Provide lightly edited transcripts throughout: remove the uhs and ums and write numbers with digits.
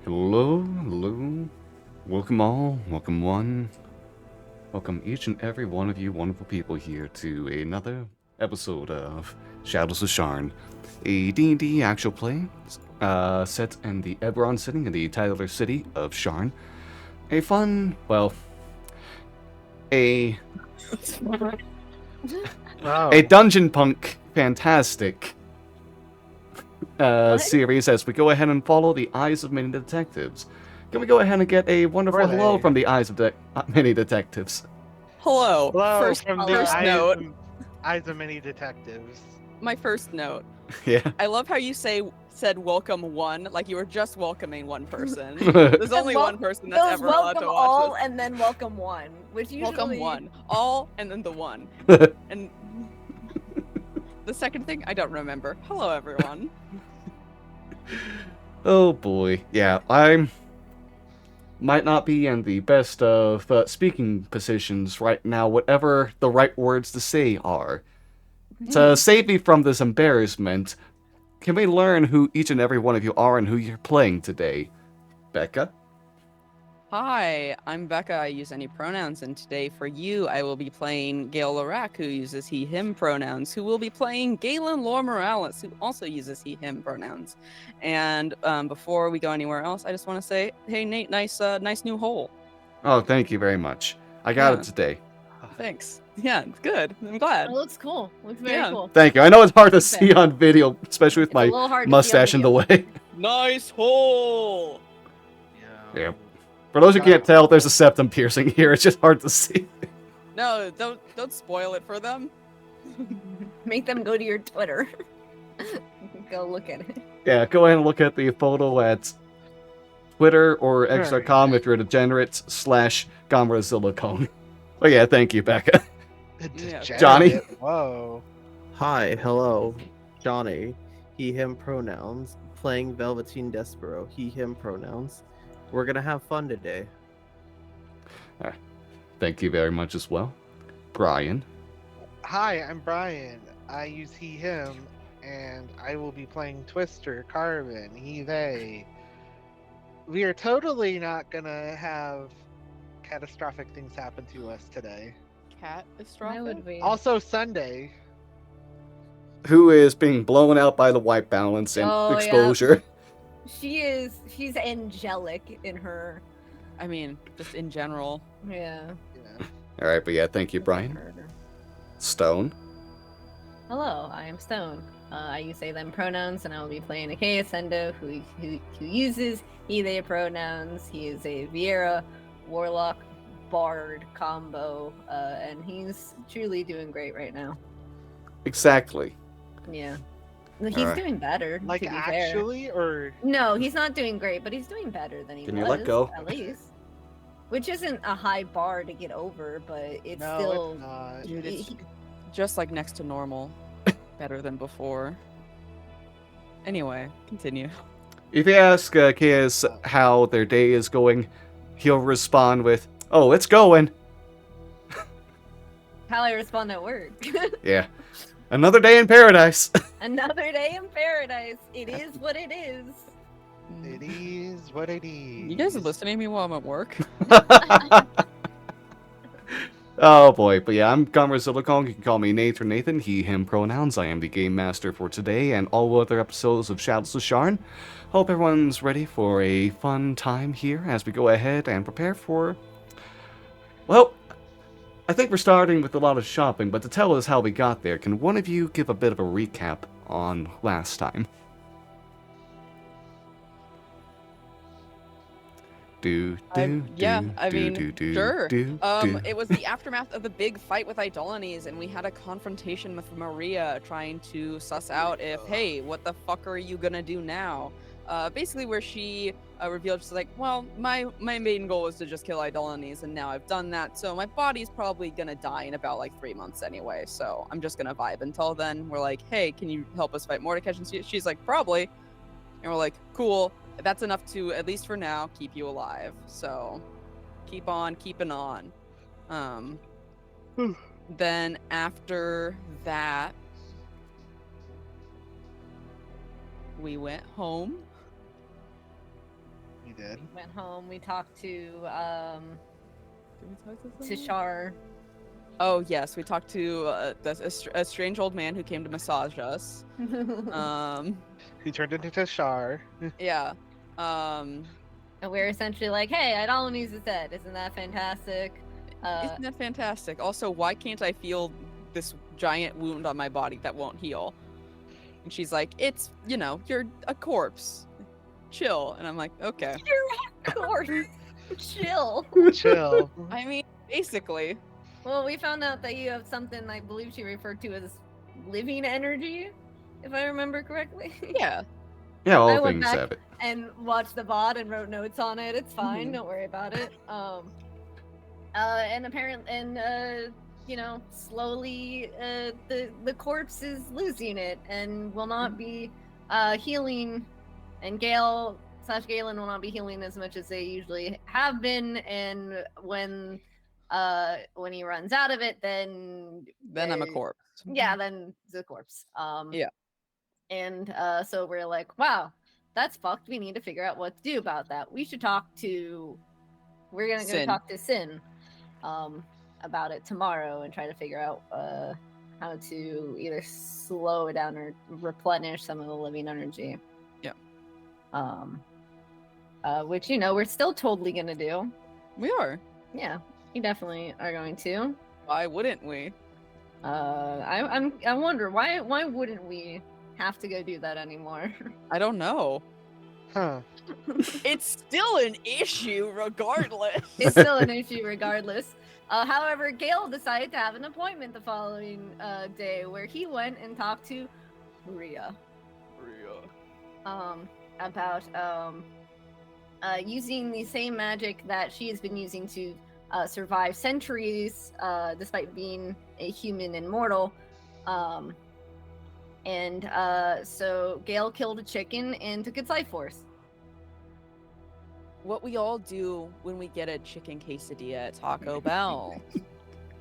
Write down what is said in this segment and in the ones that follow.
Hello, hello. Welcome all, welcome one. Welcome each and every one of you wonderful people here to another episode of Shadows of Sharn, a D&D actual play set in the Eberron City in the titular city of Sharn. A fun, a Oh, a dungeon punk fantastic What? series as we go ahead and follow the eyes of many detectives. Can we go ahead and get a wonderful Were hello they? from the eyes of many detectives? Hello. hello First, from the first note. eyes of many detectives. My first note. Yeah. I love how you said welcome one, like you were just welcoming one person. There's only one person that's Those ever allowed welcome to watch all this. and then welcome one, which usually Welcome one, all, and then the one. And the second thing, I don't remember. Hello, everyone. Oh boy. Yeah, I might not be in the best of speaking positions right now, whatever the right words to say are. To save me from this embarrassment, can we learn who each and every one of you are and who you're playing today? Becca? Hi, I'm Becca. I use any pronouns, and today for you, I will be playing Gale Larac, who uses he/him pronouns, who will be playing Galen Lore Morales, who also uses he/him pronouns. And before we go anywhere else, I just want to say, hey Nate, nice new hole. Oh, thank you very much. I got Yeah. it today. Thanks. Yeah, it's good. I'm glad. It looks cool. Looks very Yeah. cool. Thank you. I know it's hard to Okay. see on video, especially with It's a my little hard to see on mustache in the video. way. Nice hole. Yeah. For those who Got it. can't tell, there's a septum piercing here. It's just hard to see. No, don't spoil it for them. Make them go to your Twitter. Go look at it. Yeah, go ahead and look at the photo at Twitter or X.com if you're a degenerate / Gomrazillacone. Oh yeah, thank you, Becca. Yeah. Johnny? Whoa. Hi, hello, Johnny. He, him pronouns. Playing Velveteen Despero. He, him pronouns. We're gonna have fun today. Thank you very much as well. Brian. Hi, I'm Brian. I use he, him, and I will be playing Twister, Carvin, he, they. We are totally not gonna have catastrophic things happen to us today. Why would we? Also, Sunday. Who is being blown out by the white balance and Oh, yeah. exposure. She's angelic in her. I mean, just in general. Yeah. Yeah. Alright, but yeah, thank you, Brian. Stone. Hello, I am Stone. I use they them pronouns, and I will be playing Achaia Sendo, who uses he they pronouns. He is a Vieira warlock bard combo, and he's truly doing great right now. Exactly. Yeah, he's Alright. doing better. Like, to be actually, or. fair. No, he's not doing great, but he's doing better than he Can was. you let go? At least, which isn't a high bar to get over, but it's No, still. it's not. Dude, it's just like next to normal. Better than before. Anyway, continue. If you ask Kias how their day is going, he'll respond with, "Oh, it's going." How I respond at work. Yeah. Another day in paradise. Another day in paradise. It is what it is. It is what it is. You guys are listening to me while I'm at work? Oh boy, but yeah, I'm Gomrazillacone. You can call me Nate or Nathan, he, him pronouns. I am the game master for today and all other episodes of Shadows of Sharn. Hope everyone's ready for a fun time here as we go ahead and prepare for... Well, I think we're starting with a lot of shopping, but to tell us how we got there, can one of you give a bit of a recap on last time? Sure. It was the aftermath of the big fight with Idolanes, and we had a confrontation with Maria trying to suss out if, hey, what the fuck are you gonna do now? Basically where she revealed, she's like, well, my main goal was to just kill Idolanes, and now I've done that, so my body's probably gonna die in about like 3 months anyway, so I'm just gonna vibe until then. We're like, hey, can you help us fight Mordecai? And she's like, probably. And we're like, cool. That's enough to, at least for now, keep you alive. So, keep on keeping on. Then after that, we went home. We did. We went home. We talked to Did we talk to someone? Shar. Oh yes, we talked to a strange old man who came to massage us. Who turned into Tashar. Yeah. And we're essentially like, hey, Idolony's is dead. Isn't that fantastic? Isn't that fantastic? Also, why can't I feel this giant wound on my body that won't heal? And she's like, it's, you're a corpse. Chill. And I'm like, okay. Of course. Chill. Chill. I mean, basically. Well, we found out that you have something I believe she referred to as living energy, if I remember correctly. Yeah. Yeah, I all went things back have it. and watched the VOD and wrote notes on it. It's fine. Don't worry about it. And apparently, slowly, the corpse is losing it and will not be healing, and Galen will not be healing as much as they usually have been. And when he runs out of it, then I'm a corpse. Yeah, then it's a corpse. Yeah. And so we're like, wow, that's fucked. We need to figure out what to do about that. We're gonna go Sin. talk to Sin about it tomorrow and try to figure out how to either slow it down or replenish some of the living energy. Yeah. Which we're still totally gonna do. We are. Yeah, we definitely are going to. Why wouldn't we? I wonder why wouldn't we have to go do that anymore? I don't know. Huh. It's still an issue regardless. It's still an issue regardless. However, Gale decided to have an appointment the following day where he went and talked to Maria. About using the same magic that she has been using to survive centuries, despite being a human and mortal. So Gale killed a chicken and took its life force. What we all do when we get a chicken quesadilla at Taco Bell.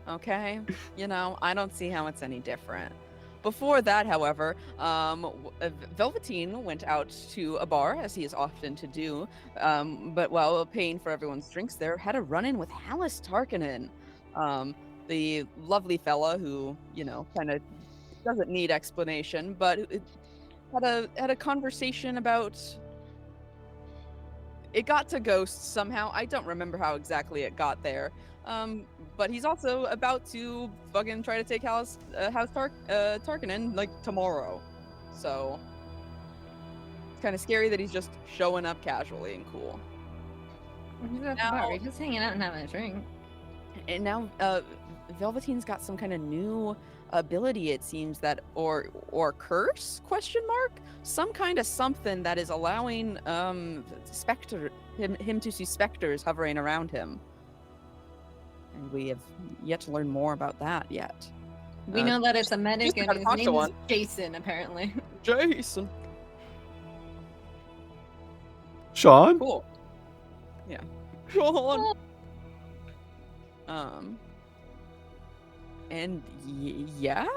Okay? I don't see how it's any different. Before that, however, Velveteen went out to a bar, as he is often to do, but while paying for everyone's drinks there, had a run-in with Hallis Tarkinen, the lovely fella who, kind of doesn't need explanation, but had a conversation about... It got to ghosts somehow. I don't remember how exactly it got there. But he's also about to fucking try to take House Tarkinen, like, tomorrow. So, it's kind of scary that he's just showing up casually and cool. He's at the bar. He's just hanging out and having a drink. And now, Velveteen's got some kind of new ability, it seems, that or curse ? Some kind of something that is allowing him to see specters hovering around him. And we have yet to learn more about that yet. We know that it's a medic and his name one. is Jason, apparently. Jason. Sean? Cool. Yeah. Sean. And yeah,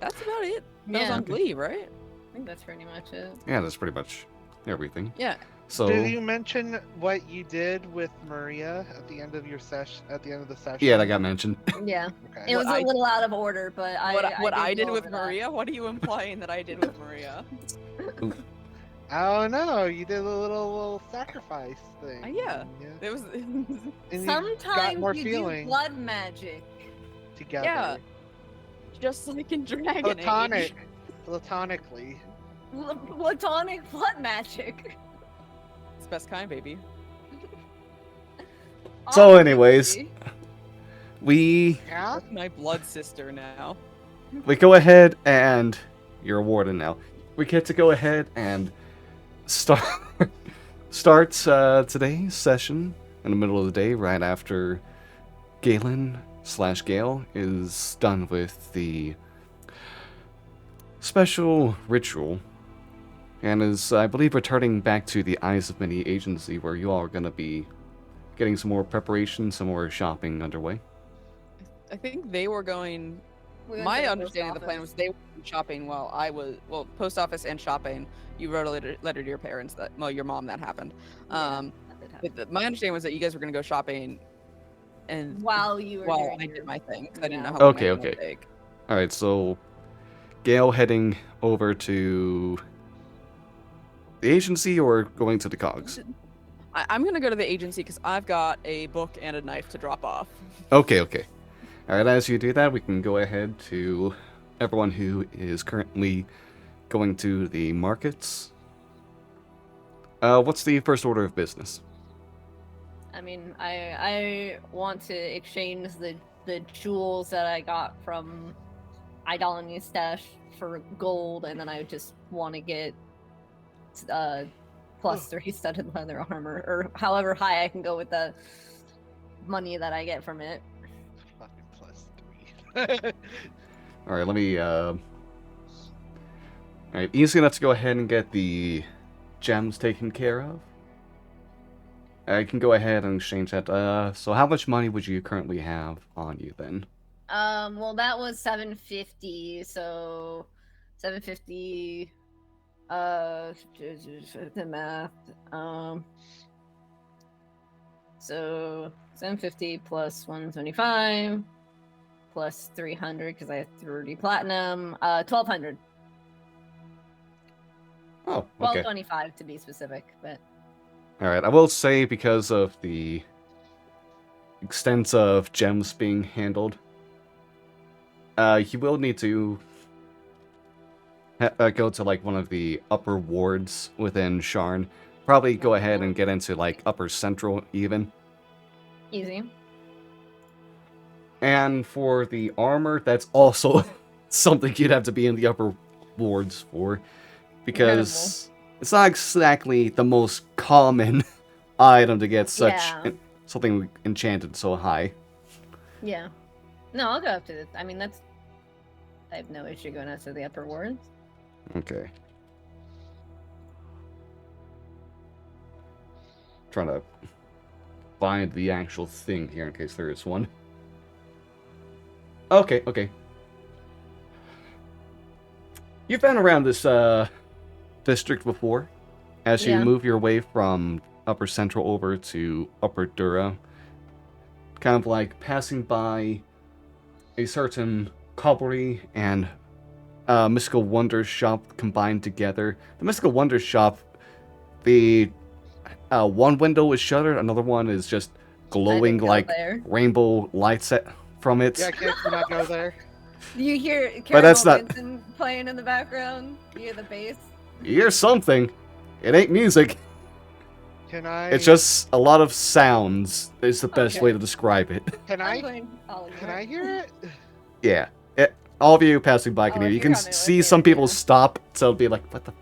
that's about it. That was on Glee, right? I think that's pretty much it. Yeah, that's pretty much everything. Yeah. So Did you mention what you did with Maria at the end of your session? At the end of the session? yeah, that got mentioned. Yeah. Okay. It was What a little out of order, but What I did go with over that. Maria? What are you implying that I did with Maria? I don't know. You did a little sacrifice thing. Yeah. It was. And you got Sometimes more you feeling do blood magic. together. Yeah. Just like in Dragon Platonic. Age. Platonically. Platonic blood magic. It's the best kind, baby. So anyways, Obviously. we Yeah? That's my blood sister now. go ahead and you're a warden now. We get to go ahead and start today's session in the middle of the day, right after Galen/Gale is done with the special ritual, and is, I believe, returning back to the Eyes of Many agency, where you all are going to be getting some more preparation, some more shopping underway. I think they were going We went to My the post understanding of the plan office. was they were shopping while I was post office and shopping. You wrote a letter to your parents your mom that happened. Yeah, that did happen. But my understanding was that you guys were gonna go shopping, and While you were while doing I your... did my thing, 'cause I didn't know Yeah. how long Okay, it was gonna okay. take. All right, so Gail heading over to the agency or going to the cogs? I'm gonna go to the agency because I've got a book and a knife to drop off. Okay, okay. All right, as you do that, we can go ahead to everyone who is currently going to the markets. What's the first order of business? I mean, I want to exchange the jewels that I got from Idolany's stash for gold, and then I just want to get +3 studded leather armor, or however high I can go with the money that I get from it. Fucking +3. All right, let me. All right, easy enough to go ahead and get the gems taken care of. I can go ahead and exchange that. So how much money would you currently have on you then? Well, that was 750, so 750. The math. So 750 plus 125 plus 300 because I have 30 platinum. 1200. Oh, okay. 1225 to be specific, but All right, I will say because of the extent of gems being handled, you will need to go to like one of the upper wards within Sharn. Probably go ahead and get into like upper central even. easy. And for the armor, that's also something you'd have to be in the upper wards for, because it's not exactly the most common item to get something enchanted so high. Yeah. No, I'll go up to this. I mean, that's... I have no issue going up to the upper wards. Okay. Trying to find the actual thing here in case there is one. Okay, okay. You've been around this district before. As you move your way from Upper Central over to Upper Dura, kind of like passing by a certain Cobblery and Mystical Wonders shop combined together. The Mystical Wonders shop, the one window is shuttered, another one is just glowing like rainbow lights from it. Yeah, can't you not go there? You hear But that's not Vincent playing in the background? You hear the bass? You hear something. It ain't music. Can I? It's just a lot of sounds. Is the best way to describe it. Can I? Can I hear it? Yeah. All of you passing by can hear. You can see some people stop, so it'll be like, what the?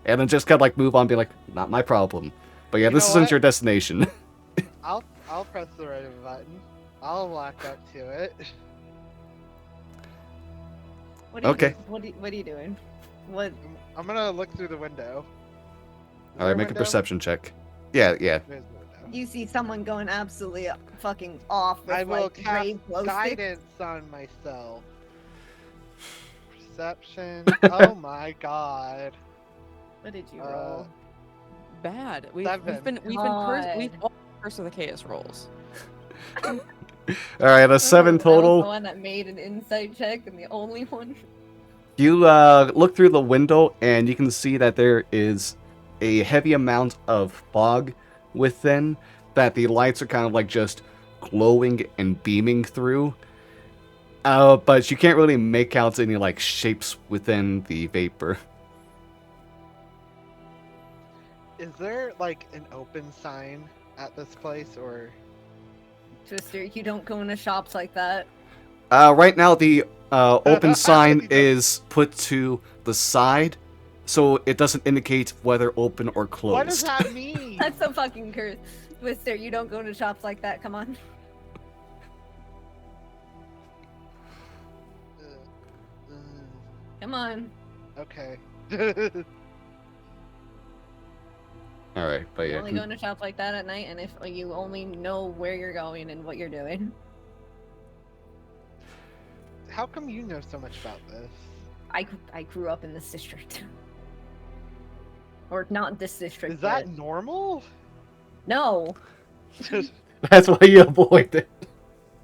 And then just kind of like move on, and be like, not my problem. But yeah, this isn't your destination. I'll press the right button. I'll walk up to it. What are you doing? What? I'm gonna look through the window. All right, make a perception check. Yeah, yeah. You see someone going absolutely fucking off with I will like cast glow guidance on myself. Perception. Oh my god. What did you roll? Bad. We've been all cursed with the chaos rolls. All right, a 7 total. I was the one that made an insight check and the only one. You look through the window and you can see that there is a heavy amount of fog within that the lights are kind of like just glowing and beaming through. But you can't really make out any like shapes within the vapor. Is there like an open sign at this place or? Twister, you don't go into shops like that. Right now the open sign is put to the side, so it doesn't indicate whether open or closed. What does that mean? That's so fucking cursed. Twister, you don't go into shops like that. Come on. Come on. Okay. Alright, but yeah. You only go into shops like that at night, and if you only know where you're going and what you're doing. how come you know so much about this? I grew up in this district. Or not this district, Is that but... normal? No! That's why you avoid it.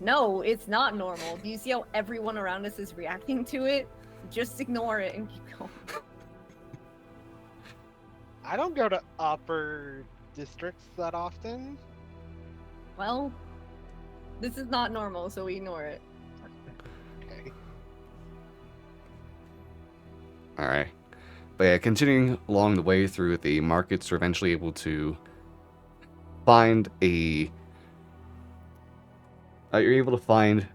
No, it's not normal. Do you see how everyone around us is reacting to it? Just ignore it and keep going. I don't go to upper districts that often. Well, this is not normal, so we ignore it. Okay. Alright. But yeah, continuing along the way through the markets, you're eventually able to find a... you're able to find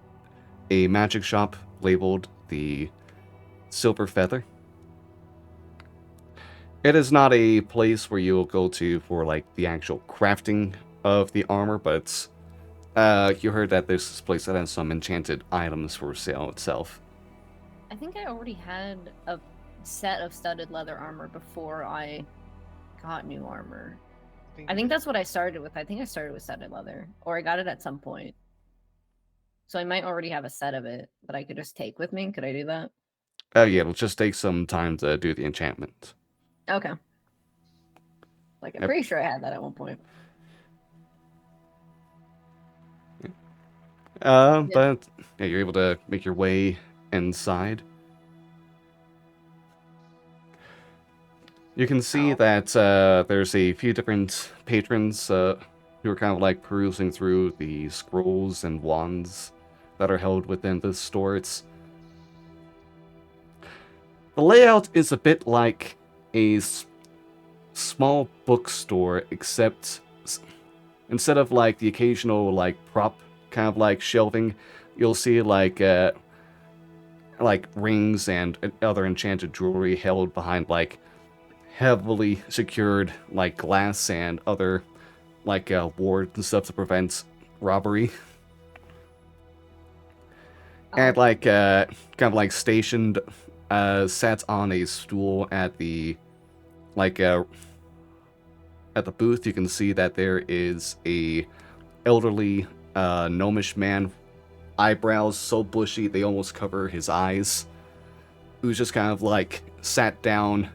a magic shop labeled the Silver Feather. It is not a place where you'll go to for, like, the actual crafting of the armor, but you heard that there's this place that has some enchanted items for sale itself. I think I already had a set of studded leather armor before I got new armor. I think that's what I started with. I think I started with studded leather, or I got it at some point. So I might already have a set of it that I could just take with me. Could I do that? Yeah, it'll just take some time to do the enchantment. Okay. Like, I'm Yep. pretty sure I had that at one point. But yeah, you're able to make your way inside. You can see that there's a few different patrons who are kind of like perusing through the scrolls and wands that are held within this store. The layout is a bit like a small bookstore, except instead of like the occasional like prop kind of like shelving, you'll see like rings and other enchanted jewelry held behind like heavily secured like glass and other like wards and stuff to prevent robbery. And like kind of like stationed sat on a stool at the like at the booth, you can see that there is a elderly gnomish man, eyebrows so bushy they almost cover his eyes, who's just kind of like sat down,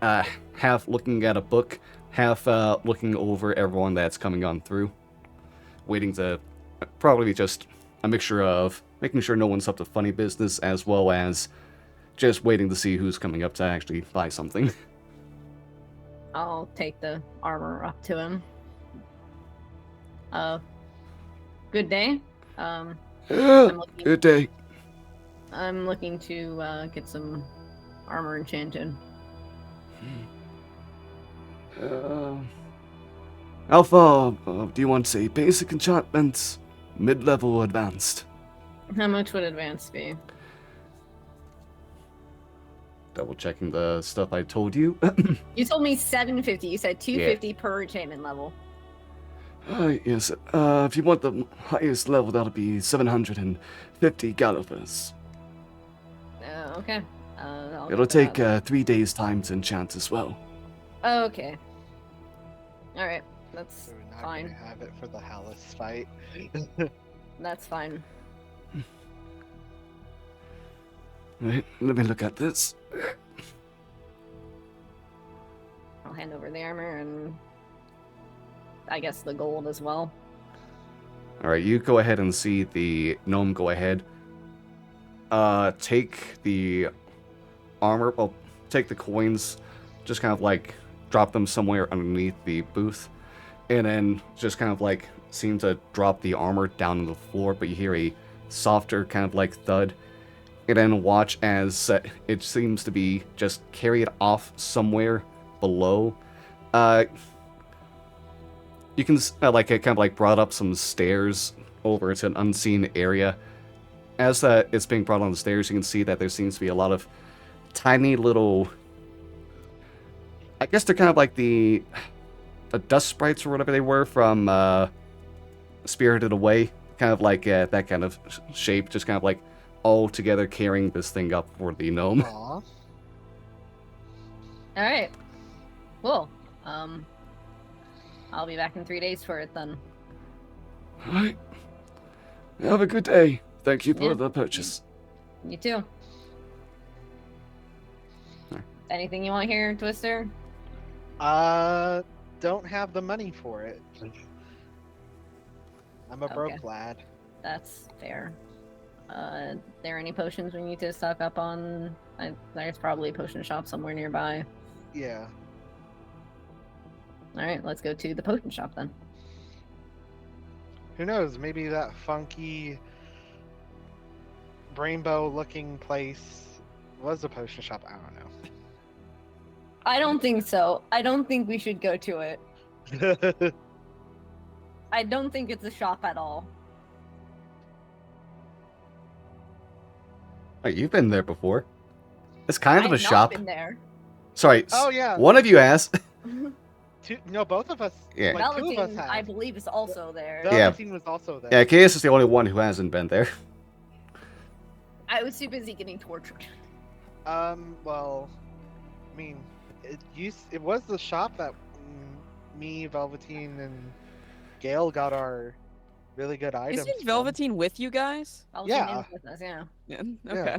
half looking at a book, half looking over everyone that's coming on through, waiting to probably just a mixture of making sure no one's up to funny business as well as just waiting to see who's coming up to actually buy something. I'll take the armor up to him. Good day. Good day. I'm looking to get some armor enchanted. How far do you want, say, basic enchantments, mid-level, advanced? How much would advanced be? Double checking the stuff I told you. You told me 750. You said 250 per enchantment level. Yes. If you want the highest level, that'll be 750 Gallivers. Okay. It'll take 3 days' time to enchant as well. Okay. All right. That's So we're not fine. gonna have it for the Hallis fight. That's fine. Right, let me look at this. I'll hand over the armor and I guess the gold as well. Alright, you go ahead and see the gnome go ahead. Take the armor, well, take the coins, just kind of like drop them somewhere underneath the booth, and then just kind of like seem to drop the armor down on the floor, but you hear a softer kind of like thud, and then watch as it seems to be just carried off somewhere below. You can like it kind of like brought up some stairs over to an unseen area. As it's being brought on the stairs, you can see that there seems to be a lot of tiny little, I guess they're kind of like the dust sprites or whatever they were from Spirited Away. Kind of like that kind of shape, just kind of like all together carrying this thing up for the gnome. Aw. All right. Cool. I'll be back in 3 days for it then. Alright. Have a good day. Thank you for Yeah. the purchase. You too. Alright. Anything you want here, Twister? Don't have the money for it. I'm a Okay. broke lad. That's fair. There any potions we need to stock up on? There's probably a potion shop somewhere nearby. Yeah. Alright, let's go to the potion shop then. Who knows? Maybe that funky rainbow-looking place was a potion shop. I don't I don't think so. I don't think we should go to it. know. I don't think it's a shop at all. Oh, you've been there before. It's kind of a I've not shop. been there. Sorry. Oh, yeah. One of you asked. No, both of us. Yeah. Like, two of us Velveteen, have. I believe, is also there. Yeah. Velveteen was also there. Yeah, Caius is the only one who hasn't been there. I was too busy getting tortured. Well, I mean, it was the shop that me, Velveteen, and Gale got our really good items. Isn't from. Velveteen with you guys? Velveteen Yeah. is with us, yeah. Yeah. Okay.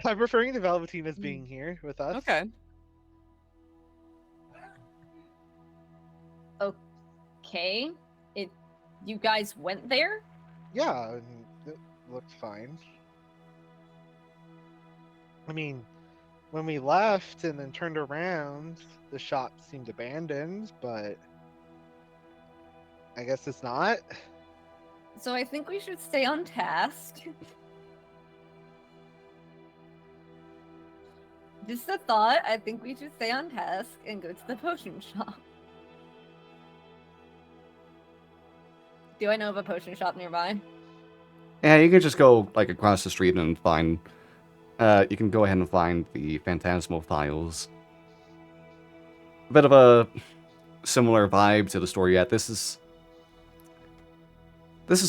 I'm referring to Velveteen as being here with us. Okay. Okay. You guys went there? Yeah, and it looked fine. I mean, when we left and then turned around, the shop seemed abandoned, but I guess it's not. So I think we should stay on task. Just a thought. I think we should stay on task and go to the potion shop. Do I know of a potion shop nearby? Yeah, you can just go like across the street and find. You can go ahead and find the phantasmal files. A bit of a similar vibe to the story. Yet this is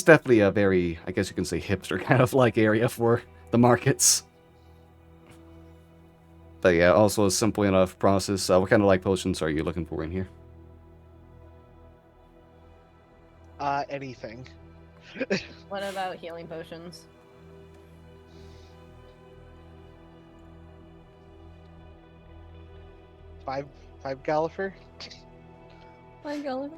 definitely a very, I guess you can say, hipster kind of like area for the markets. But yeah, also a simple enough process. What kind of like potions are you looking for in here? Anything. What about healing potions? Five Gallifrey? Fine, Gulliver.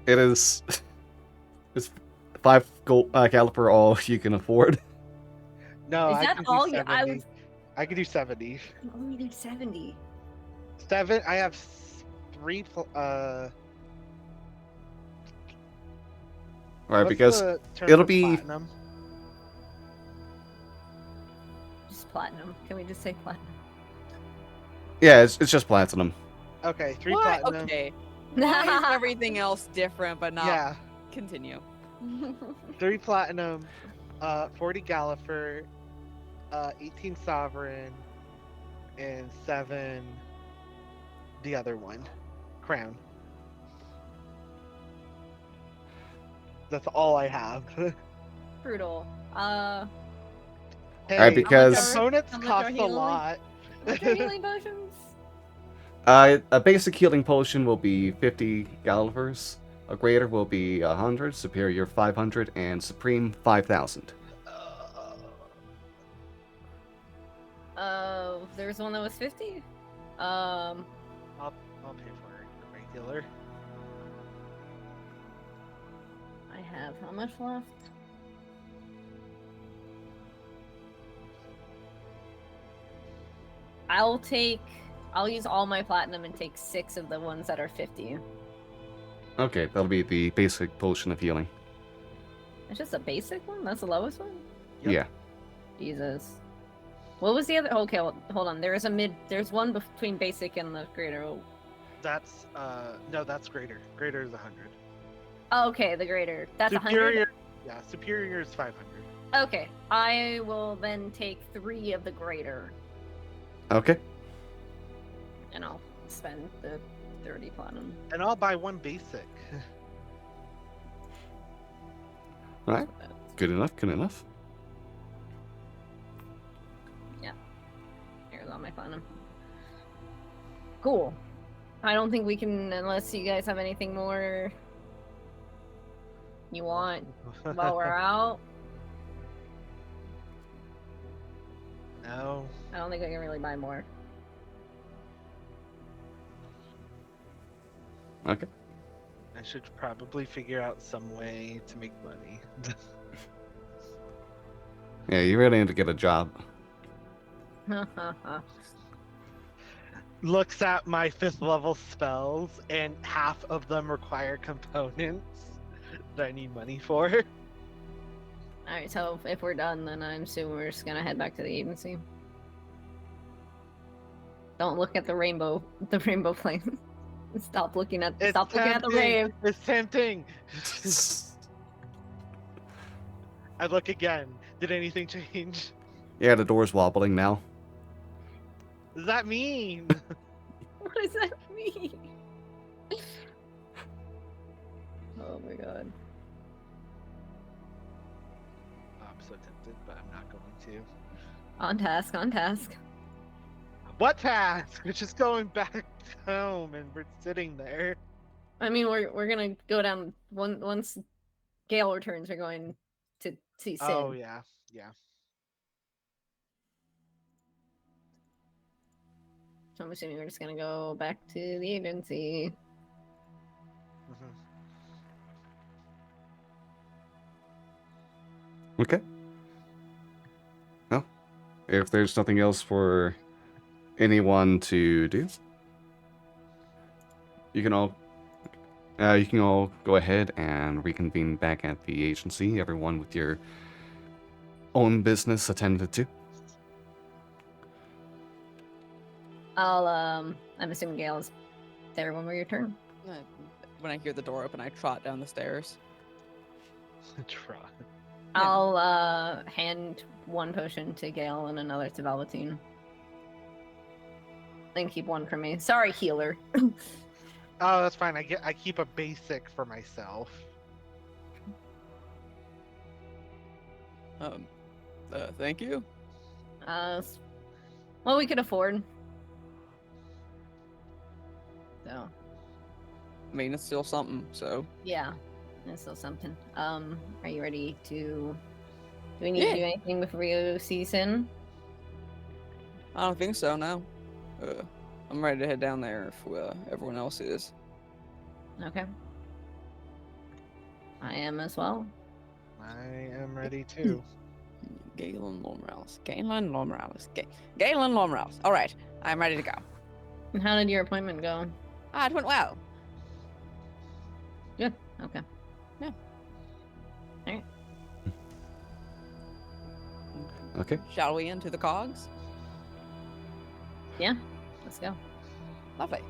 It is. It's 5 gold caliper all you can afford. No, Is I that can all do you? 70. I could do 70. You can only do 70. 7. I have 3. Right, What's because the term it'll for be- platinum? Just platinum. Can we just say platinum? yeah, it's just platinum. Okay, 3 What? platinum. Okay. Why is everything else different but not? Yeah, Continue. 3 platinum, 40 Gallifrey, 18 sovereign, and 7 the other one, crown. That's all I have. Brutal. Hey, Alright, because- components how much are cost a healing? lot. What's your healing potions? A basic healing potion will be 50 Gallivers. A greater will be 100, superior 500, and supreme 5,000. There's one that was 50. I'll pay for it regular. I have how much left? I'll use all my platinum and take 6 of the ones that are 50. Okay, that'll be the basic potion of healing. It's just a basic one? That's the lowest one? Yep. Yeah. Jesus. What was the other? Okay, well, hold on. There's one between basic and the greater. That's no, that's greater. Greater is 100. Oh, okay, the greater. That's 100? Superior. Yeah, superior is 500. Okay, I will then take 3 of the greater, Okay. and I'll spend the 30 platinum. And I'll buy 1 basic. Alright. Good enough, good enough. Here's all my platinum. Cool. I don't think we can, unless you guys have anything more. You want while we're out? No. I don't think I can really buy more. Okay. I should probably figure out some way to make money. Yeah, you really need to get a job. Looks at my 5th level spells, and half of them require components that I need money for. Alright, so if we're done, then I'm assuming we're just gonna head back to the agency. Don't look at the rainbow plane. Stop looking at the rave. It's tempting. I look again. Did anything change? Yeah, the door's wobbling now. What does that mean? What does that mean? Oh my god. I'm so tempted, but I'm not going to. On task, on task. What task? We're just going back home and we're sitting there. I mean, we're gonna go down once Gale returns. We're going to see Sin. Oh yeah, yeah. So I'm assuming we're just gonna go back to the agency. Mhm. Okay. Well, if there's nothing else for anyone to do, you can all go ahead and reconvene back at the agency. Everyone with your own business attended to. I'm assuming Gale's there when we return. When I hear the door open, I trot down the stairs. Try. I'll hand one potion to Gale and another to Velveteen. Then keep one for me. Sorry, healer. Oh, that's fine. I keep a basic for myself. Thank you. Well, we could afford. So. I mean, it's still something, so. Yeah, that's still something. Are you ready to? Do we need to do anything before we go see Sin? I don't think so, no. I'm ready to head down there if everyone else is. Okay. I am as well. I am ready too. Galen Lomorales. Galen Lomorales. Galen Lomorales. All right, I'm ready to go. And how did your appointment go? It went well. Good. Okay. Yeah. All right. Okay. Shall we into the cogs? Yeah. Let's go. Lovely.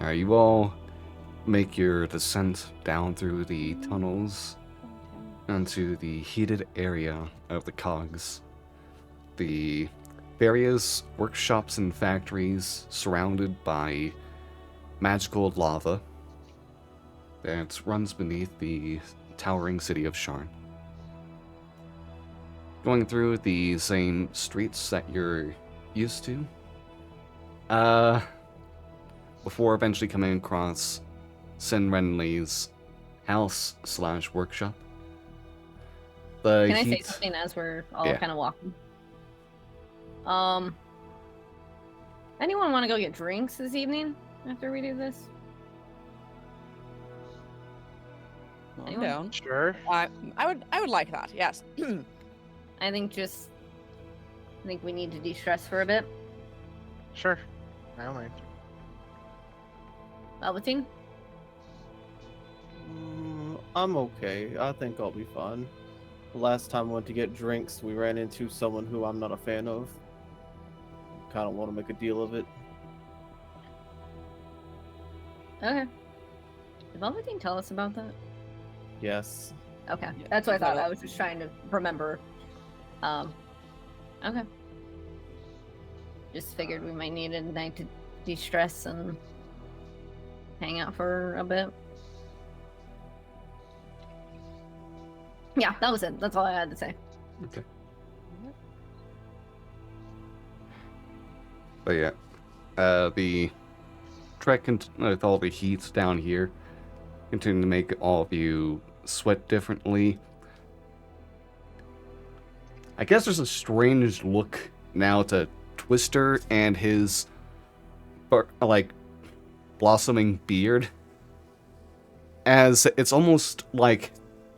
You all make your descent down through the tunnels into the heated area of the cogs. The various workshops and factories surrounded by magical lava that runs beneath the towering city of Sharn. Going through the same streets that you're used to, before eventually coming across Sin Renly's house/workshop. Can I say something as we're all kind of walking? Anyone want to go get drinks this evening after we do this? I'm Anyone? down. Sure. I would like that. Yes. I think we need to de-stress for a bit. Sure. I don't mind. Velveteen? I'm okay. I think I'll be fine. The last time I went to get drinks, we ran into someone who I'm not a fan of. Kind of want to make a deal of it. Okay. Did Velveteen tell us about that? Yes. Okay. Yeah, That's what I thought. that'll- I was just trying to remember. Okay. Just figured we might need a night to de-stress and hang out for a bit. Yeah, that was it. That's all I had to say. Okay. But yeah, the trek with all the heat down here continue to make all of you Sweat differently. I guess there's a strange look now to Twister and his like blossoming beard, as it's almost like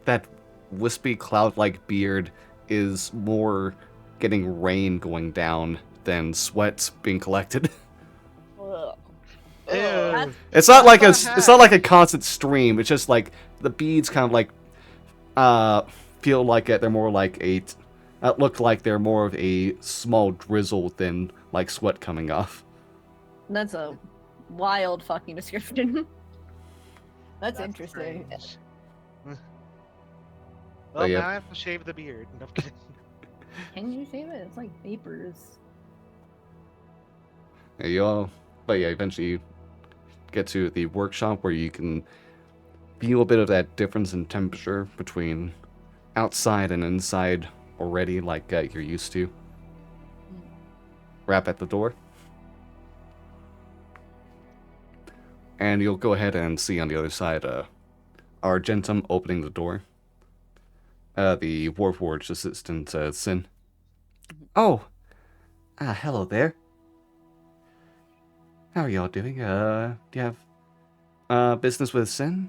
that wispy cloud-like beard is more getting rain going down than sweat being collected. Ugh. Ew. That's- It's not like What the it's not like a heck? constant stream. It's just like the beads kind of like feel like they're more like look like they're more of a small drizzle than like sweat coming off. That's a wild fucking description. That's interesting. strange. Well, yeah. now I have to shave the beard. No, I'm kidding. Can you save it? It's like vapors. Yeah, but yeah, eventually you get to the workshop where you can feel a bit of that difference in temperature between outside and inside already, like you're used to. Rap at the door. And you'll go ahead and see on the other side Argentum opening the door. The Warforged assistant, Sin. Oh! Hello there. How are y'all doing? Do you have business with Sin?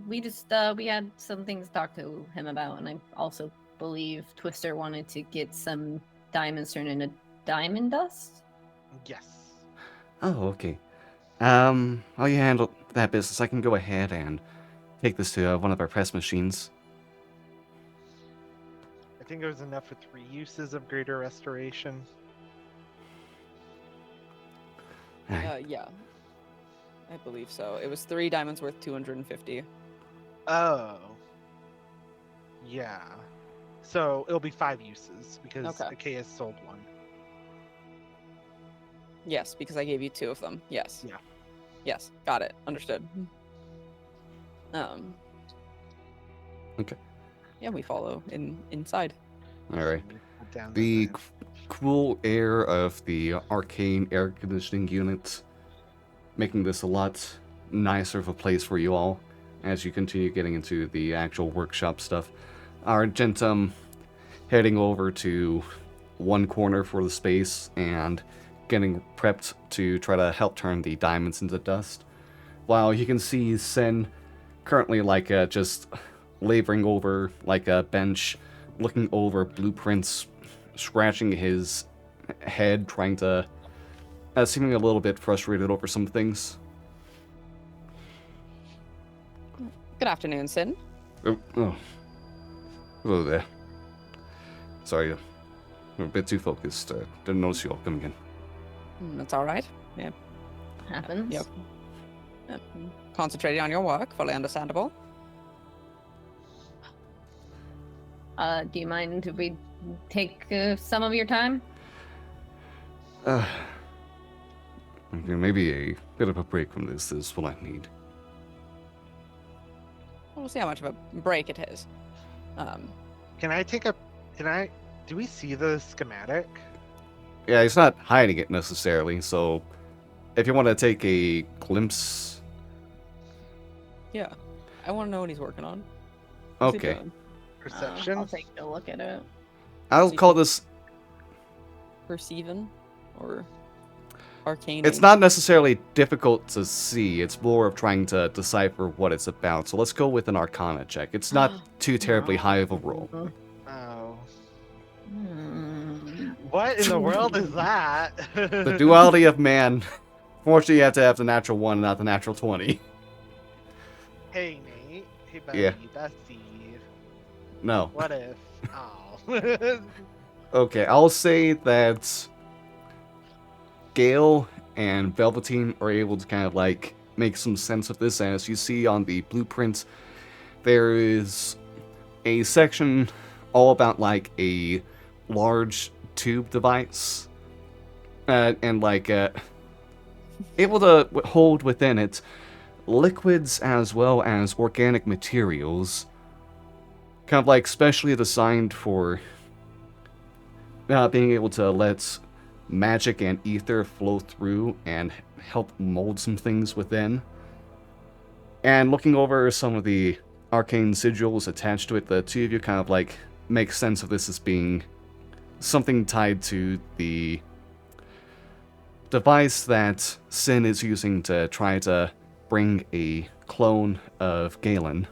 We just we had some things to talk to him about, and I also believe Twister wanted to get some diamonds turned into diamond dust. Yes. Oh, okay. While you handle that business, I can go ahead and take this to one of our press machines. I think it was enough for 3 uses of greater restoration. Yeah. I believe so. It was 3 diamonds worth 250. Oh. Yeah. So it'll be 5 uses because Okay. Achaeus sold 1. Yes, because I gave you 2 of them. Yes. Yeah. Yes. Got it. Understood. Okay. Yeah, we follow inside. Alright. Down The there. cool air of the arcane air conditioning unit, making this a lot nicer of a place for you all as you continue getting into the actual workshop stuff. Argentum heading over to one corner for the space and getting prepped to try to help turn the diamonds into dust. While you can see Sen currently just laboring over like a bench, looking over blueprints, scratching his head, trying to seeming a little bit frustrated over some things. Good afternoon, Sin. Oh. Hello there. Sorry, I'm a bit too focused. Didn't notice you all coming in. That's all right. Yeah. Happens. Yep. Concentrating on your work. Fully understandable. Do you mind if we take some of your time? Okay, maybe a bit of a break from this is what I need. We'll see how much of a break it is. Do we see the schematic? Yeah, he's not hiding it necessarily, so if you want to take a glimpse. Yeah. I want to know what he's working on. What's he Okay. doing? Perception? I'll take a look at it. I'll See call if- this. Perceiving? Or arcane? It's not necessarily difficult to see, it's more of trying to decipher what it's about. So let's go with an arcana check. It's not too terribly high of a roll. Oh. Hmm. What in the world is that? The duality of man. Fortunately, you have to have the natural 1, not the natural 20. Hey, Nate. Hey, buddy. Yeah. Bestie. No. What if? Oh. Okay, I'll say that Gale and Velveteen are able to kind of like make some sense of this. As you see on the blueprint, there is a section all about like a large tube device and able to hold within it liquids as well as organic materials, kind of like specially designed for being able to let magic and ether flow through and help mold some things within. And looking over some of the arcane sigils attached to it, the two of you kind of like make sense of this as being something tied to the device that Sin is using to try to bring a clone of Galen.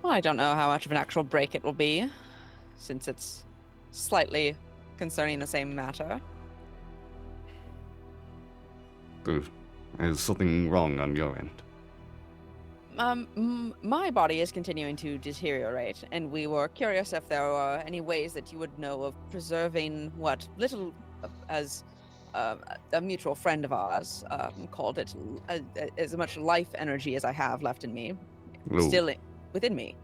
Well, I don't know how much of an actual break it will be, since it's slightly concerning the same matter. Is something wrong on your end? My body is continuing to deteriorate, and we were curious if there were any ways that you would know of preserving what little, as a mutual friend of ours called it, as much life energy as I have left in me, Ooh. still within me.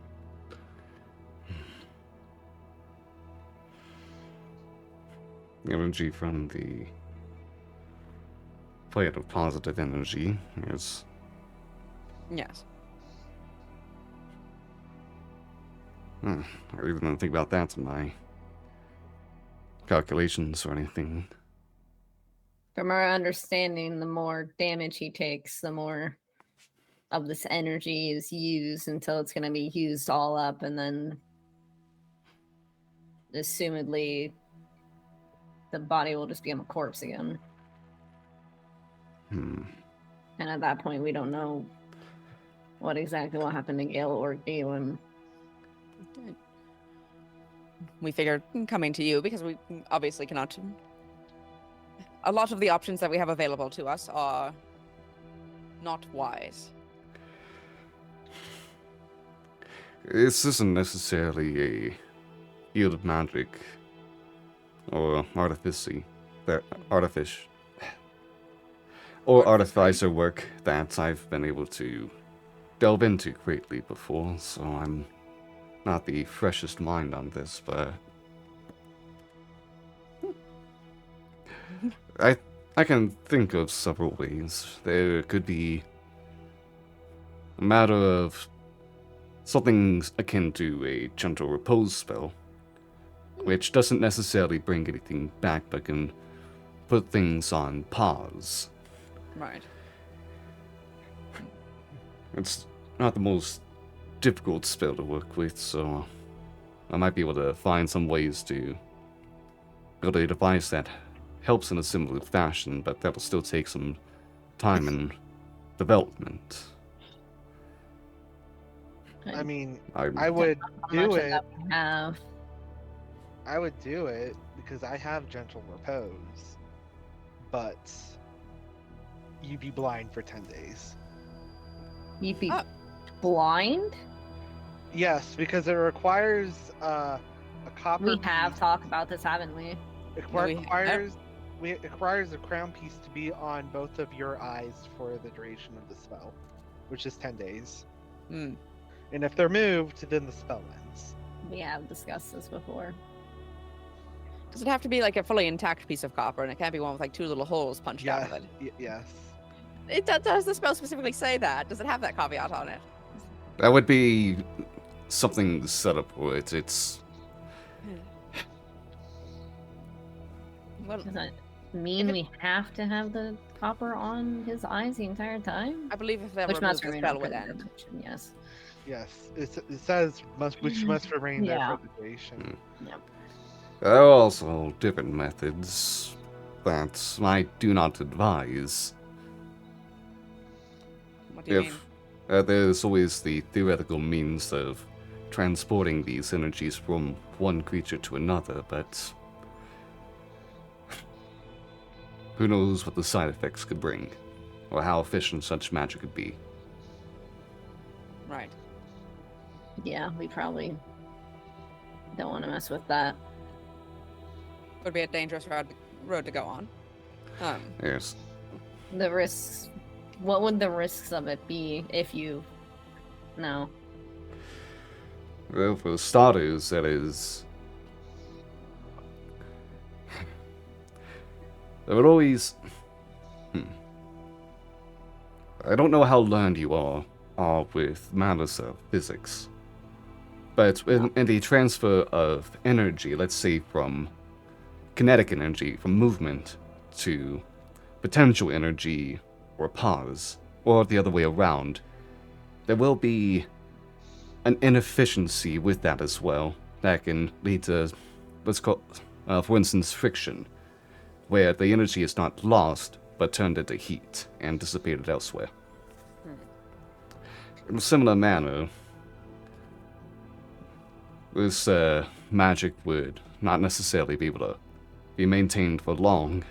Energy from the plate of positive energy is... Yes. I really didn't think about that in my calculations or anything. From our understanding, the more damage he takes, the more of this energy is used until it's going to be used all up, and then assumedly the body will just become a corpse again. And at that point, we don't know what exactly will happen to Gale or Galen. We figured coming to you because we obviously cannot. A lot of the options that we have available to us are not wise. This isn't necessarily a field of magic or artificer work that I've been able to delve into greatly before, so I'm not the freshest mind on this, but I can think of several ways. There could be a matter of something akin to a gentle repose spell, which doesn't necessarily bring anything back, but can put things on pause. Right. It's not the most difficult spell to work with, so I might be able to find some ways to build a device that helps in a similar fashion, but that'll still take some time and development. I mean, I I would How do much of it. that we have. I would do it because I have gentle repose, but you'd be blind for 10 days. You'd be blind? Yes, because it requires a copper. We have piece. talked about this, haven't we? It No, requires a crown piece to be on both of your eyes for the duration of the spell, which is 10 days. Hmm. And if they're moved, then the spell ends. We have discussed this before. Does it have to be like a fully intact piece of copper, and it can't be one with like two little holes punched out of it? Yes. Does the spell specifically say that? Does it have that caveat on it? That would be something set up for it. It's Well, Does that mean we have to have the copper on his eyes the entire time? I believe if that Which removes must the remain spell open, would end. yes. Yes. It says which must remain there Yeah. for the duration. there are also different methods that I do not advise. What do you mean? If there's always the theoretical means of transporting these energies from one creature to another, but who knows what the side effects could bring, or how efficient such magic could be. Right. Yeah, we probably don't want to mess with that. Would be a dangerous road to go on. Yes. The risks. What would the risks of it be if you know? Well, for starters, that is... There would always... I don't know how learned you are with matters of physics. But in the transfer of energy, let's say from kinetic energy, from movement, to potential energy or pause, or the other way around, there will be an inefficiency with that as well that can lead to what's called, for instance, friction, where the energy is not lost but turned into heat and dissipated elsewhere. In a similar manner, this magic would not necessarily be able to be maintained for long,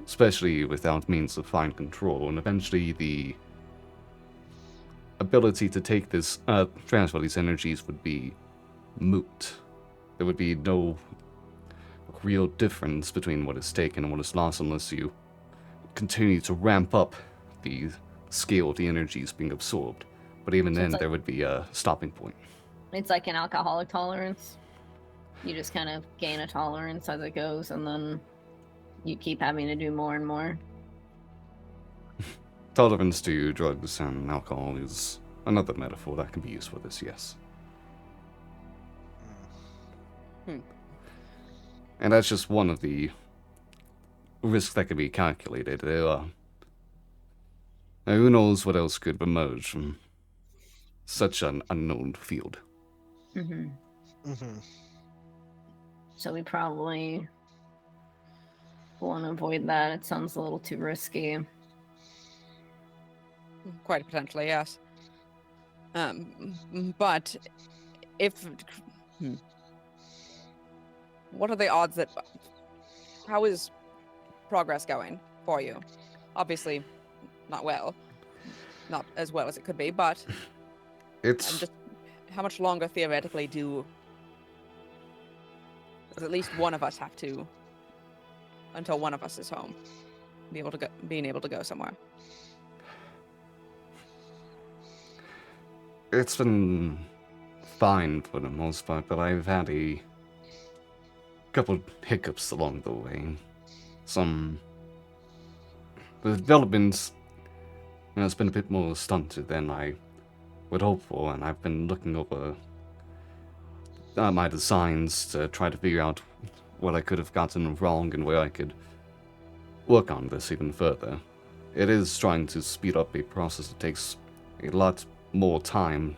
especially without means of fine control, and eventually the ability to take this, transfer these energies would be moot. There would be no real difference between what is taken and what is lost unless you continue to ramp up the scale of the energies being absorbed. But even So then, it's like- there would be a stopping point. It's like an alcoholic tolerance. You just kind of gain a tolerance as it goes, and then you keep having to do more and more. Tolerance to drugs and alcohol is another metaphor that can be used for this, yes. And that's just one of the risks that can be calculated. Now, who knows what else could emerge from such an unknown field. Mm-hmm. Mm-hmm. So we probably want to avoid that. It sounds a little too risky. Quite potentially, yes. But if what are the odds that how is progress going for you? Obviously, not well, not as well as it could be. But It's just how much longer theoretically does at least one of us have to until one of us is home, being able to go somewhere. It's been fine for the most part, but I've had a couple hiccups along the way. The developments, it's been a bit more stunted than I would hope for, and I've been looking over my designs to try to figure out what I could have gotten wrong and where I could work on this even further. It is trying to speed up a process that takes a lot more time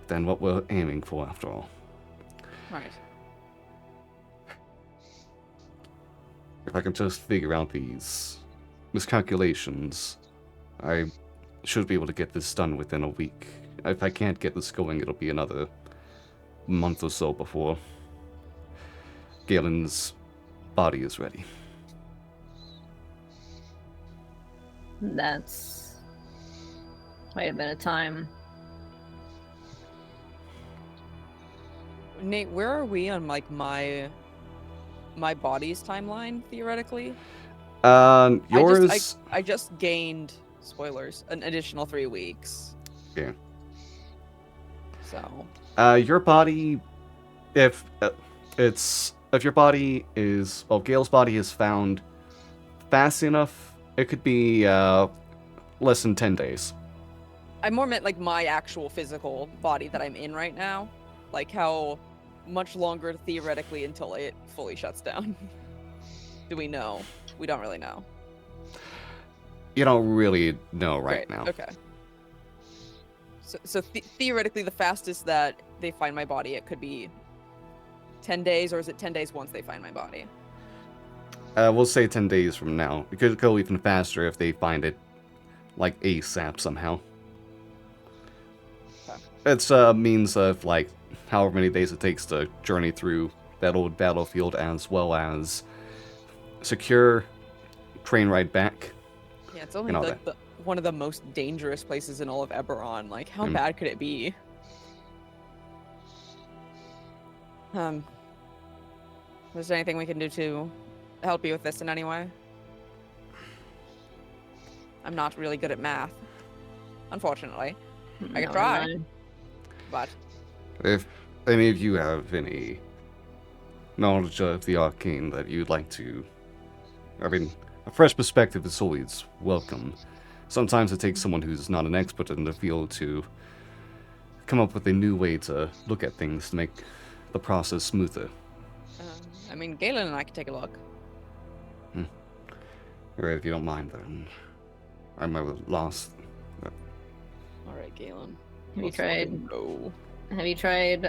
than what we're aiming for, after all. Right. If I can just figure out these miscalculations, I should be able to get this done within a week. If I can't get this going, it'll be another month or so before Galen's body is ready. That's quite a bit of time. Nate, where are we on like my body's timeline theoretically? Yours. I just gained spoilers an additional 3 weeks. Yeah. So Your body, if your body is, well, Gale's body is found fast enough, it could be less than 10 days. I more meant like my actual physical body that I'm in right now. Like how much longer theoretically until it fully shuts down? Do we know? We don't really know. You don't really know right Great, now. Okay. So theoretically, the fastest that they find my body, it could be 10 days, or is it 10 days once they find my body? We'll say 10 days from now. It could go even faster if they find it, like, ASAP somehow. Okay. It's a means of, like, however many days it takes to journey through that old battlefield, as well as secure train ride back. Yeah, it's only And all like one of the most dangerous places in all of Eberron. Like, how bad could it be? Is there anything we can do to help you with this in any way? I'm not really good at math, unfortunately. I can try, but If any of you have any knowledge of the arcane that you'd like to, I mean, a fresh perspective is always welcome. Sometimes it takes someone who's not an expert in the field to come up with a new way to look at things to make the process smoother. I mean, Galen and I can take a look. Alright, if you don't mind, then I'm a little lost. All right, Galen. Have you Let's tried? fucking go. Have you tried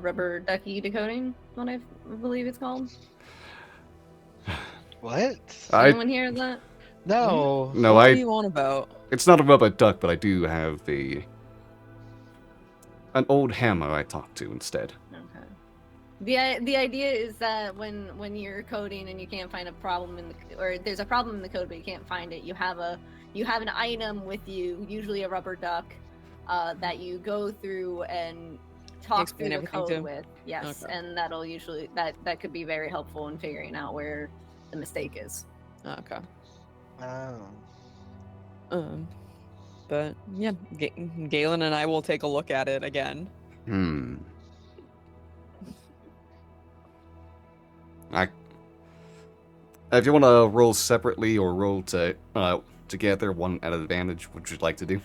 rubber ducky decoding? What I believe it's called. What? Anyone hear that? No. No, What are you on about? It's not a robot duck, but I do have an old hammer I talk to instead. Okay. The idea is that when you're coding and you can't find a problem or there's a problem in the code but you can't find it, you have an item with you, usually a rubber duck, that you go through and talk Explain through the everything code to? with. Yes, Okay. and that'll usually that could be very helpful in figuring out where the mistake is. Okay. Oh. But yeah, Galen and I will take a look at it again. If you want to roll separately or roll together, one at advantage, what would you like to do?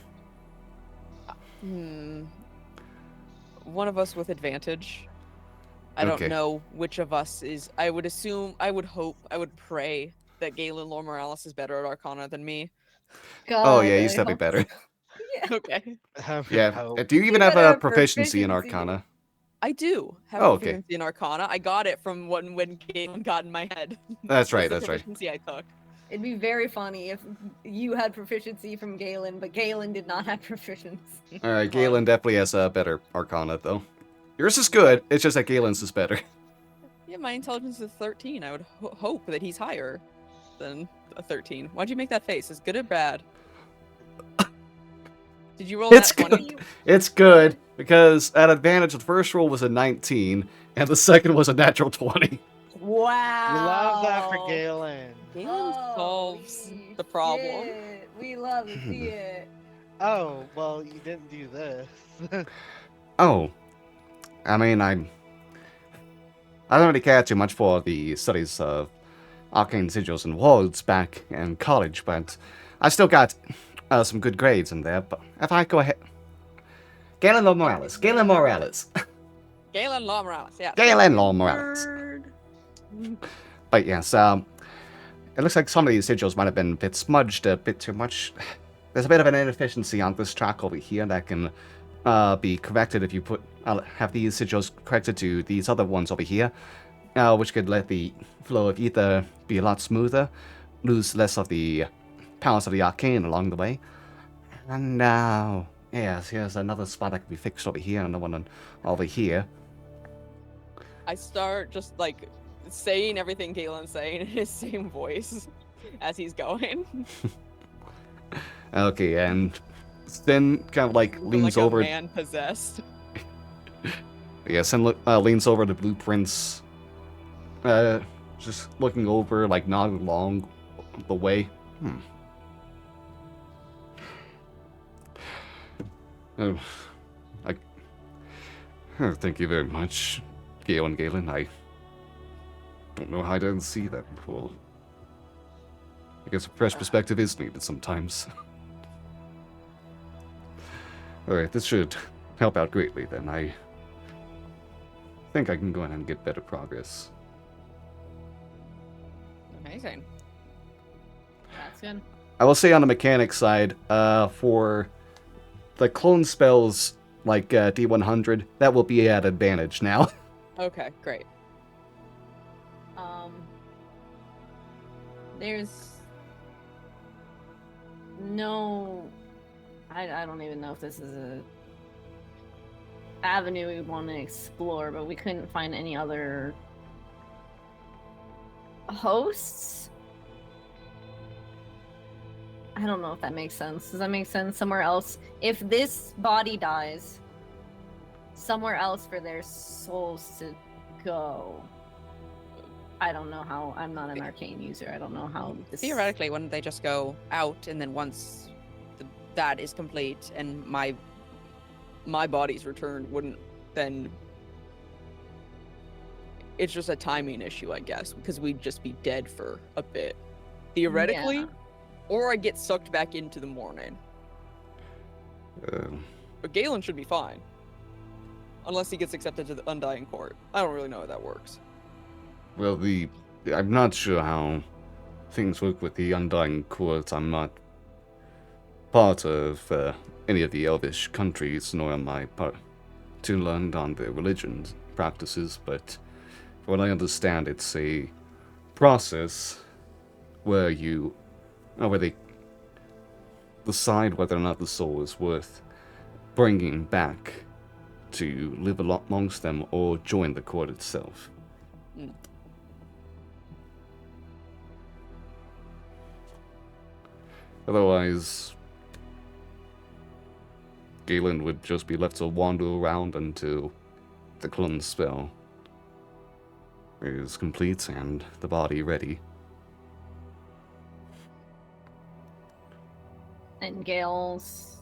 One of us with advantage. I Okay. don't know which of us is. I would assume, I would hope, I would pray that Galen Lore Morales is better at Arcana than me. God, Oh yeah, he's I definitely hope better. so. Yeah. Okay. Yeah. Do you even You have better a have proficiency in proficiency. Arcana? I do have Oh, okay. proficiency in Arcana. I got it from when Galen got in my head. That's right. the That's right. proficiency I took. It'd be very funny if you had proficiency from Galen, but Galen did not have proficiency. All right, Galen definitely has a better Arcana though. Yours is good. It's just that Galen's is better. Yeah, my intelligence is 13. I would hope that he's higher than a 13. Why'd you make that face? Is good or bad? Did you roll It's that 20? It's good because at advantage, the first roll was a 19, and the second was a natural 20. Wow. We love that for Galen. Galen solves the problem. Shit. We love to see it. Oh, well, you didn't do this. Oh, I mean, I don't really care too much for the studies of arcane sigils and wards back in college, but I still got some good grades in there. But if I go ahead, Galen Law Morales, Galen Law Morales, yeah. Galen Law Morales. But yes, it looks like some of these sigils might have been a bit smudged a bit too much. There's a bit of an inefficiency on this track over here that can be corrected if you have these sigils corrected to these other ones over here, which could let the flow of ether be a lot smoother, lose less of the powers of the arcane along the way. And now, yes, here's another spot that can be fixed over here, and another one over here. I start just like saying everything Galen's saying in his same voice as he's going. Okay, and then kind of like leans like over. A man possessed. Yes, and leans over the blueprints, just looking over, like nodding along the way. Oh, thank you very much, Galen. I don't know how I didn't see that before. I guess a fresh perspective is needed sometimes. Alright, this should help out greatly then. I think I can go ahead and get better progress. Amazing. That's good. I will say on the mechanic side, for the clone spells like D100, that will be at advantage now. Okay, great. There's no. I don't even know if this is a avenue we want to explore, but we couldn't find any other hosts. I don't know if that makes sense. Does that make sense? Somewhere else. If this body dies, somewhere else for their souls to go. I don't know how. I'm not an arcane user. I don't know how this. Theoretically, wouldn't they just go out and then once that is complete and my body's returned, wouldn't then it's just a timing issue, I guess, because we'd just be dead for a bit. Theoretically, Yeah. or I get sucked back into the morning. But Galen should be fine. Unless he gets accepted to the Undying Court. I don't really know how that works. Well, I'm not sure how things work with the Undying Court. I'm not part of any of the Elvish countries, nor am I part to learn on their religions practices, but from what I understand, it's a process where they decide whether or not the soul is worth bringing back to live amongst them or join the court itself. Mm. Otherwise, Galen would just be left to wander around until the clone spell is complete and the body ready. And Gale's.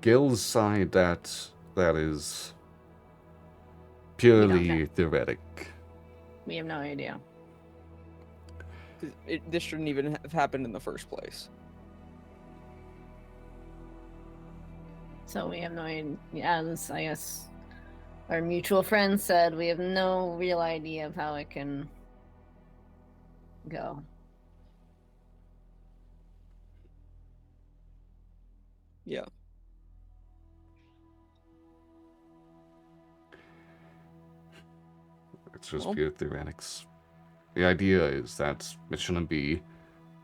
Gil's side, that is purely theoretic. We have no idea. 'Cause this shouldn't even have happened in the first place. So we have no idea. As I guess our mutual friend said, we have no real idea of how it can go. Yeah. It's just Well. pure theoretics. The idea is that it shouldn't be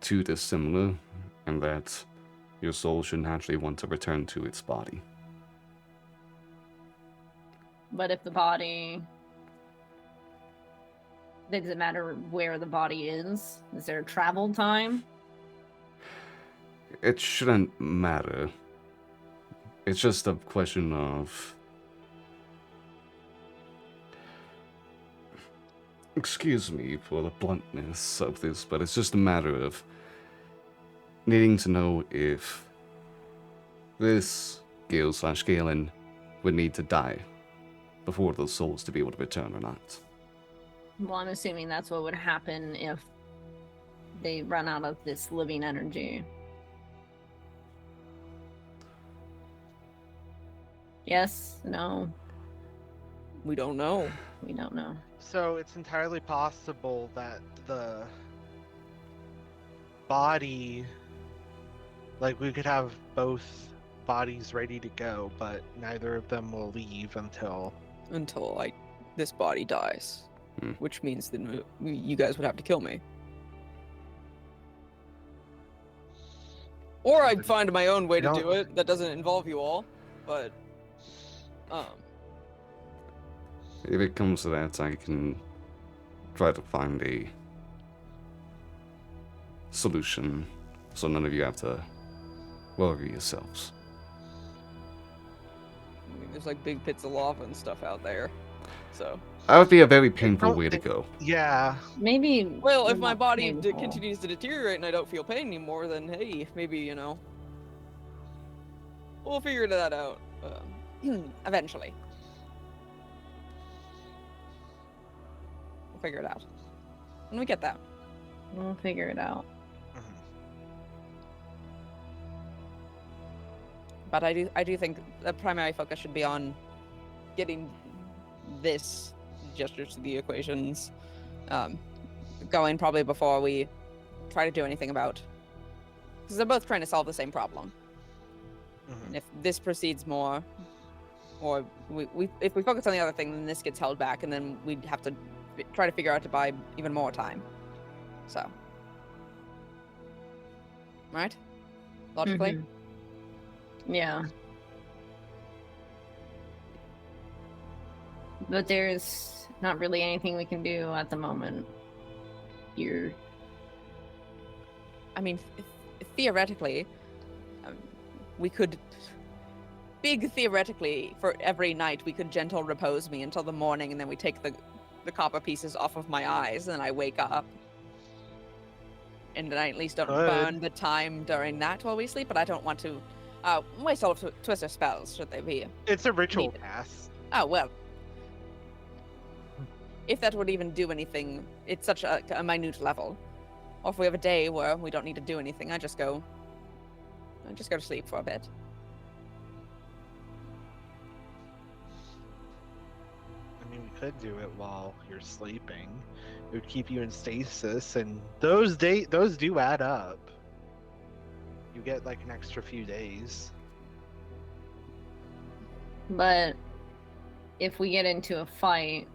too dissimilar, and that your soul should naturally want to return to its body. But if the body... Does it matter where the body is? Is there a travel time? It shouldn't matter. It's just a question of... Excuse me for the bluntness of this, but it's just a matter of needing to know if this Gale/Galen would need to die before those souls to be able to return or not. Well, I'm assuming that's what would happen if they run out of this living energy. Yes? No? We don't know. We don't know. So it's entirely possible that the body, like we could have both bodies ready to go, but neither of them will leave until This body dies. Hmm. Which means that you guys would have to kill me. Or I'd find my own way to do it that doesn't involve you all. But If it comes to that, I can try to find a solution so none of you have to worry yourselves. I mean, there's like big pits of lava and stuff out there. So That would be a very painful way to go. yeah. Maybe... well, if not my body painful. continues to deteriorate and I don't feel pain anymore, then hey, maybe, we'll figure that out eventually. We'll figure it out when we get that. We'll figure it out. But I do think the primary focus should be on getting this gestures to the equations going probably before we try to do anything about, because they're both trying to solve the same problem. And if this proceeds more, or if we focus on the other thing, then this gets held back, and then we'd have to try to figure out to buy even more time. So, right? Logically. Mhm. Yeah. But there's not really anything we can do at the moment. I mean, theoretically, we could... Big theoretically, for every night, we could gentle repose me until the morning, and then we take the copper pieces off of my eyes, and I wake up. And then I at least don't burn the time during that while we sleep, but I don't want to waste all of Twister spells, should they be. It's a ritual needed. pass. Oh, well. If that would even do anything, it's such a minute level. Or if we have a day where we don't need to do anything, I just go to sleep for a bit. I mean, we could do it while you're sleeping. It would keep you in stasis, and those do add up. You get like an extra few days. But if we get into a fight,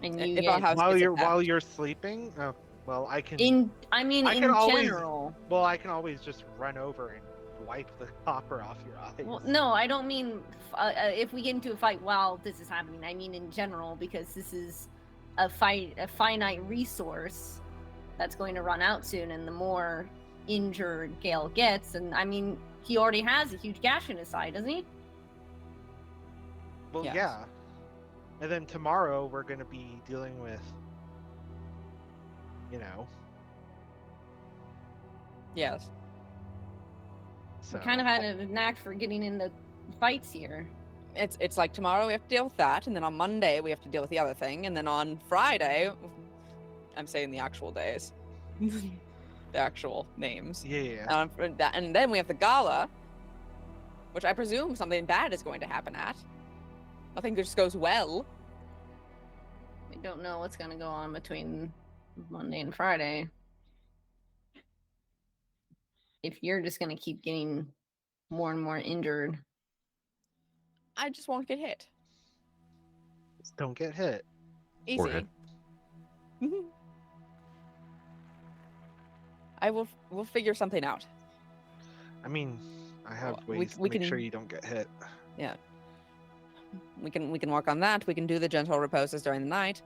and you If get- our house While gets you're attacked. sleeping. Oh, well, I can. in I can always- general. Well, I can always just run over and wipe the copper off your eyes. Well, no, I don't mean if we get into a fight while this is happening. I mean in general, because this is a finite resource that's going to run out soon, and the more injured Gale gets, and I mean, he already has a huge gash in his side, doesn't he? Well, Yes. yeah. And then tomorrow we're gonna be dealing with, you know. Yes. So. We kind of had a knack for getting into fights here. It's like tomorrow we have to deal with that, and then on Monday we have to deal with the other thing, and then on Friday, I'm saying the actual days, the actual names. Yeah. And then we have the gala, which I presume something bad is going to happen at. Nothing just goes well. We don't know what's going to go on between Monday and Friday. If you're just going to keep getting more and more injured. I just won't get hit. Just don't get hit. Easy. Forehead. We'll figure something out. I mean, I have Well, we- ways we to make can- sure you don't get hit. Yeah. We can work on that. We can do the gentle reposes during the night.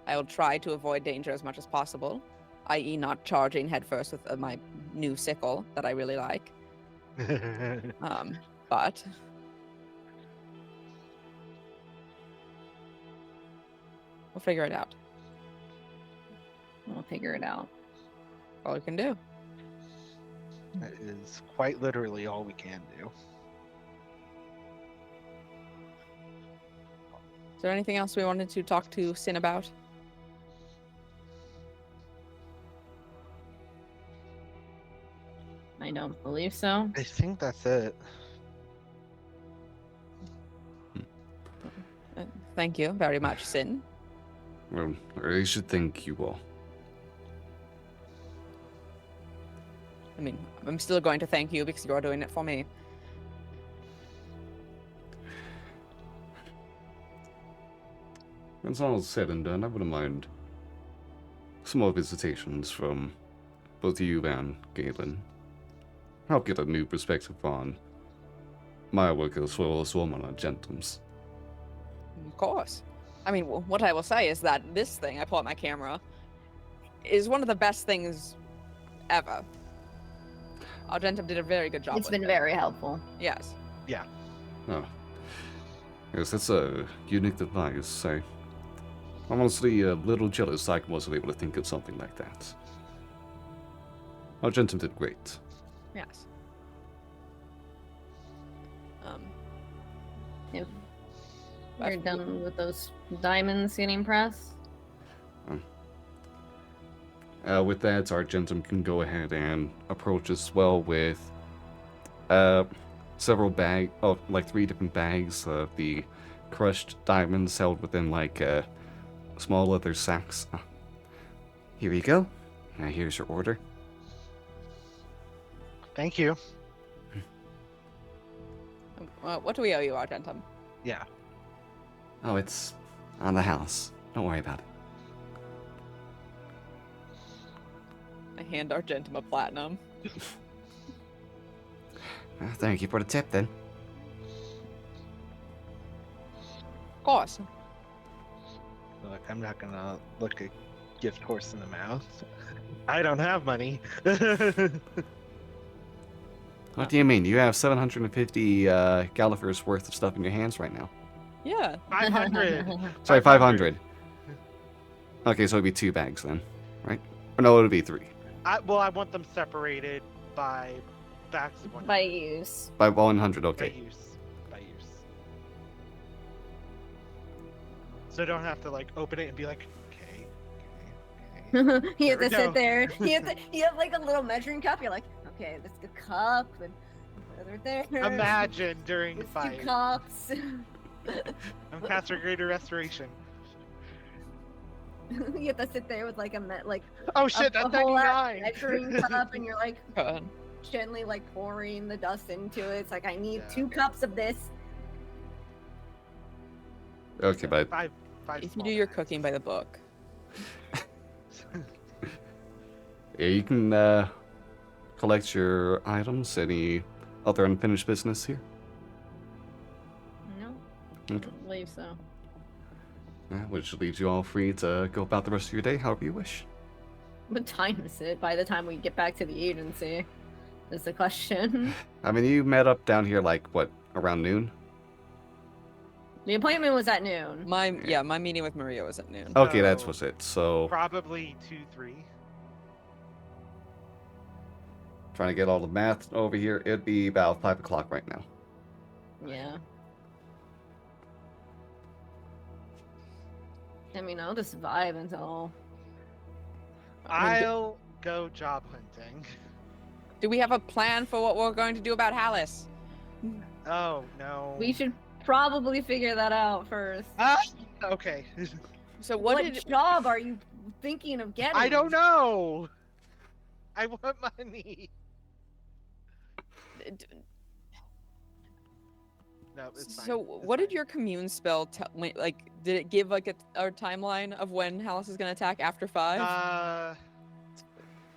I will try to avoid danger as much as possible, i.e. not charging headfirst with my new sickle that I really like. But we'll figure it out. We'll figure it out. All we can do. That is quite literally all we can do. Is there anything else we wanted to talk to Sin about? I don't believe so. I think that's it. Thank you very much, Sin. Well, I should thank you all. I mean, I'm still going to thank you because you're doing it for me. When it's all said and done, I wouldn't mind some more visitations from both you and Galen. Help get a new perspective on my work as well as Woman on Gentums. Of course. I mean, what I will say is that this thing, I pull out my camera, is one of the best things ever. Argentum did a very good job It's with been it. very helpful. Yes. Oh. Yes, that's a unique device. I'm honestly a little jealous I wasn't able to think of something like that. Argentum did great. Yes. If That's you're done with those diamonds getting pressed, With that, Argentum can go ahead and approach as well with several like 3 different bags of the crushed diamonds held within like small leather sacks. Here you go. Now here's your order. Thank you. What do we owe you, Argentum? Yeah. Oh, it's on the house. Don't worry about it. I hand Argentum a platinum. Thank you for the tip, then. Of course. Look, I'm not gonna look a gift horse in the mouth. I don't have money. What do you mean? You have 750 Gallifrey's worth of stuff in your hands right now. Yeah. 500. Sorry, 500. Okay, so it'd be 2 bags then, right? Or no, it'd be 3. I want them separated by bags of 100. by use. By 100, By okay. use. By use. So I don't have to like open it and be like, okay. You have There we to sit go. there. You have like a little measuring cup. You're like, okay, this is a cup and right there. Imagine during It's fight. 2 cups. I'm caster greater restoration. You have to sit there with like Oh shit, a that's whole ass 99. measuring cup, and you're like God. gently like pouring the dust into it. It's like I need Yeah. 2 cups of this. Okay, but Five If you small do your bags. cooking by the book. yeah, you can collect your items. Any other unfinished business here? No, Okay. I don't believe so. Which leaves you all free to go about the rest of your day however you wish. What time is it by the time we get back to the agency? Is the question. I mean, you met up down here like, what, around noon? The appointment was at noon. My meeting with Maria was at noon. Okay, that So, was it. So, Probably 2-3. trying to get all the math over here, it'd be about 5 o'clock right now. Yeah. I mean, I'll just vibe until. I mean, I'll go job hunting. do we have a plan for what we're going to do about Hallis? Oh no. We should probably figure that out first. Ah, okay. So What what did job are you thinking of getting? I don't know. I want money. No, it's fine. so It's what did fine. your commune spell tell? Like, did it give like a timeline of when Hallis is gonna attack after 5?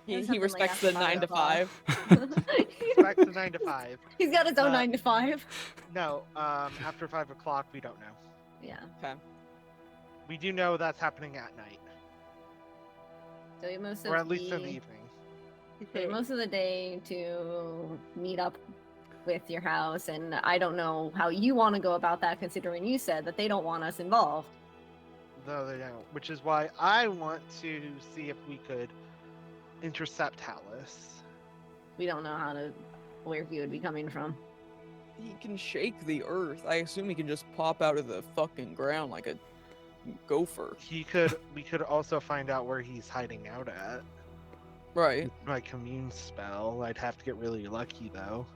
He something like respects after the 9 to 5 5. Back to 9 to 5. He's got his own 9 to 5. No, after 5 o'clock we don't know. Yeah. Okay. We do know that's happening at night, So you have most of or at least the, in the evening. so you have most of the day to meet up with your house, and I don't know how you want to go about that, considering you said that they don't want us involved. No, they don't. Which is why I want to see if we could intercept Hallis. We don't know where he would be coming from. He can shake the earth. I assume he can just pop out of the fucking ground like a gopher. We could also find out where he's hiding out at. Right. My commune spell. I'd have to get really lucky though.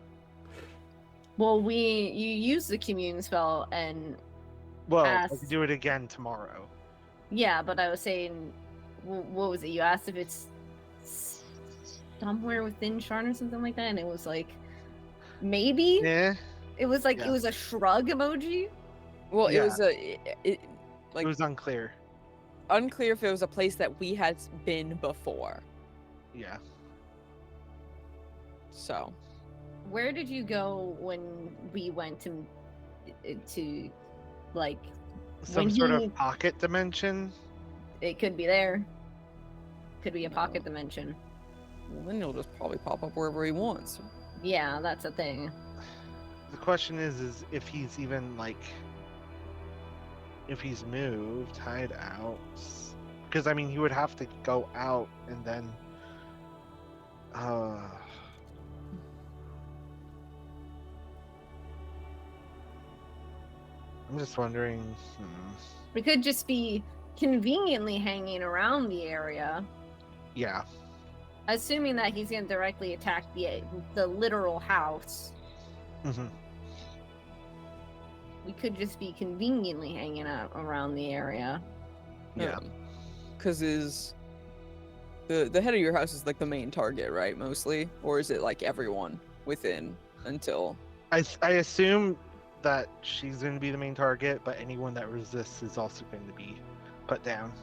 Well, you use the commune spell, and Well, I Ask- could do it again tomorrow. yeah, but I was saying, what was it? You asked if it's somewhere within Sharn or something like that, and it was like, maybe? Yeah, It was like, Yeah. it was a shrug emoji? Well, Yeah. it was like it was unclear. unclear if it was a place that we had been before. Yeah. So Where did you go when we went to like, Some When sort he- of pocket dimension. it could be there. Could be a pocket dimension. well, then he'll just probably pop up wherever he wants. Yeah, that's a thing. The question is if he's even like, if he's moved, hide out. Because I mean, he would have to go out and then. I'm just wondering. We could just be conveniently hanging around the area, Yeah. assuming that he's gonna directly attack the literal house. hmm We could just be conveniently hanging out around the area. Yeah. Because the head of your house is like the main target, right? Mostly, or is it like everyone within until? I assume that she's going to be the main target, but anyone that resists is also going to be put down.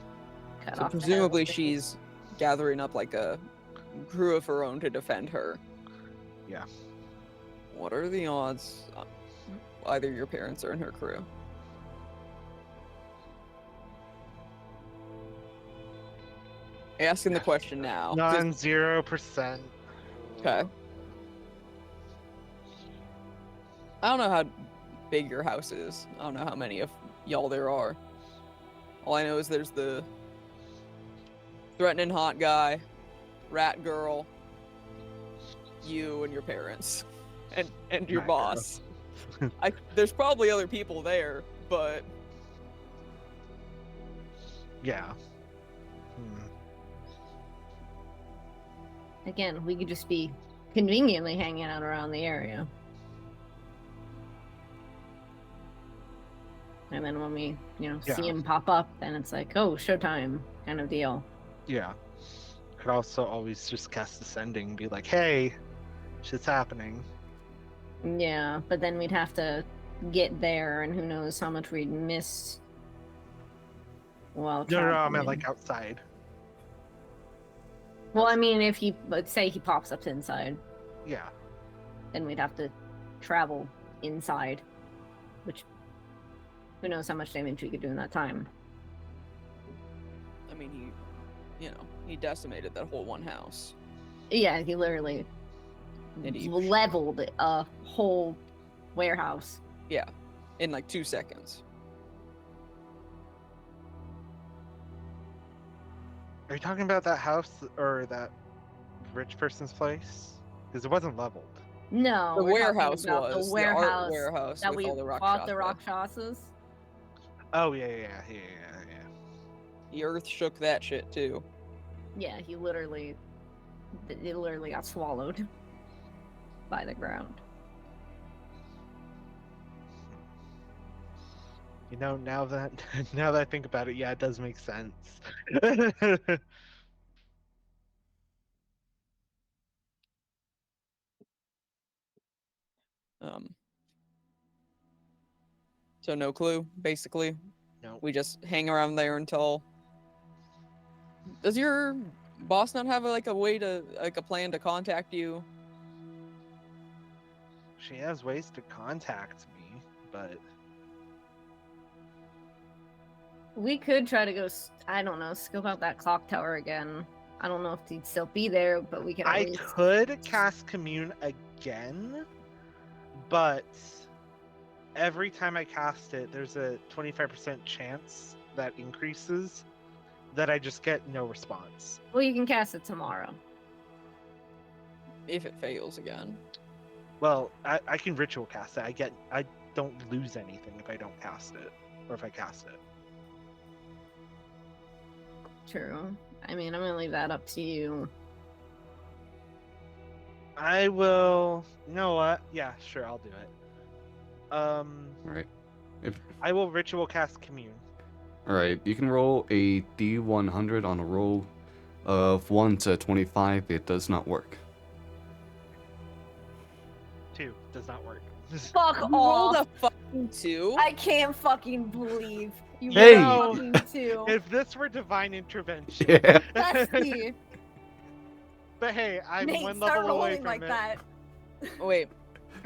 Cut So off the head. presumably she's gathering up like a crew of her own to defend her. Yeah. What are the odds? Either your parents are in her crew. Asking the question now. Non 0%. Okay. I don't know how big your house is. I don't know how many of y'all there are. All I know is there's the threatening hot guy, rat girl, you and your parents, and your Rat girl. boss. There's probably other people there, but Yeah. Hmm. Again, we could just be conveniently hanging out around the area. and then when we, see Yeah. him pop up, then it's like, oh, showtime kind of deal. Yeah. Could also always just cast Ascending and be like, hey, shit's happening. Yeah, but then we'd have to get there, and who knows how much we'd miss while No, I traveling. meant like outside. Well, I mean, if let's say he pops up inside, Yeah. then we'd have to travel inside, which who knows how much damage we could do in that time. I mean, he decimated that whole one house. Yeah, he literally And he- leveled a whole warehouse. Yeah, in like 2 seconds. Are you talking about that house or that rich person's place? Because it wasn't leveled. No, The we're talking warehouse about was the warehouse the art warehouse that with we all the rock fought the shots. Rakshasas. Oh, yeah. The earth shook that shit too. Yeah, it literally got swallowed by the ground. Now that I think about it, yeah, it does make sense. So no clue, basically. No. We just hang around there until. Does your boss not have a way to a plan to contact you? She has ways to contact me, but We could try to go, I don't know, scope out that clock tower again. I don't know if he'd still be there, but we could at I least... could cast Commune again, but every time I cast it, there's a 25% chance that increases that I just get no response. Well, you can cast it tomorrow. If it fails again. Well, I can ritual cast it. I don't lose anything if I don't cast it, or if I cast it. True. I mean, I'm gonna leave that up to you. I will. You know what? Yeah, sure, I'll do it. All right. I will ritual cast Commune. All right. You can roll a D100 on a roll of 1 to 25. It does not work. 2 does not work. Fuck You rolled off! a fucking 2? I can't fucking believe you Hey! rolled a fucking 2. If this were divine intervention. Yeah. Bestie, But hey, I'm Nate, one start level away rolling from like it. that. Oh, wait.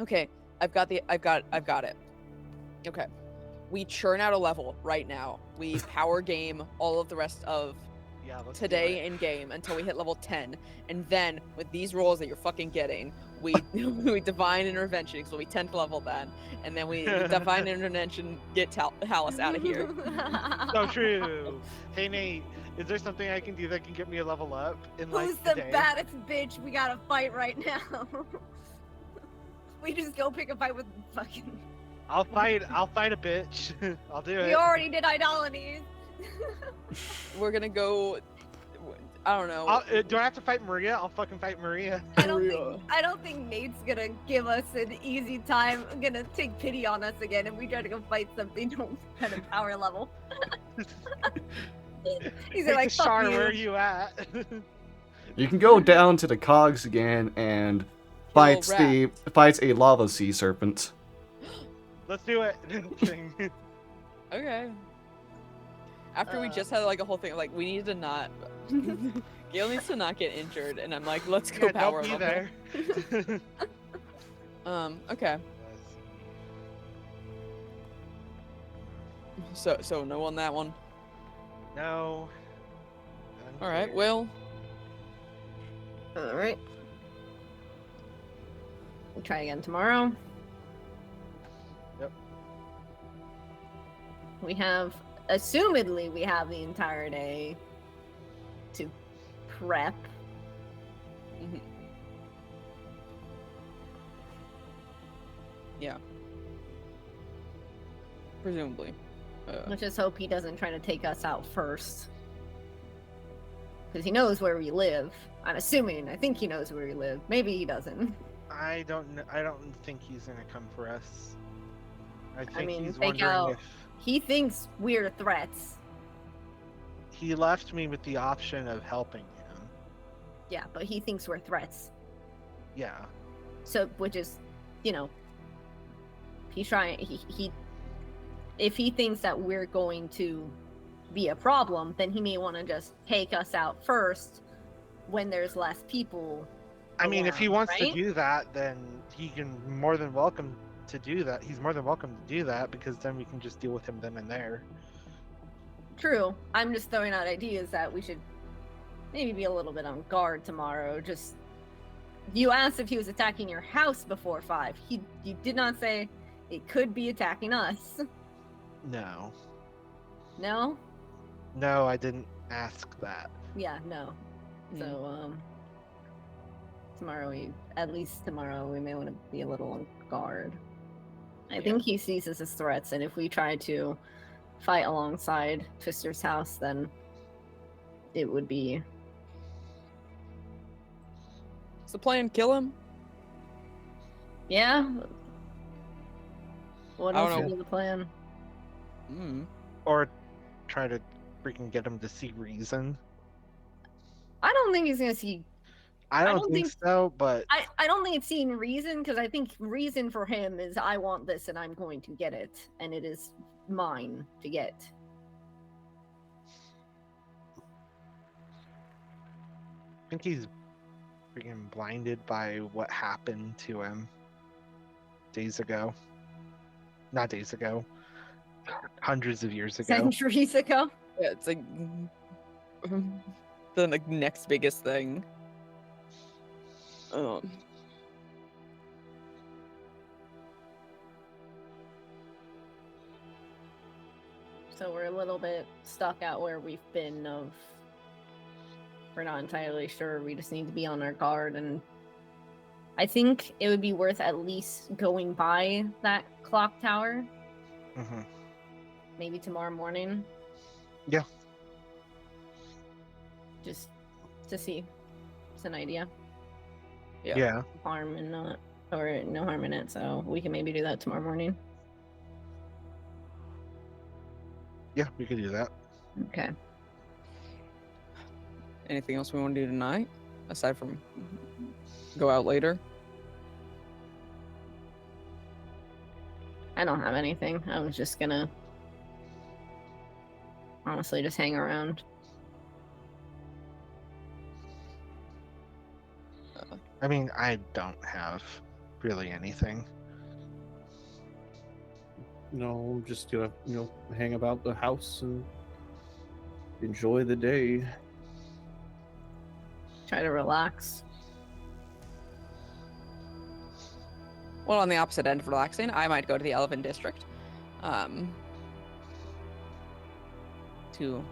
Okay. I've got it. Okay. We churn out a level right now. We power game all of the rest of Yeah, let's do today it. in game until we hit level 10. And then with these rolls that you're fucking getting, we we divine intervention because we'll be 10th level then. And then we divine intervention get Hallis out of here. So true. Hey Nate, is there something I can do that can get me a level up in like Who's a the day? baddest bitch we gotta fight right now? We just go pick a fight with fucking... I'll fight a bitch. I'll do it. We already did Idolates. We're gonna go. I don't know. Do I have to fight Maria? I'll fucking fight Maria. I don't think Nate's gonna give us an easy time. Gonna take pity on us again if we try to go fight something at a power level. He's Hey, like, fuck Sharn, you. where are you at? You can go down to the cogs again and fights a lava sea serpent. Let's do it. Okay. After we just had like a whole thing, like we need to not. Gail needs to not get injured, and I'm like, let's go Yeah, power don't be level. there. Okay. So no on that one. No. All right. Well, All right. We'll try again tomorrow. Yep. We have, assumedly, we have the entire day to prep. mhm. Yeah. Presumably. Let's just hope he doesn't try to take us out first. Because he knows where we live. I'm assuming. I think he knows where we live. Maybe he doesn't. I don't think he's gonna come for us. I think mean, he's fake wondering out. if he thinks we're threats. He left me with the option of helping him. Yeah, but he thinks we're threats. Yeah. So, which is, you know, he's trying. He if he thinks that we're going to be a problem, then he may want to just take us out first when there's less people. I mean, if he around, wants right? to do that, then he can more than welcome to do that. He's more than welcome to do that because then we can just deal with him then and there. True. I'm just throwing out ideas that we should maybe be a little bit on guard tomorrow. Just you asked if he was attacking your house before 5. You did not say it could be attacking us. No. No? No, I didn't ask that. Yeah, no. So tomorrow we may want to be a little on guard. I think he sees us as threats, and if we try to fight alongside Twister's house, then it would be. Is the plan kill him? Yeah. What I don't else would know. be the plan? Or try to freaking get him to see reason. I don't think he's gonna see. I don't think so, but I don't think it's seeing reason, because I think reason for him is I want this and I'm going to get it, and it is mine to get. I think he's freaking blinded by what happened to him days ago. Not days ago. Hundreds of years ago. Centuries ago. Yeah, it's like the next biggest thing. So we're a little bit stuck at where we've been of we're not entirely sure. We just need to be on our guard, and I think it would be worth at least going by that clock tower. Mm-hmm. Maybe tomorrow morning. Yeah. Just to see. It's an idea. Yeah. Harm and not, or no harm in it, so we can maybe do that tomorrow morning. Yeah, we could do that. Okay. Anything else we want to do tonight, aside from go out later? I don't have anything. I was just gonna honestly just hang around. I mean, I don't have really anything. No, I'm just gonna, hang about the house and enjoy the day. Try to relax. Well, on the opposite end of relaxing, I might go to the Elven District to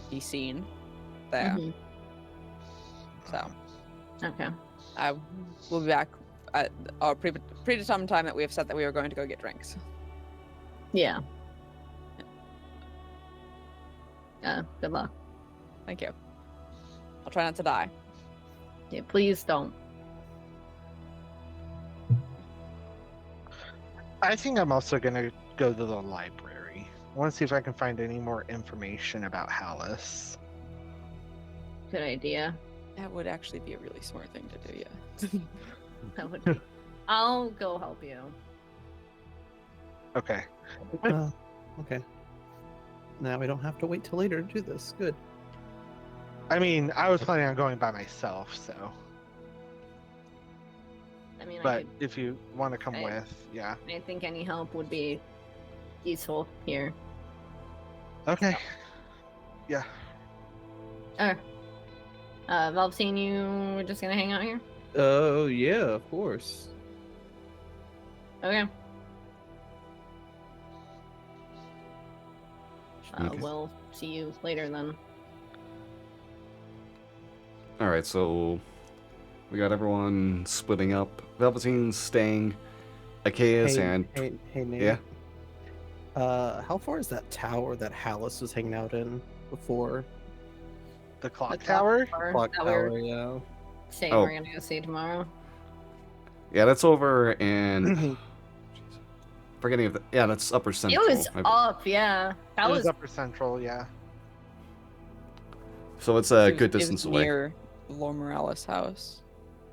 be seen there. Mhm. So Okay. I will be back at our predetermined time that we have set that we are going to go get drinks. Yeah. Good luck. Thank you. I'll try not to die. Yeah, please don't. I think I'm also gonna go to the library. I want to see if I can find any more information about Hallis. Good idea. That would actually be a really smart thing to do, yeah. That would be. I'll go help you. Okay. Okay. Now we don't have to wait till later to do this. Good. I mean, I was planning on going by myself, so. I mean, But if you want to come with, yeah. I think any help would be useful here. Okay. Yeah. Valvestine, you were just gonna hang out here? Oh, yeah, of course. Okay. Okay. We'll see you later then. Alright, so we got everyone splitting up. Velveteen's staying, Achaeus and... Hey, Nate. Yeah? How far is that tower that Hallis was hanging out in before? The clock The tower? Clock that we're tower, yeah. saying Oh. we're gonna go see tomorrow. Yeah, that's over in... forgetting if yeah, that's Upper It Central. was up, yeah. That It was was Upper Central, yeah. So it's a It was- good it was distance away. near Lord Morales' house.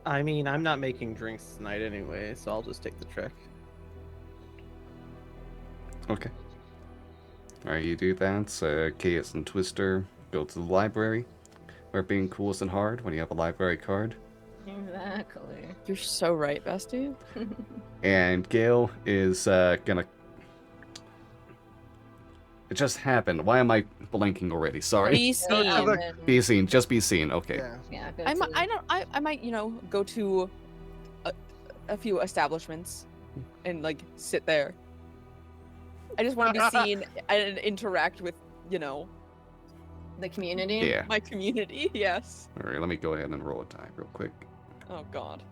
I mean, I'm not making drinks tonight anyway, so I'll just take the trek. Okay. Alright, you do that. Chaos and Twister go to the library. Where being cool isn't hard when you have a library card. exactly. You're so right, Bestie. And Gale is gonna. It just happened. Why am I blanking already? Sorry. Be Oh, seen. look. Be seen. Just be seen. Okay. Yeah. Yeah, go I to might, I might, go to a few establishments and like sit there. I just want to be seen and interact with, the community. Yeah. my community. Yes. Alright, let me go ahead and roll a die real quick. Oh God.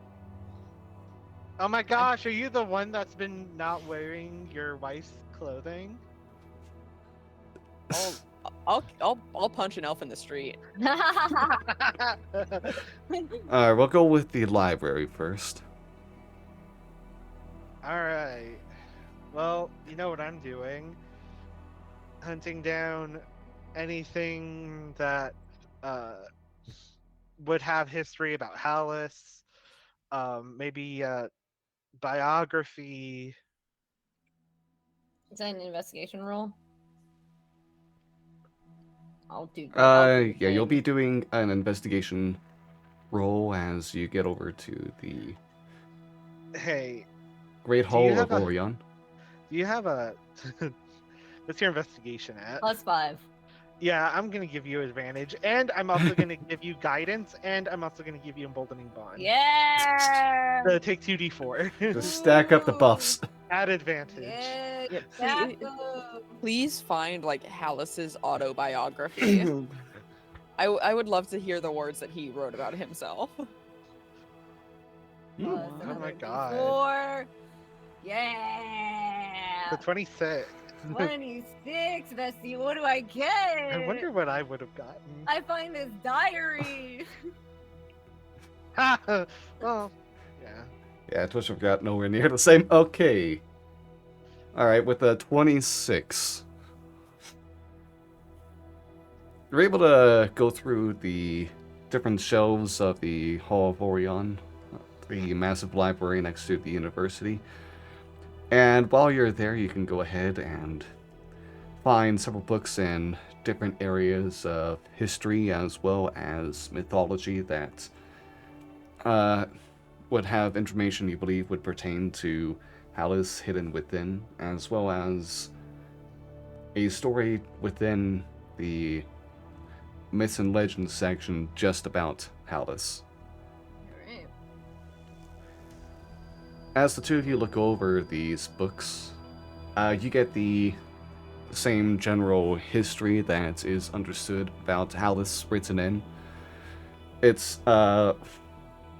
Oh my gosh, are you the one that's been not wearing your wife's clothing? I'll punch an elf in the street. Alright, we'll go with the library first. Alright. Well, you know what I'm doing? Hunting down anything that would have history about Hallis, maybe biography. Is that an investigation roll? I'll do. I'll do the Yeah, you'll same. be doing an investigation roll as you get over to the Hey, Great Do you Hall of have a- Orion. do you have a what's your investigation at? +5. Yeah, I'm gonna give you advantage, and I'm also gonna give you guidance, and I'm also gonna give you emboldening bond. Yeah. So take 2d4. Just stack up the buffs. At advantage. Yeah. Yeah, Stack please, 'em. please find like Hallis's autobiography. I would love to hear the words that he wrote about himself. Plus Oh my another God. D4. Yeah. The 26. 26, Bestie. What do I get? I wonder what I would have gotten. I find this diary. Well, yeah. Yeah, Twister got nowhere near the same. Okay. Alright, with a 26. You're able to go through the different shelves of the Hall of Orion, the massive library next to the university. And while you're there, you can go ahead and find several books in different areas of history as well as mythology that would have information you believe would pertain to Hallis hidden within, as well as a story within the myths and legends section just about Hallis. Alright. As the two of you look over these books, you get the same general history that is understood about Hallis written in. It's the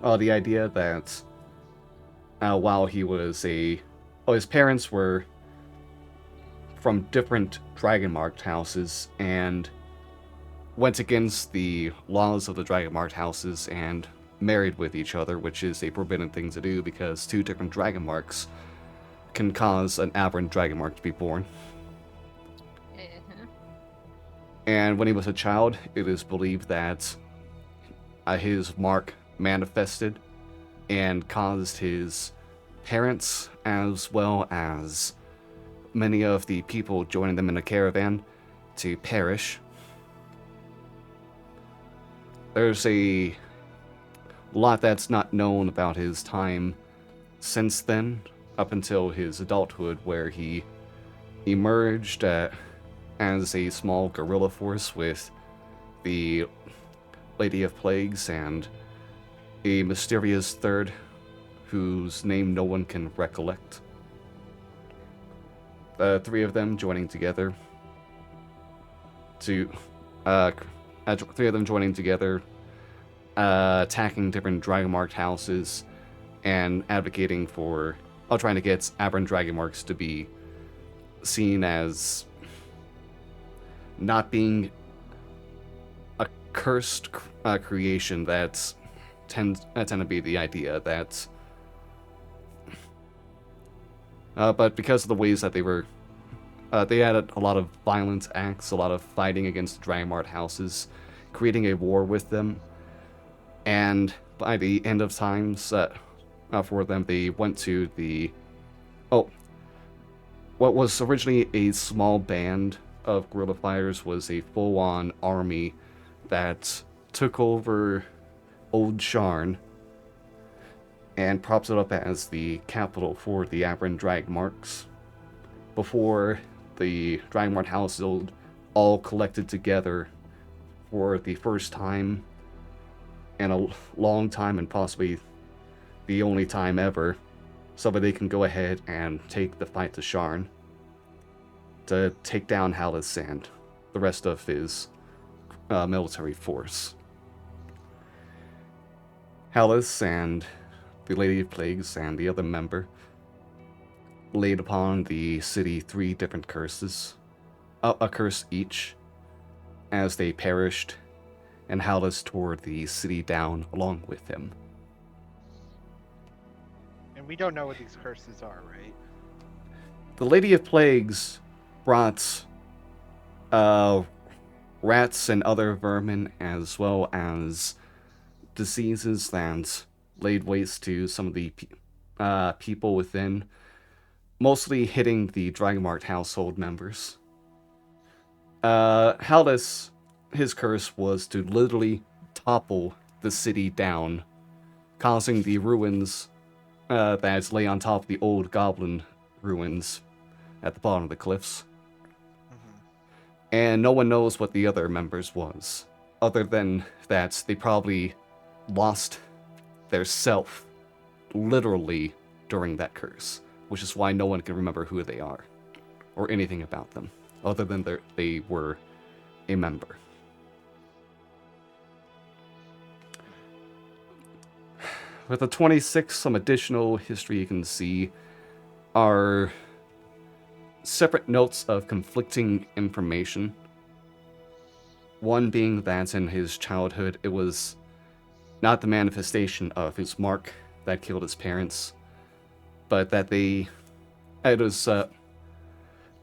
idea that while he was his parents were from different dragon-marked houses and went against the laws of the dragon-marked houses and married with each other, which is a forbidden thing to do because two different dragon marks can cause an aberrant dragon mark to be born. Uh-huh. And when he was a child, it is believed that his mark manifested and caused his parents, as well as many of the people joining them in a caravan, to perish. There's a lot that's not known about his time since then, up until his adulthood, where he emerged as a small guerrilla force with the Lady of Plagues and a mysterious third whose name no one can recollect. The three of them joining together attacking different dragon-marked houses and advocating for trying to get aberrant dragon marks to be seen as not being a cursed creation that tend to be the idea that but because of the ways that they had a lot of violent acts, a lot of fighting against the Dragonmart houses, creating a war with them. And by the end of times for them, they went to what was originally a small band of guerrilla fighters was a full-on army that took over Old Sharn and props it up as the capital for the aberrant Dragonmarks before the Dragonmart household all collected together for the first time in a long time, and possibly the only time ever, so that they can go ahead and take the fight to Sharn to take down Hallis and the rest of his military force. Hallis and the Lady of Plagues and the other member laid upon the city 3 different curses, a curse each, as they perished, and Hallis tore the city down along with him. And we don't know what these curses are, right? The Lady of Plagues brought rats and other vermin, as well as diseases that laid waste to some of the people within, mostly hitting the Dragonmart household members. Hallis, his curse was to literally topple the city down, causing the ruins that lay on top of the old goblin ruins at the bottom of the cliffs. And no one knows what the other members was, other than that they probably lost their self literally during that curse, which is why no one can remember who they are or anything about them, other than they were a member. With the 26, some additional history you can see are separate notes of conflicting information. One being that in his childhood, it was not the manifestation of his mark that killed his parents, but that it was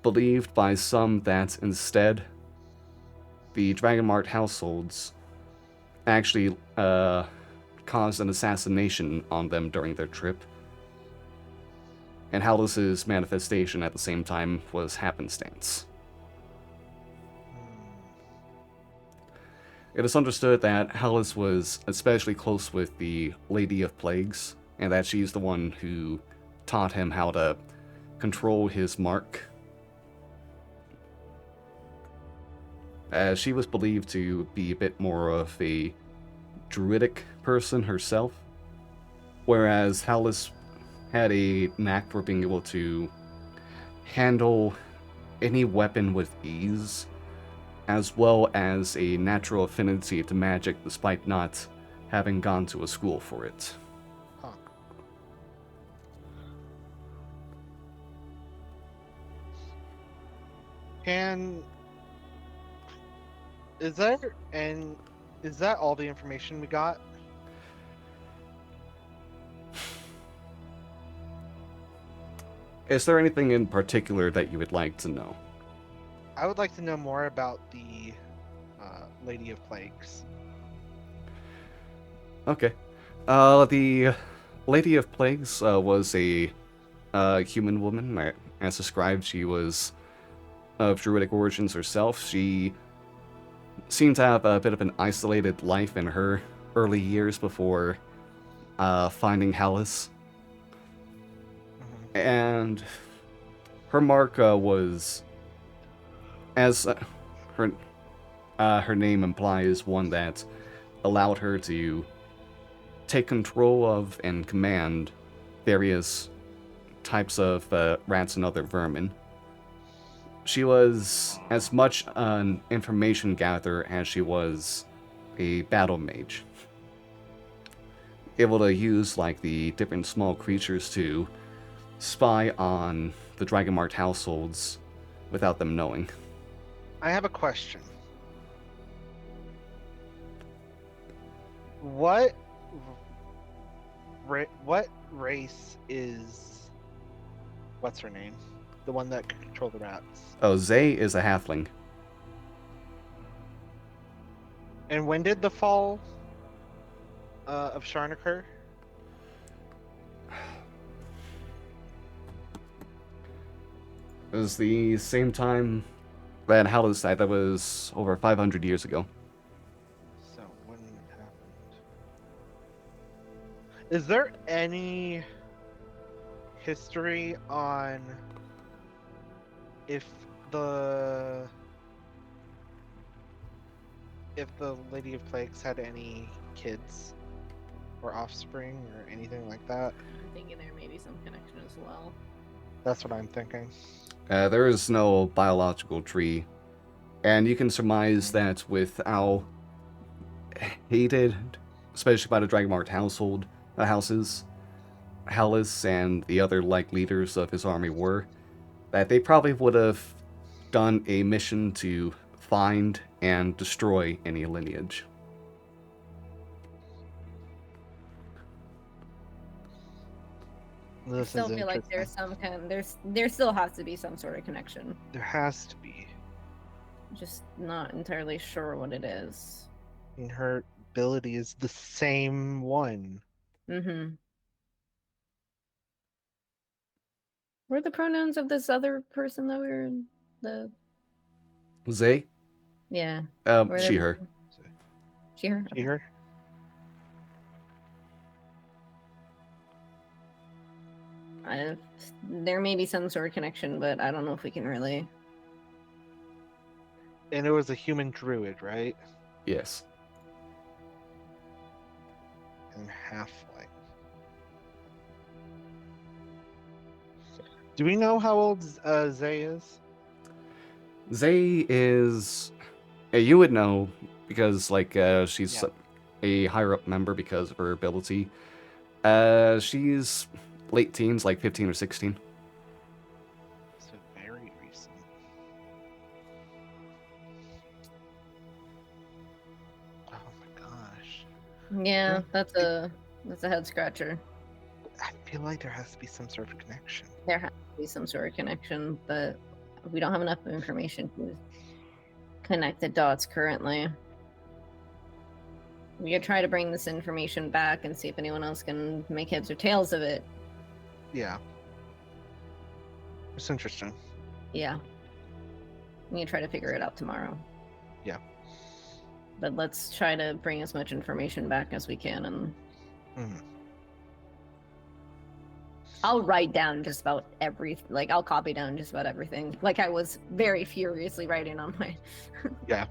believed by some that instead the Dragonmart households actually caused an assassination on them during their trip, and Hallis's manifestation at the same time was happenstance. It is understood that Hallis was especially close with the Lady of Plagues, and that she's the one who taught him how to control his mark. As she was believed to be a bit more of a druidic person herself, whereas Hallis had a knack for being able to handle any weapon with ease, as well as a natural affinity to magic despite not having gone to a school for it. Huh. Is that all the information we got? Is there anything in particular that you would like to know? I would like to know more about the Lady of Plagues. Okay. The Lady of Plagues was a human woman. As described, she was of druidic origins herself. She seemed to have a bit of an isolated life in her early years before finding Hallis. And her mark was, as her name implies, one that allowed her to take control of and command various types of rats and other vermin. She was as much an information gatherer as she was a battle mage, able to use like the different small creatures to spy on the Dragonmart households without them knowing. I have a question. What race is what's her name? The one that could control the rats. Oh, Zay is a halfling. And when did the fall of Sharn occur? It was the same time that Hallow's died. That was over 500 years ago. So when it happened. Is there any history on if the Lady of Plagues had any kids or offspring or anything like that? I'm thinking there may be some connection as well. That's what I'm thinking. There is no biological tree, and you can surmise that with how hated, especially by the Dragonmark houses, Hallis and the other leaders of his army were, that they probably would have done a mission to find and destroy any lineage. I This still is feel like there's interesting. there still has to be some sort of connection. There has to be. Just not entirely sure what it is. I mean, her ability is the same one. Mm-hmm. What are the pronouns of this other person that we're the Zay? yeah. She, her. She, her. See her? There may be some sort of connection, but I don't know if we can really. And it was a human druid, right? Yes. And half-life. Do we know how old Zay is? Zay is... you would know, because, she's Yeah. a higher-up member because of her ability. She's late teens, like 15 or 16. So very recent. Oh my gosh. Yeah, Yeah. that's a head scratcher. I feel like there has to be some sort of connection. There has to be some sort of connection, but we don't have enough information to connect the dots currently. We could try to bring this information back and see if anyone else can make heads or tails of it. Yeah. It's interesting. Yeah. We can try to figure it out tomorrow. Yeah. But let's try to bring as much information back as we can, and I'll write down just about I'll copy down just about everything. Like I was very furiously writing on my Yeah.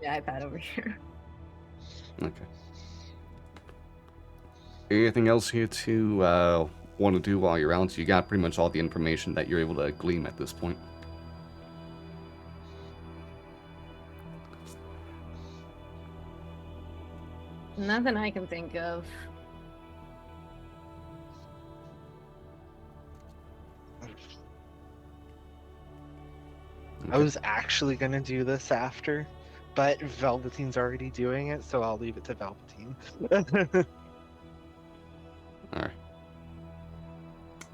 iPad over here. Okay. Anything else here to want to do while you're out? So you got pretty much all the information that you're able to glean at this point. Nothing I can think of. I was actually gonna do this after, but Velveteen's already doing it, so I'll leave it to Velveteen. Alright.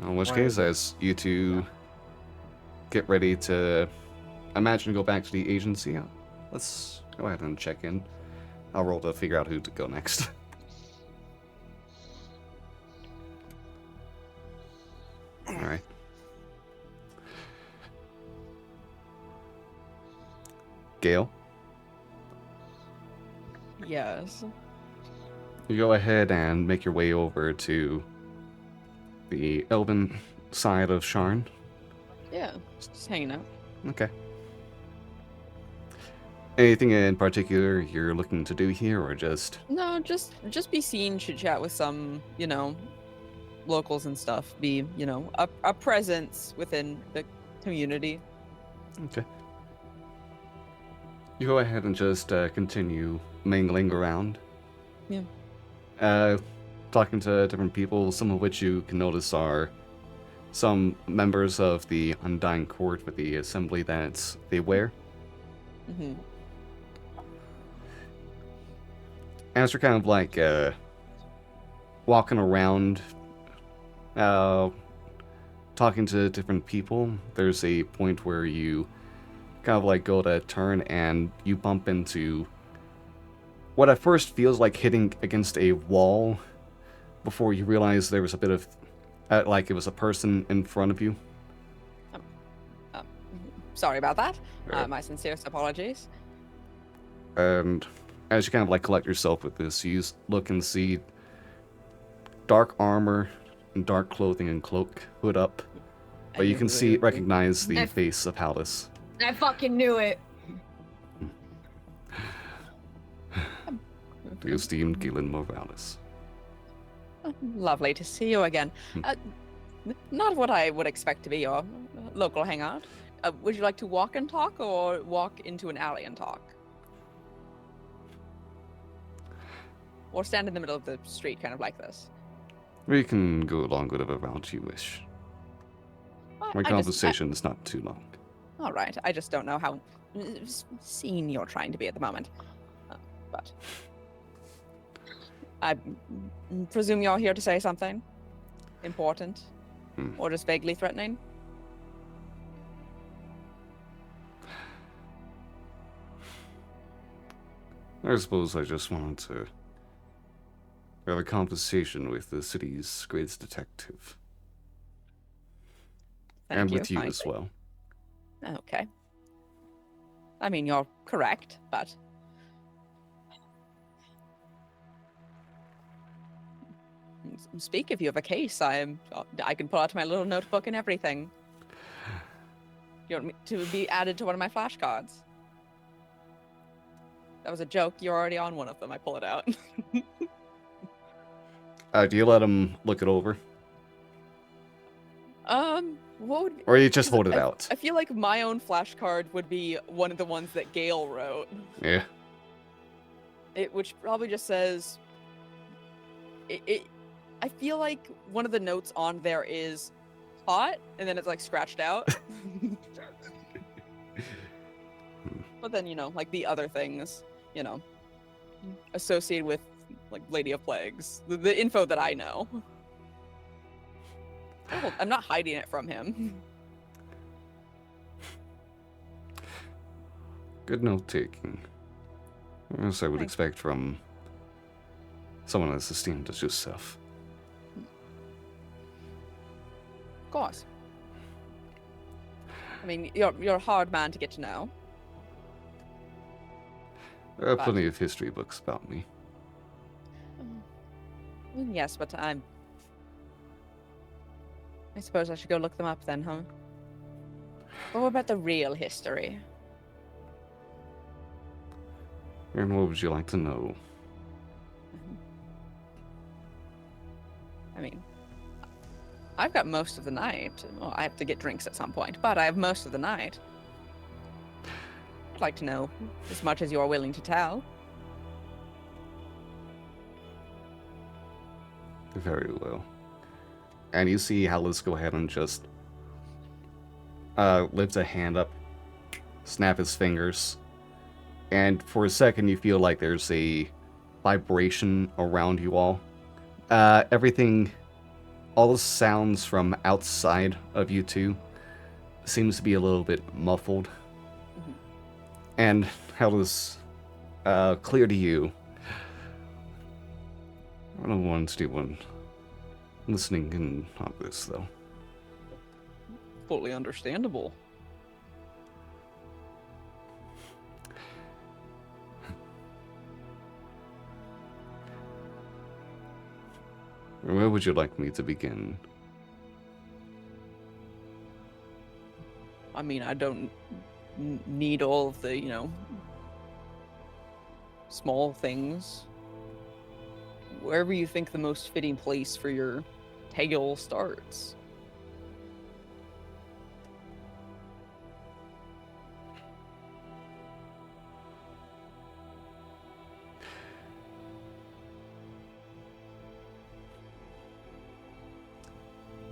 In which case, as you two get ready to, imagine, go back to the agency, let's go ahead and check in. I'll roll to figure out who to go next. Alright. Gale, Yes. you go ahead and make your way over to the elven side of Sharn. Yeah. Just hanging out. Okay. Anything in particular you're looking to do here, or just... No, just be seen, chit chat with some, locals and stuff. Be, a presence within the community. Okay. You go ahead and just continue mingling around. Yeah. Talking to different people, some of which you can notice are some members of the Undying Court with the assembly that they wear. Mm-hmm. As you're kind of walking around, talking to different people, there's a point where you kind of like go to turn and you bump into what at first feels like hitting against a wall before you realize there was a bit of like it was a person in front of you. Sorry about that. Yeah. My sincerest apologies. And as you kind of like collect yourself with this, you look and see dark armor and dark clothing and cloak, hood up. But you can recognize the face of Hallis. I fucking knew it. The esteemed Galen Morales. Lovely to see you again. Not what I would expect to be your local hangout. Would you like to walk and talk, or walk into an alley and talk? Or stand in the middle of the street, kind of like this? We can go along whatever route you wish. My conversation is not too long. All right. I just don't know how seen you're trying to be at the moment. But I presume you're here to say something important, or just vaguely threatening. I suppose I just wanted to have a conversation with the city's greatest detective. Thank you. With you as well. Okay. I mean, you're correct, but speak if you have a case. I can pull out my little notebook and everything. You want me to be added to one of my flashcards? That was a joke. You're already on one of them. I pull it out. Do you let him look it over? What would... Or you just hold it out? I feel like my own flashcard would be one of the ones that Gale wrote. Yeah. Which probably just says... I feel like one of the notes on there is hot, and then it's like scratched out. But then, like the other things, associated with like Lady of Plagues, the info that I know. I'm not hiding it from him. Good note taking. As I would expect from someone as esteemed as yourself. Of course. I mean, you're a hard man to get to know. There are plenty of history books about me. Yes, but I suppose I should go look them up then, huh? What about the real history? And what would you like to know? I mean, I've got most of the night. Well, I have to get drinks at some point, but I have most of the night. I'd like to know as much as you're willing to tell. Very well. And you see Hallis go ahead and just lift a hand up, snap his fingers, and for a second you feel like there's a vibration around you all. Everything, all the sounds from outside of you two seems to be a little bit muffled. Mm-hmm. And Hallis, clear to you. I don't want anyone listening in on this, though. Fully understandable. Where would you like me to begin? I mean, I don't need all of the, small things. Wherever you think the most fitting place for your tale starts.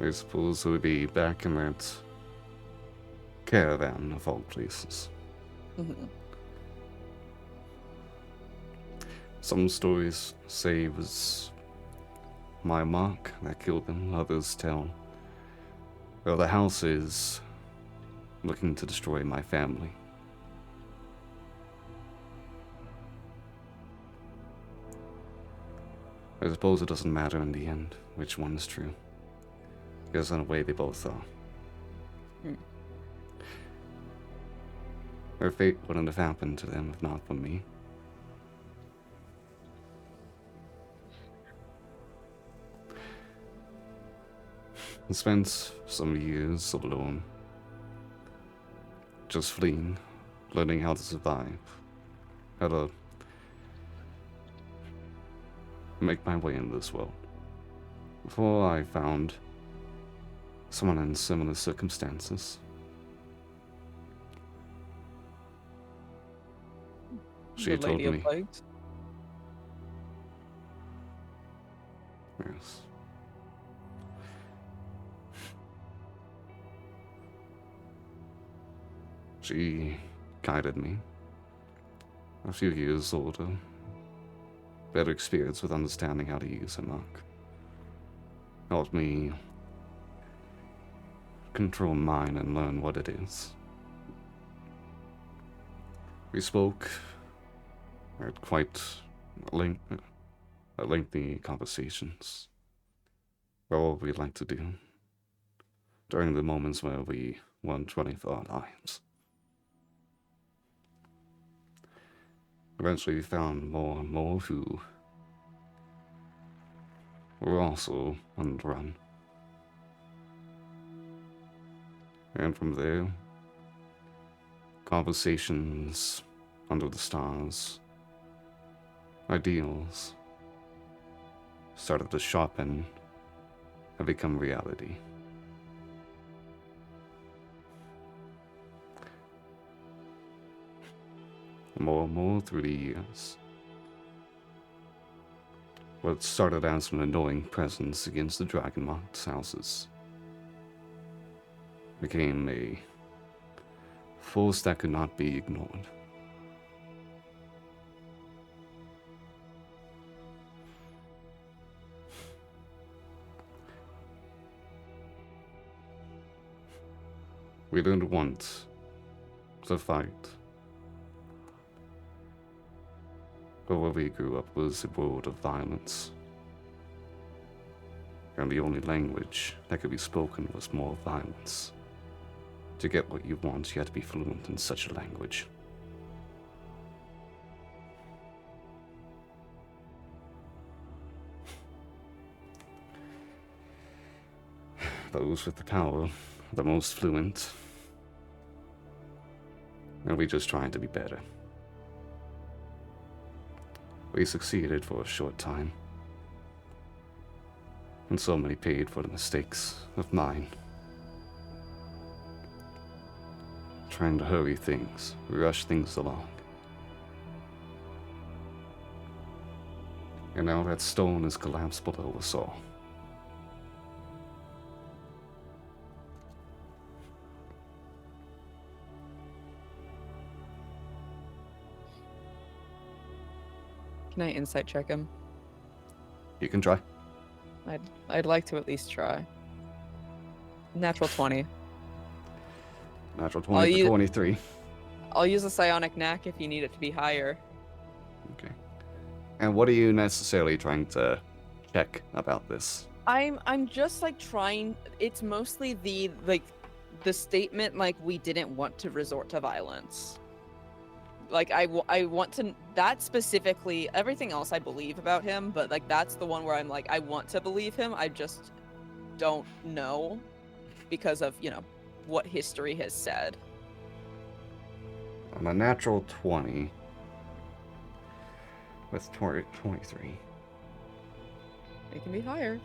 I suppose it would be back in that caravan of all places. Mm-hmm. Some stories say it was my mark that killed them. Others tell Well, the house is looking to destroy my family. I suppose it doesn't matter in the end which one is true, because in a way they both are. Their fate wouldn't have happened to them if not for me. I spent some years alone, just fleeing, learning how to survive, how to make my way in this world, before I found someone in similar circumstances. She The told Lady of me, Plagues. yes. She guided me. A few years older, better experience with understanding how to use a mark. Helped me control mine and learn what it is. We spoke at quite lengthy conversations about what we'd like to do during the moments where we weren't running for our lives. Eventually we found more and more who were also on the run. And from there, conversations under the stars, ideals, started to sharpen and become reality. More and more through the years, what started as an annoying presence against the Dragonmarked houses became a force that could not be ignored. We didn't want to fight. But where we grew up was a world of violence. And the only language that could be spoken was more violence. To get what you want, you had to be fluent in such a language. Those with the power, the most fluent. And we just tried to be better. We succeeded for a short time. And so many paid for the mistakes of mine. Trying to hurry things, rush things along. And now that stone has collapsed below us all. Can I insight check him? You can try. I'd like to at least try. Natural 20. Natural 20 to 23. I'll use a psionic knack if you need it to be higher. Okay. And what are you necessarily trying to check about this? I'm just like trying. It's mostly the statement like we didn't want to resort to violence. Like I want to, that specifically. Everything else I believe about him, but like that's the one where I'm like I want to believe him. I just don't know because of what history has said. On a natural 20 with 23. It can be higher.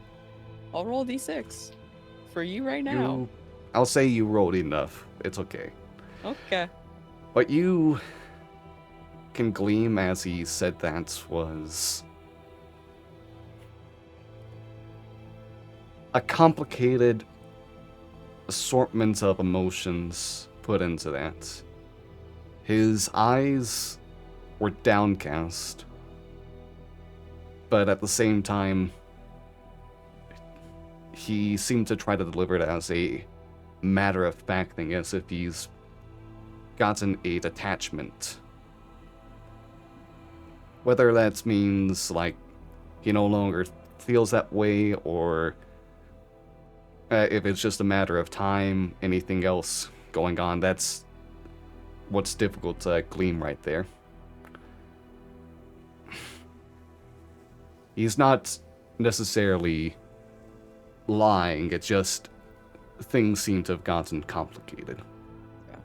I'll roll d6 for you right now. I'll say you rolled enough. It's okay. Okay. What you can glean as he said that was a complicated assortment of emotions put into that. His eyes were downcast, but at the same time, he seemed to try to deliver it as a matter-of-fact thing, as if he's gotten a detachment. Whether that means, like, he no longer feels that way, or if it's just a matter of time, anything else going on, that's what's difficult to glean right there. He's not necessarily lying, it's just things seem to have gotten complicated. Yeah.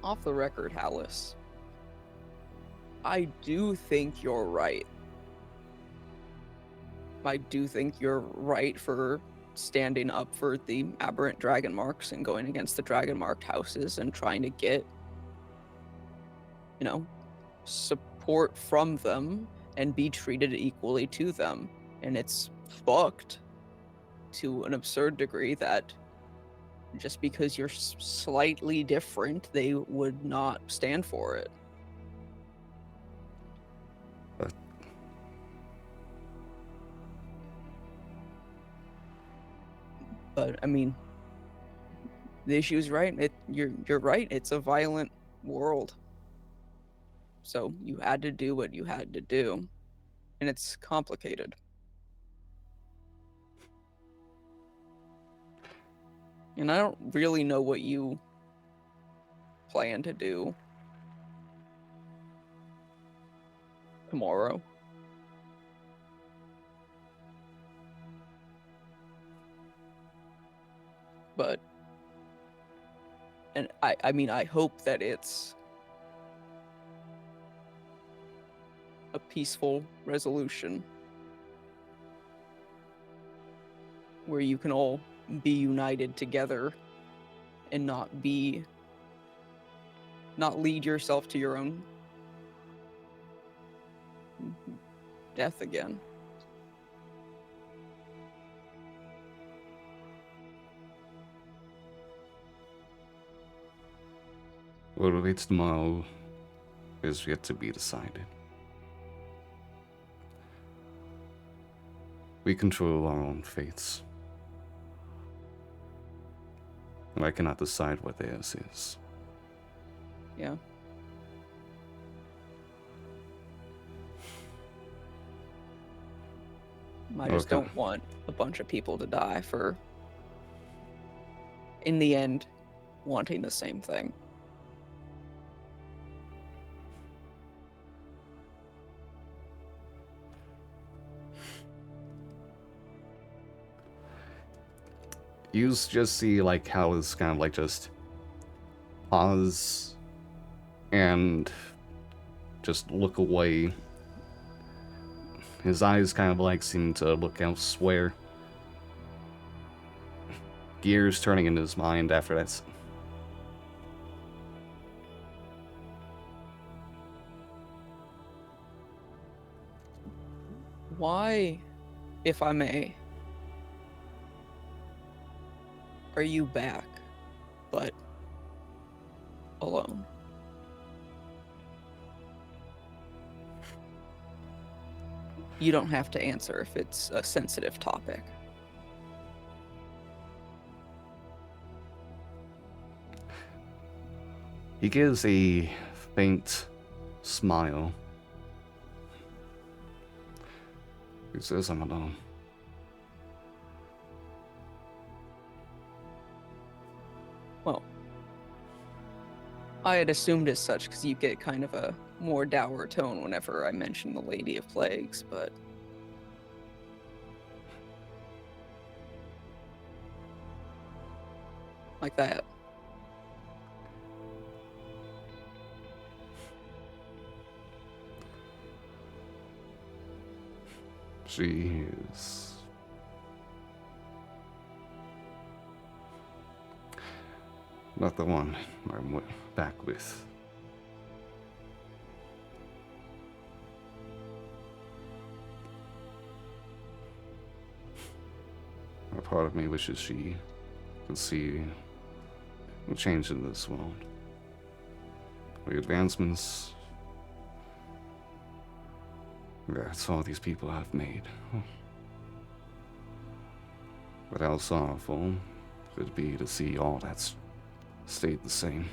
Off the record, Hallis, I do think you're right. I do think you're right for standing up for the aberrant dragon marks and going against the dragon marked houses and trying to get, support from them and be treated equally to them. And it's fucked to an absurd degree that just because you're slightly different, they would not stand for it. But I mean, the issue is right. You're right. It's a violent world. So you had to do what you had to do, and it's complicated. And I don't really know what you plan to do tomorrow. But, and I mean, I hope that it's a peaceful resolution where you can all be united together and not lead yourself to your own death again. What awaits tomorrow is yet to be decided. We control our own fates. And I cannot decide what theirs is. Yeah. I just Okay. don't want a bunch of people to die for, in the end, wanting the same thing. You just see, like, how it's kind of like just pause and just look away. His eyes kind of like seem to look elsewhere. Gears turning in his mind after that. Why, if I may, are you back, but alone? You don't have to answer if it's a sensitive topic. He gives a faint smile. He says, I'm alone. Well, I had assumed as such because you get kind of a more dour tone whenever I mention the Lady of Plagues, but like that. She is not the one I'm back with. A part of me wishes she could see the change in this world. The advancements That's all these people have made. But how sorrowful could it be to see all that's stayed the same.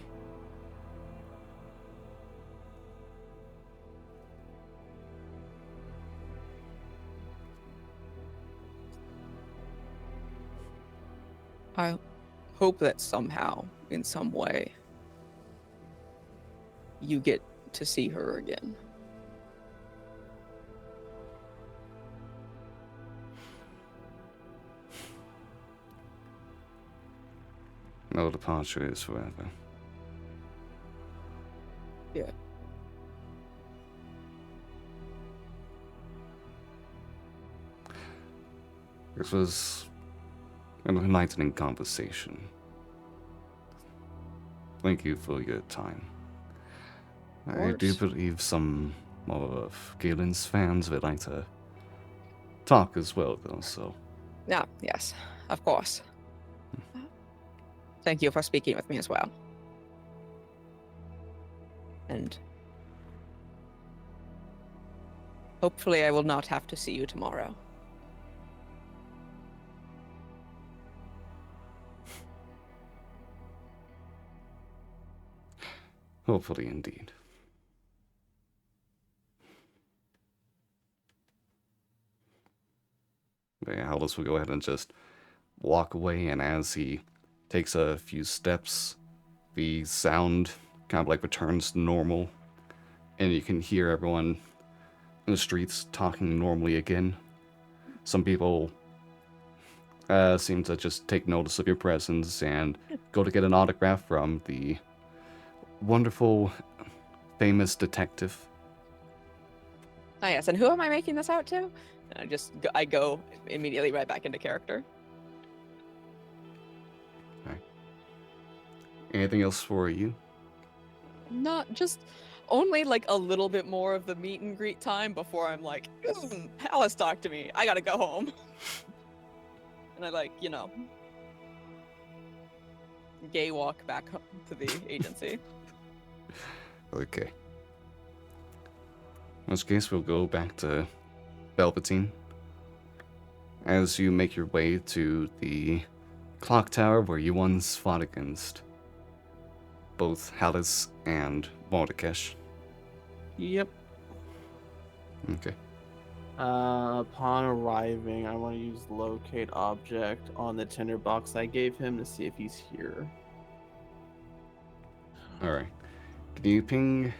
I hope that somehow, in some way, you get to see her again. No departure is forever. Yeah. This was an enlightening conversation. Thank you for your time. I do course. believe some of Galen's fans would like to talk as well, though, so. Yeah, yes, of course. Thank you for speaking with me as well. And hopefully I will not have to see you tomorrow. Hopefully, indeed. But yeah, Aldous will go ahead and just walk away, and as he takes a few steps, the sound kind of like returns to normal, and you can hear everyone in the streets talking normally again. Some people seem to just take notice of your presence and go to get an autograph from the wonderful, famous detective. Ah, yes, and who am I making this out to? And I go immediately right back into character. Anything else for you? Not just only like a little bit more of the meet and greet time before I'm like, Alice, talk to me. I gotta go home. And I like, gay walk back home to the agency. Okay. In which case, we'll go back to Velveteen. As you make your way to the clock tower where you once fought against both Hallis and Mordekash. Yep. Okay. Upon arriving, I want to use locate object on the tinderbox I gave him to see if he's here. Alright. Can you ping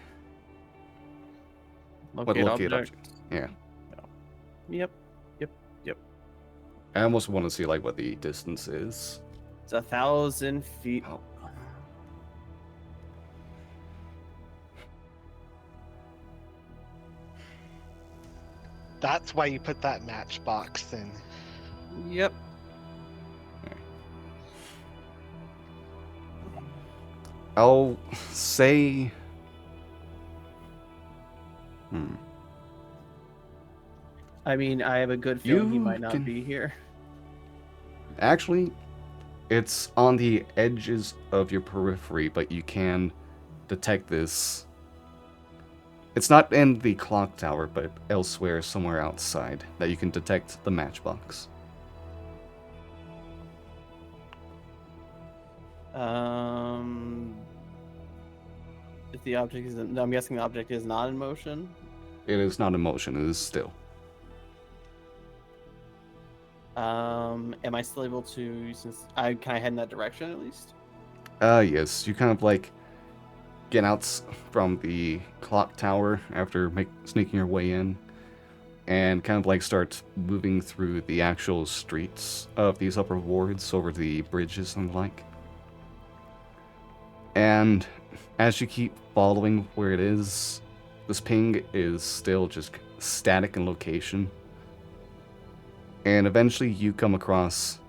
what locate object? Yeah. Yep. I almost want to see like what the distance is. It's 1,000 feet. Oh. That's why you put that matchbox in. Yep. I'll say... I mean, I have a good feeling he You might not can- be here. Actually, it's on the edges of your periphery, but you can detect this. It's not in the clock tower, but elsewhere, somewhere outside, that you can detect the matchbox. If the object is, I'm guessing the object is not in motion. It is not in motion, it is still. Am I still able to, since can I head in that direction at least? Yes, you kind of like get out from the clock tower after sneaking your way in, and kind of like start moving through the actual streets of these upper wards over the bridges and the like. And as you keep following where it is, this ping is still just static in location. And eventually you come across,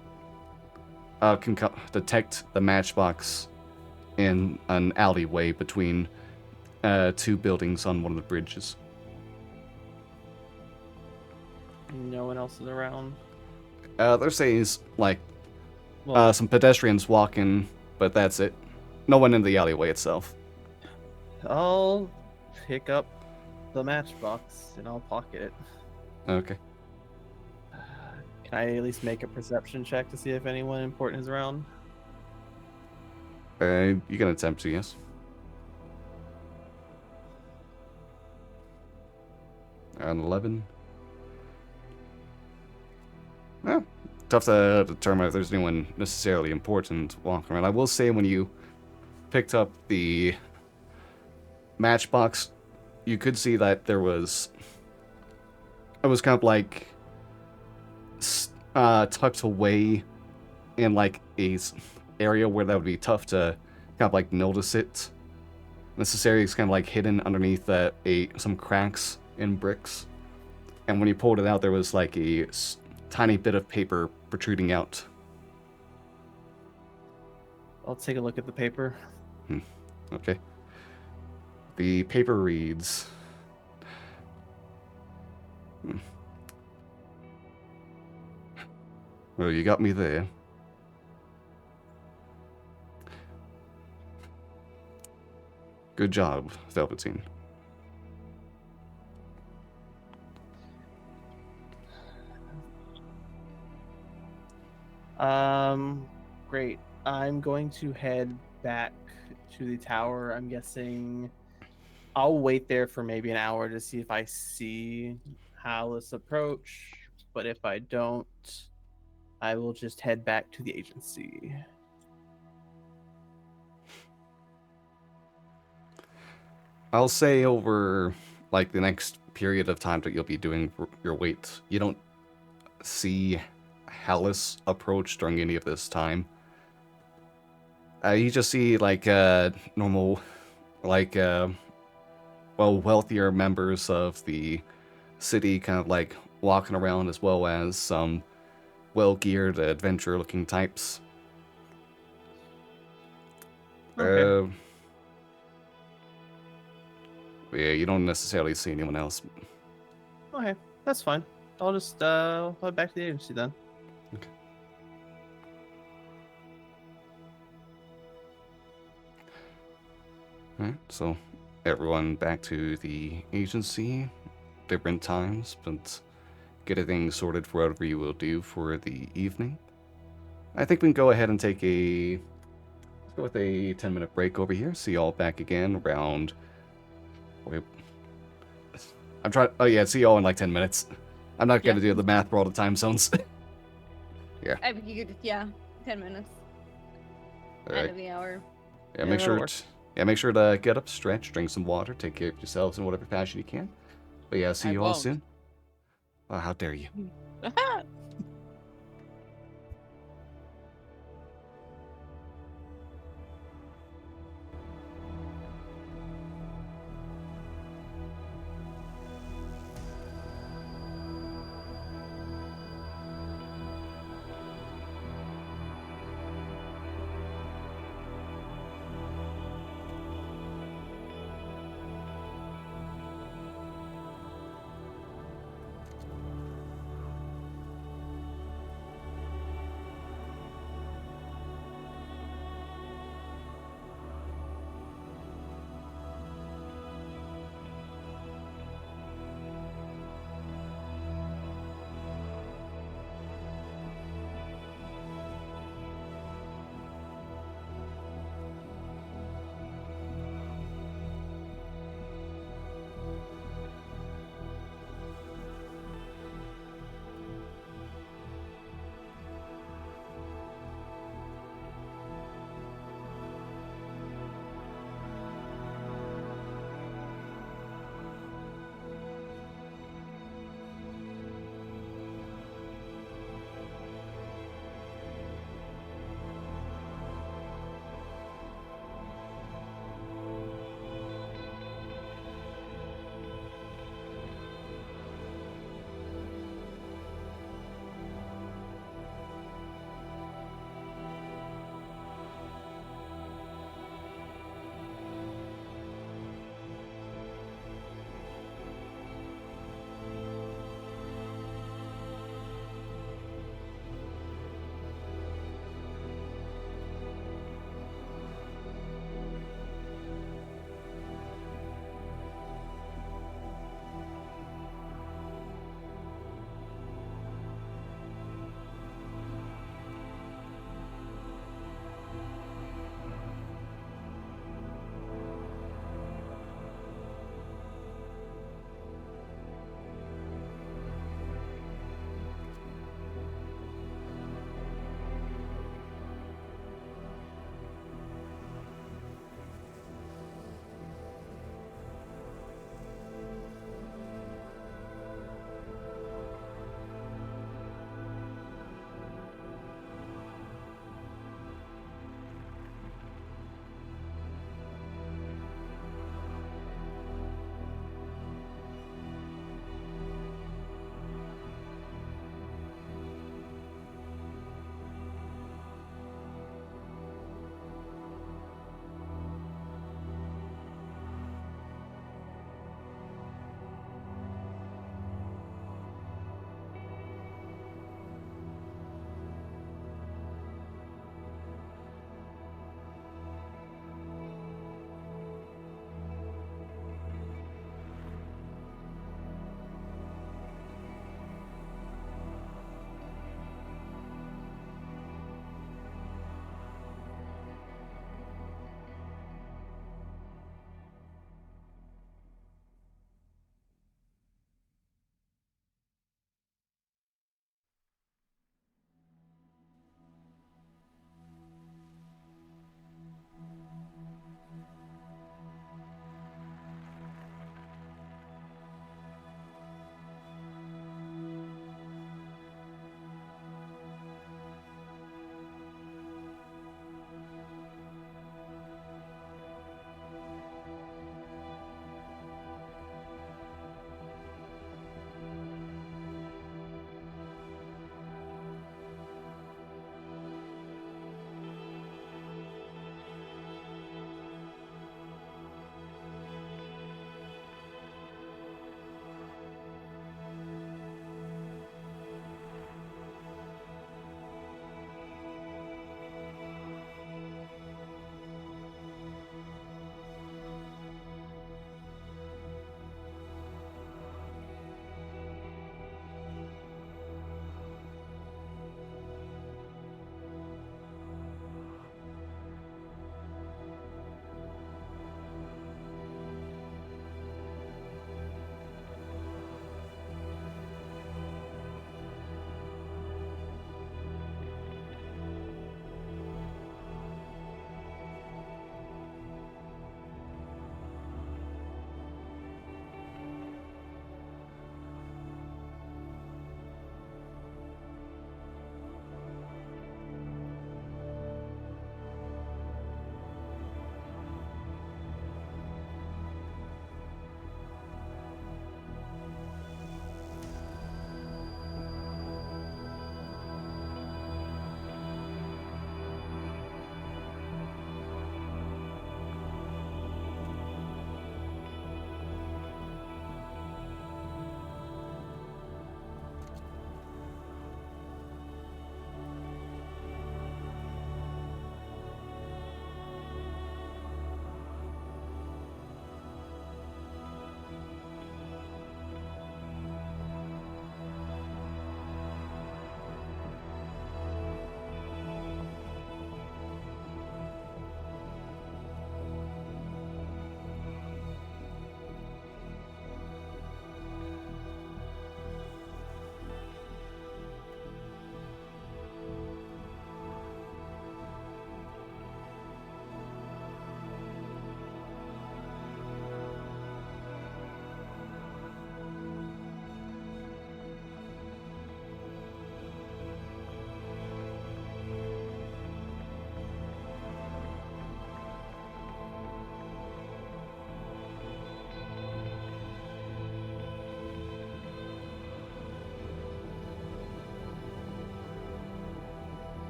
detect the matchbox in an alleyway between two buildings on one of the bridges. No one else is around. There's like Well, some pedestrians walking, but that's it. No one in the alleyway itself. I'll pick up the matchbox and I'll pocket it. Okay. Can I at least make a perception check to see if anyone important is around? You can attempt to, yes. An 11. Well, tough to determine if there's anyone necessarily important walking around. I will say when you picked up the matchbox, you could see that it was kind of like tucked away in like a area where that would be tough to kind of like notice it. Necessarily, it's kind of like hidden underneath some cracks in bricks. And when you pulled it out, there was like a tiny bit of paper protruding out. I'll take a look at the paper. Okay. The paper reads... Well, you got me there. Good job, Velveteen. Great. I'm going to head back to the tower. I'm guessing I'll wait there for maybe an hour to see if I see Hallis approach. But if I don't, I will just head back to the agency. I'll say over like the next period of time that you'll be doing your wait, you don't see Hallis approach during any of this time. You just see like normal, like wealthier members of the city kind of like walking around, as well as some well-geared adventure-looking types. Okay. Yeah, you don't necessarily see anyone else. Okay, that's fine. I'll just head back to the agency then. Okay. Alright, so everyone back to the agency. Different times, but get things sorted for whatever you will do for the evening. I think we can go ahead and take let's go with a 10-minute break over here. See y'all back again around... Wait. I'm trying... Oh yeah, see y'all in like 10 minutes. I'm not gonna do the math for all the time zones. You could, 10 minutes. End of the hour. Yeah, make sure to get up, stretch, drink some water, take care of yourselves in whatever fashion you can. But yeah, see you all soon. Oh, how dare you.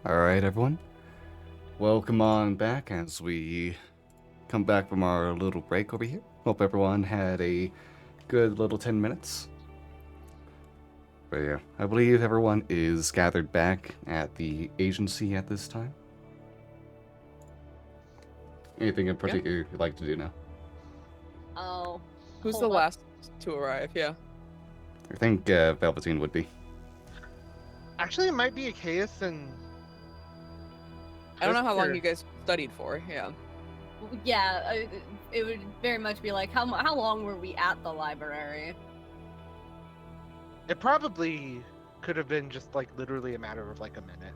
Alright, everyone. Welcome on back as we come back from our little break over here. Hope everyone had a good little 10 minutes. But yeah, I believe everyone is gathered back at the agency at this time. Anything in particular you'd like to do now? Oh. Who's hold the up. last to arrive? Yeah. I think Velveteen would be. Actually, it might be a case and. I don't know how long Twister. you guys studied for. Yeah. Yeah, it would very much be like, how long were we at the library? It probably could have been just like literally a matter of like a minute.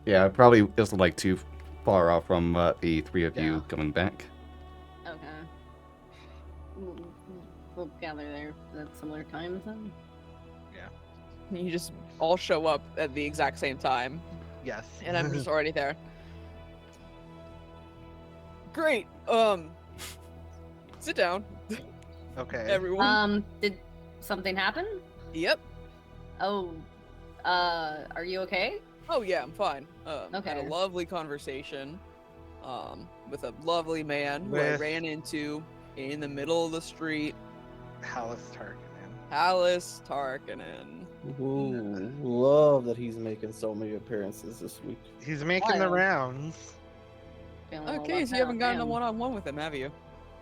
Yeah, it probably isn't like too far off from the three of Yeah. you coming back. Okay. We'll gather there at similar times then. You just all show up at the exact same time, Yes. and I'm just already there. Great. Sit down, okay. everyone. Did something happen? Yep. Oh, are you okay? Oh yeah, I'm fine. Had a Okay. lovely conversation, with a lovely man who I With- ran into in the middle of the street, Hallis Tarkin. Alice Tarkanen. Ooh, love that he's making so many appearances this week. He's making the Wild. rounds. Feeling a little Okay, left so you haven't out, gotten a damn. one-on-one with him, have you?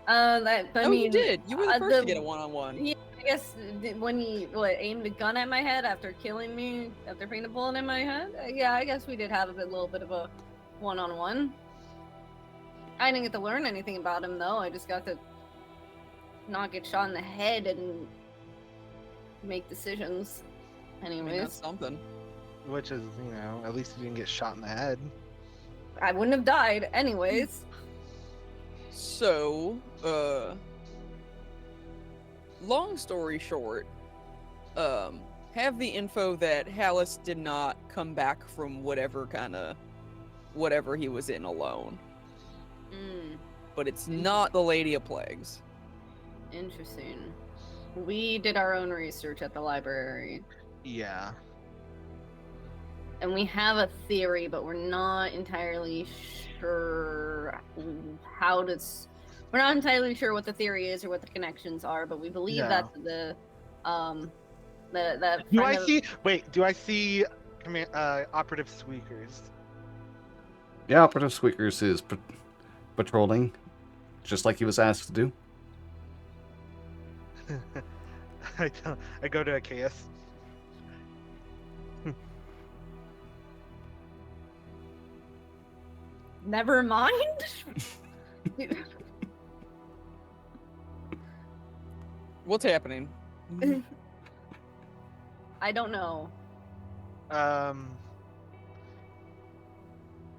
I No, mean, you did. You were the first to get a the- one-on-one. Yeah, I guess when he aimed a gun at my head after killing me, after putting a bullet in my head. Yeah, I guess we did have little bit of a one-on-one. I didn't get to learn anything about him though. I just got to not get shot in the head and make decisions. I mean, Anyways, that's something. Which is, at least you didn't get shot in the head. I wouldn't have died. Anyways, So, long story short, have the info that Hallis did not come back from whatever he was in alone. But it's not the Lady of Plagues. interesting. We did our own research at the library, Yeah. and we have a theory, but we're not entirely sure we're not entirely sure what the theory is or what the connections are, but we believe No. that the Do I friend of- see? Wait. Do I see operative squeakers? Yeah, Operative Squeakers is patrolling, just like he was asked to do. I go to Achaeus. Never mind. What's happening? I don't know. I'm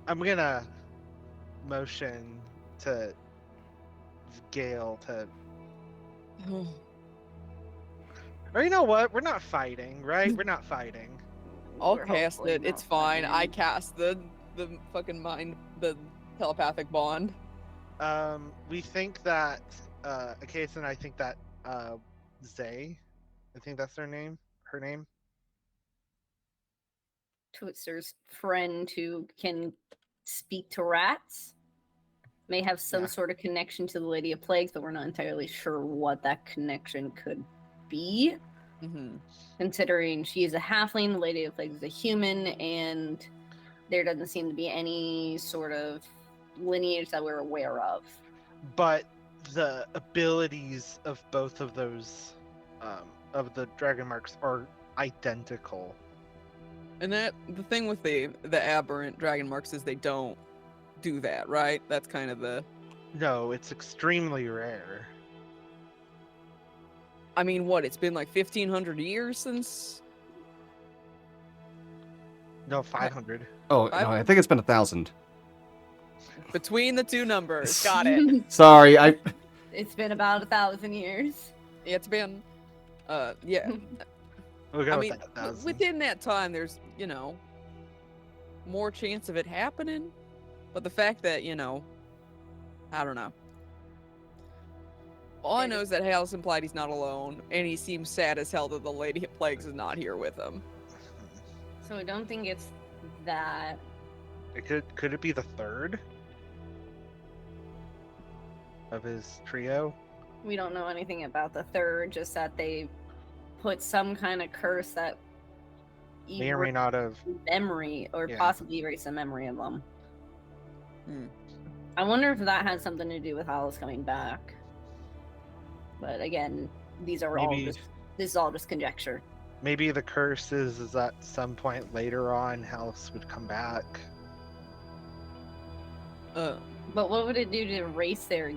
gonna motion to Gale to. Or you know what? We're not fighting, right? We're not fighting. I'll We're cast hopefully it. It's not fine. I fighting. cast the fucking mind, the telepathic bond. We think that Achaeus and I think that Zay, I think that's her name. Twister's friend who can speak to rats may have some Yeah. sort of connection to the Lady of Plagues, but we're not entirely sure what that connection could be. Mm-hmm. Considering she is a halfling, the Lady of Plagues is a human, and there doesn't seem to be any sort of lineage that we're aware of. But the abilities of both of those of the dragon marks are identical. And that the thing with the aberrant dragon marks is they don't do that, right? That's kind of the. No, it's extremely rare. I mean, what? It's been like 1,500 years since. No, 500. Oh, no, I think it's been 1,000. Between the two numbers, got it. Sorry, I. It's been about 1,000 years. It's been, yeah. We'll go I with mean, that 1,000. within that time, there's more chance of it happening. But the fact that I don't know. All I know is that Hal's implied he's not alone, and he seems sad as hell that the Lady of Plagues is not here with him. So I don't think it's that. Could it be the third of his trio? We don't know anything about the third, just that they put some kind of curse that May or may not have. memory, or Yeah. possibly erase the memory of them. Hmm. I wonder if that has something to do with Hollis coming back. But again, these are all Maybe- just this is all just conjecture. Maybe the curse is at some point later on, House would come back. But what would it do to erase their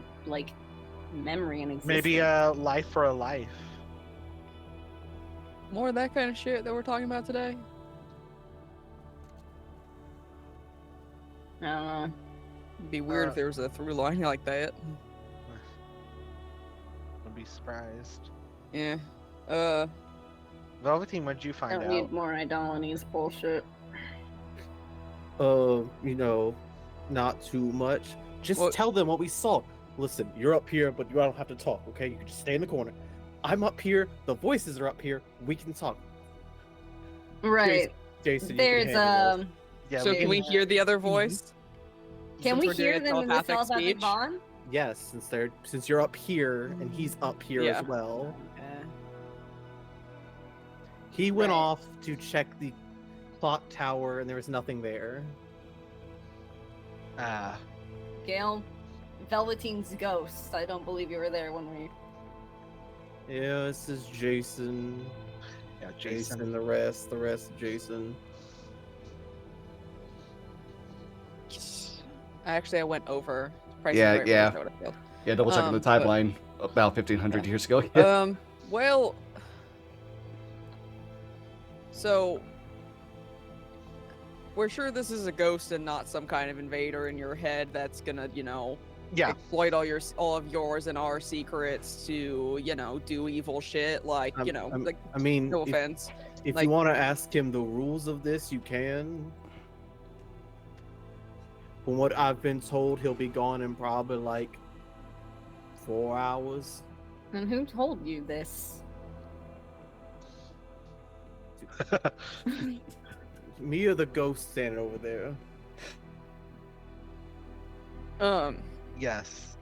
memory and existence? Maybe a life for a life. More of that kind of shit that we're talking about today. I don't know. It'd be weird if there was a through line like that. I'd be surprised. Yeah. Velveteen, what'd you I find don't out? need more Idolines bullshit. Not too much. Just What- tell them what we saw. Listen, you're up here, but you don't have to talk, okay? You can just stay in the corner. I'm up here, the voices are up here, we can talk. Right. Jason, There's you can handle this. Yeah, So we can we hear the other voice? Can Since we we're doing hear a them in the telepathic telepathic speech? bond? Yes, since you're up here and he's up here Yeah. as well. Eh. He went Right. off to check the clock tower and there was nothing there. Gale, Velveteen's ghost. I don't believe you were there when we. Yeah, this is Jason. Yeah, Jason, the rest Jason. Actually, I went over. Price is Yeah, Right yeah. version, I would've failed. Yeah, double checking the but- timeline about 1500 years ago. Well, so we're sure this is a ghost and not some kind of invader in your head that's gonna, Yeah, exploit all of yours and our secrets to, do evil shit. Like, like, I mean, no offense. if like- you want to ask him the rules of this, you can. From what I've been told, he'll be gone in probably 4 hours. And who told you this? Me or the ghost standing over there. yes.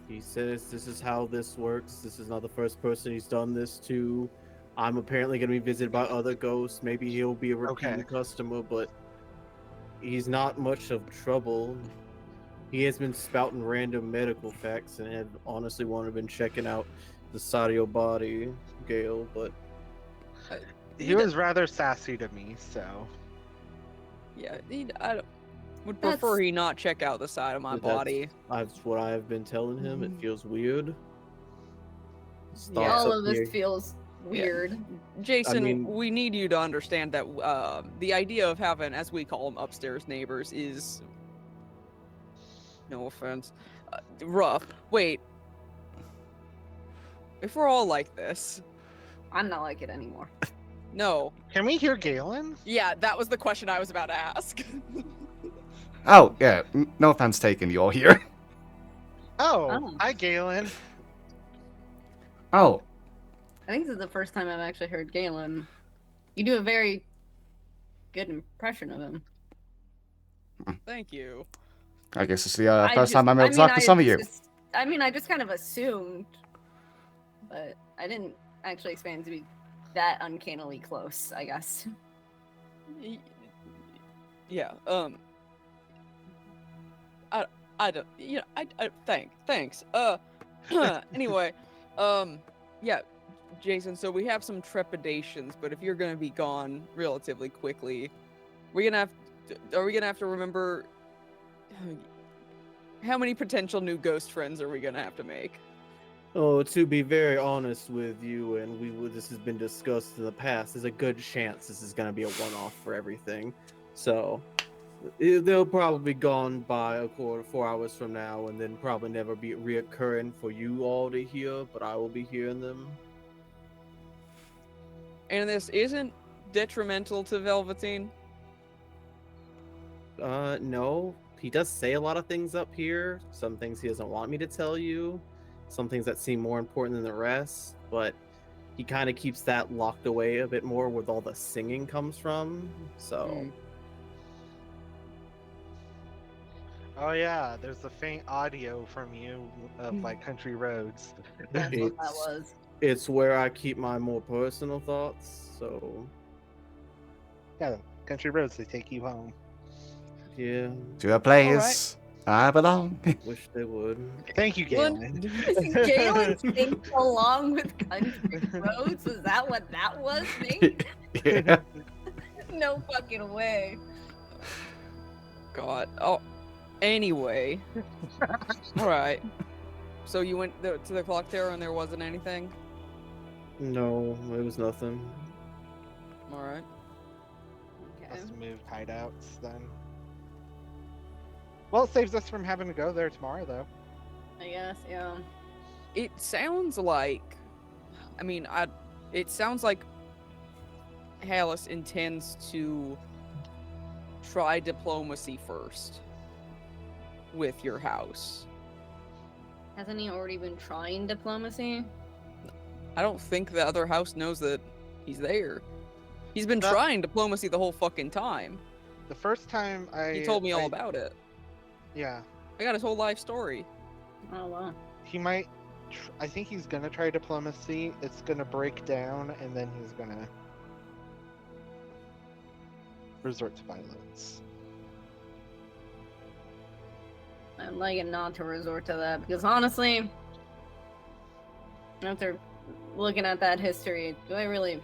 He says this is how this works. This is not the first person he's done this to. I'm apparently going to be visited by other ghosts. Maybe he'll be a repeating Okay. customer, but he's not much of trouble. He has been spouting random medical facts and had honestly wanted to been checking out the side of your body, Gale, but He was rather sassy to me, so. Yeah, I would prefer That's- he not check out the side of my That's- body. that's what I have been telling him. It feels weird. Stops All up of this here. feels weird. Jason, mean- we need you to understand that the idea of having, as we call them, upstairs neighbors is, no offense, rough. Wait, if we're all like this, I'm not like it anymore. no. Can we hear Galen? Yeah, that was the question I was about to ask. Oh, yeah, no offense taken, you all here. Oh, Oh. hi, Galen. Oh, I think this is the first time I've actually heard Galen. You do a very good impression of him. Thank you. I guess it's the first time I'm able to talk to some of you. I just kind of assumed, but I didn't actually expect it to be that uncannily close, I guess. Yeah. I don't. Thanks. Anyway. Yeah, Jason. So we have some trepidations, but if you're gonna be gone relatively quickly, are we gonna have to remember how many potential new ghost friends are we gonna have to make? Oh, to be very honest with you, and this has been discussed in the past, there's a good chance this is going to be a one-off for everything. So, they'll probably be gone by 4 hours from now, and then probably never be reoccurring for you all to hear, but I will be hearing them. And this isn't detrimental to Velveteen? No. He does say a lot of things up here. Some things he doesn't want me to tell you. Some things that seem more important than the rest, but he kind of keeps that locked away a bit more where all the singing comes from. So, Oh yeah, there's a faint audio from you of like country roads. That's what that It's was. it's where I keep my more personal thoughts. So Yeah, country roads, they take you home. yeah, To a place I belong. wish they would. Thank you, Galen- Galen. Galen sings along with country roads? Was that what that was, Nate? Yeah. No fucking way. God. Oh, anyway. All right. So you went to the clock tower and there wasn't anything? No, it was nothing. All right. Okay. Must have moved hideouts then. Well, it saves us from having to go there tomorrow, though. I guess, yeah. It sounds like, it sounds like Hallis intends to try diplomacy first with your house. Hasn't he already been trying diplomacy? I don't think the other house knows that he's there. He's been That- trying diplomacy the whole fucking time. The first time He told me all about it. Yeah, I got his whole life story. Oh, wow. he might. I think he's gonna try diplomacy. It's gonna break down, and then he's gonna resort to violence. I'd like it not to resort to that because honestly, after looking at that history, do I really I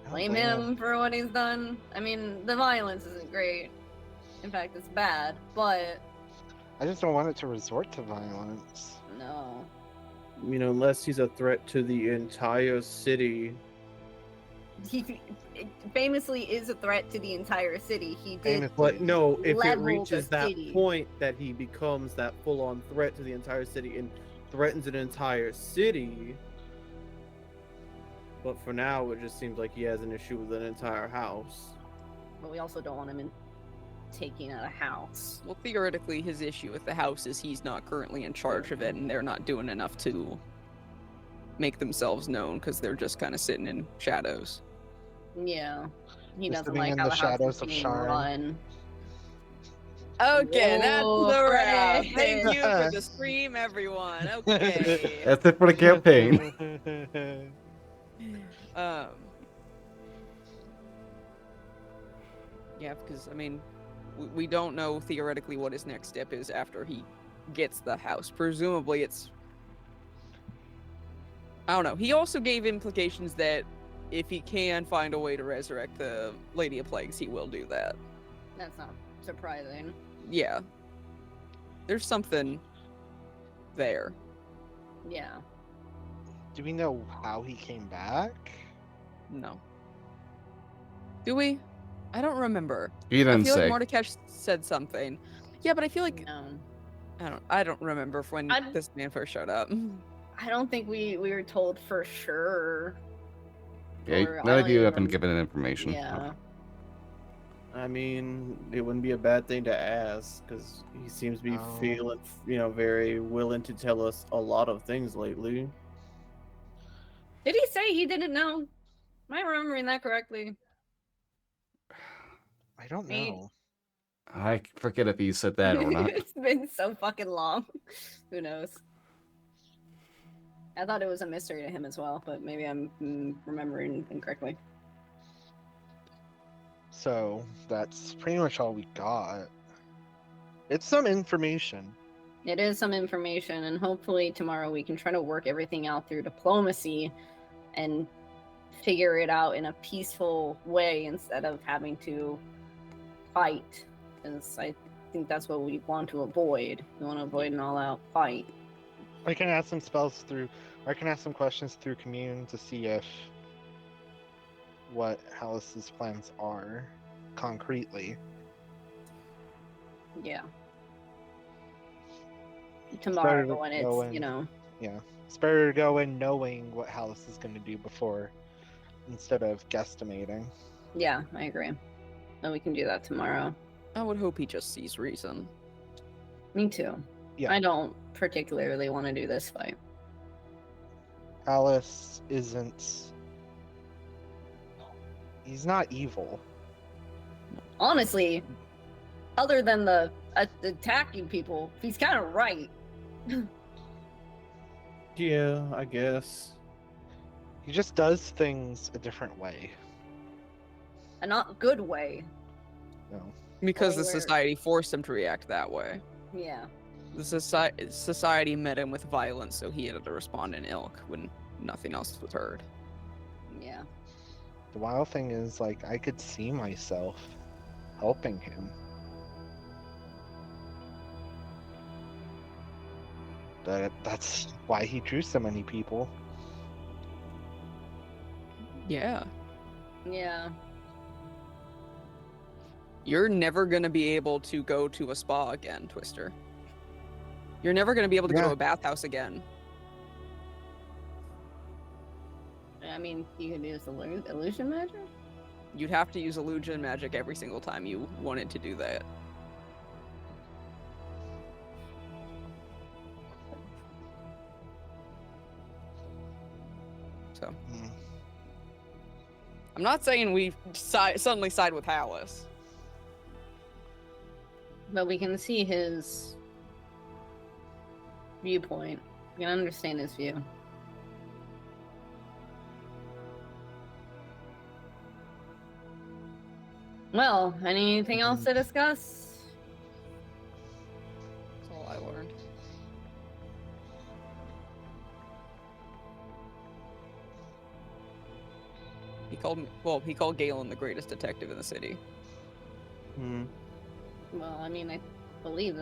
don't blame him for what he's done? I mean, the violence isn't great. In fact, it's bad, but I just don't want it to resort to violence. no. You know, unless he's a threat to the entire city. He famously is a threat to the entire city. He did. Famously. But no, if it Level the reaches that city. point that he becomes that full-on threat to the entire city and threatens an entire city. But for now, it just seems like he has an issue with an entire house. But we also don't want him in taking out a house. Well, theoretically, his issue with the house is he's not currently in charge of it, and they're not doing enough to make themselves known because they're just kind of sitting in shadows. Yeah. He Just doesn't living like in how the the house shadows is of being Sharn. run. Okay, that's Whoa, the wrap. Fred. Thank you for the stream, everyone. Okay. That's it for the campaign. um. Yeah, because I mean, we don't know theoretically what his next step is after he gets the house. Presumably, it's. I don't know. He also gave implications that if he can find a way to resurrect the Lady of Plagues, he will do that. That's not surprising. Yeah. There's something there. Yeah. Do we know how he came back? No. Do we? I don't remember. He I didn't feel say. like Mordecai said something. Yeah, but I feel like No. I don't remember when I- this man first showed up. I don't think we were told for sure. Yeah, Or none of you I have been don't- given information. Yeah. I mean, it wouldn't be a bad thing to ask because he seems to be Oh. feeling, very willing to tell us a lot of things lately. Did he say he didn't know? Am I remembering that correctly? I don't Right. know. I forget if he said that or not. It's been so fucking long. Who knows? I thought it was a mystery to him as well, but maybe I'm remembering incorrectly. So that's pretty much all we got. It's some information. It is some information, and hopefully tomorrow we can try to work everything out through diplomacy and figure it out in a peaceful way instead of having to fight. Because I think that's what we want to avoid. We want to avoid an all-out fight. I can ask some spells through, or I can ask some questions through Commune to see if what Hallis's plans are concretely. Yeah. better Tomorrow to when go it's, in. Yeah. It's better to go in knowing what Hallis is going to do before, instead of guesstimating. Yeah, I agree. And we can do that tomorrow. I would hope he just sees reason. Me too. Yeah. I don't particularly want to do this fight. Hallis isn't. He's not evil. Honestly, other than the attacking people. He's kind of right. Yeah, I guess. He just does things a different way. A not good way. No. Because the Where- society forced him to react that way. Yeah. The society met him with violence, so he had to respond in ilk when nothing else was heard. Yeah. The wild thing is, like, I could see myself helping him. That's why he drew so many people. Yeah. Yeah. You're never going to be able to go to a spa again, Twister. You're never going to be able to go to Yeah. a bathhouse again. I mean, you can use illusion magic? You'd have to use illusion magic every single time you wanted to do that. So, Mm. I'm not saying we suddenly side with Hallis. But we can see his viewpoint. We can understand his view. Well, anything else to discuss? That's all I learned. He called Galen the greatest detective in the city. Hmm. Well, I mean, I believe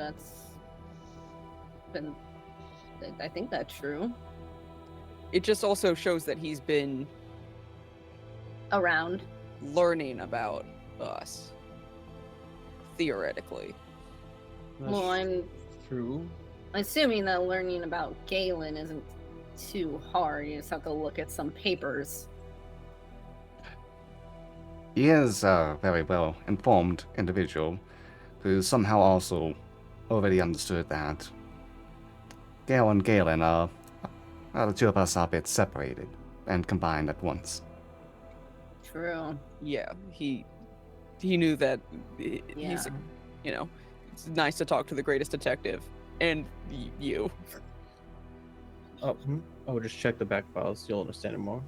I think that's true. It just also shows that he's been Around. learning about us. Theoretically. Well, I'm True. assuming that learning about Galen isn't too hard. You just have to look at some papers. He is a very well informed individual who somehow also already understood that Gale and Galen are the two of us are a bit separated and combined at once. True. Yeah, he knew that he's, Yeah. you know, it's nice to talk to the greatest detective and you. Oh, oh, just check the back files. You'll understand it more.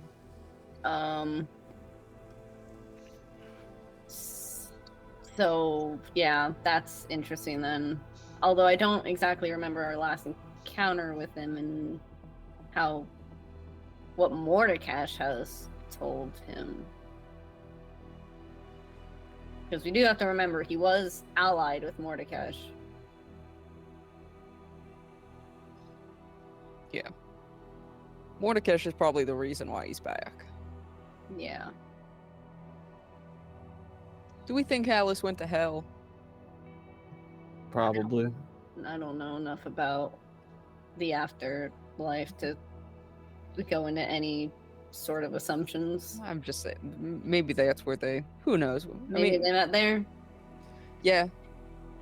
So yeah, that's interesting then. Although I don't exactly remember our last encounter with him and what Mordekash has told him. Because we do have to remember he was allied with Mordekash. Yeah. Mordekash is probably the reason why he's back. Yeah. Do we think Hallis went to hell? Probably. I don't know enough about the afterlife to go into any sort of assumptions. I'm just saying, maybe that's where who knows? Maybe they met there. Yeah.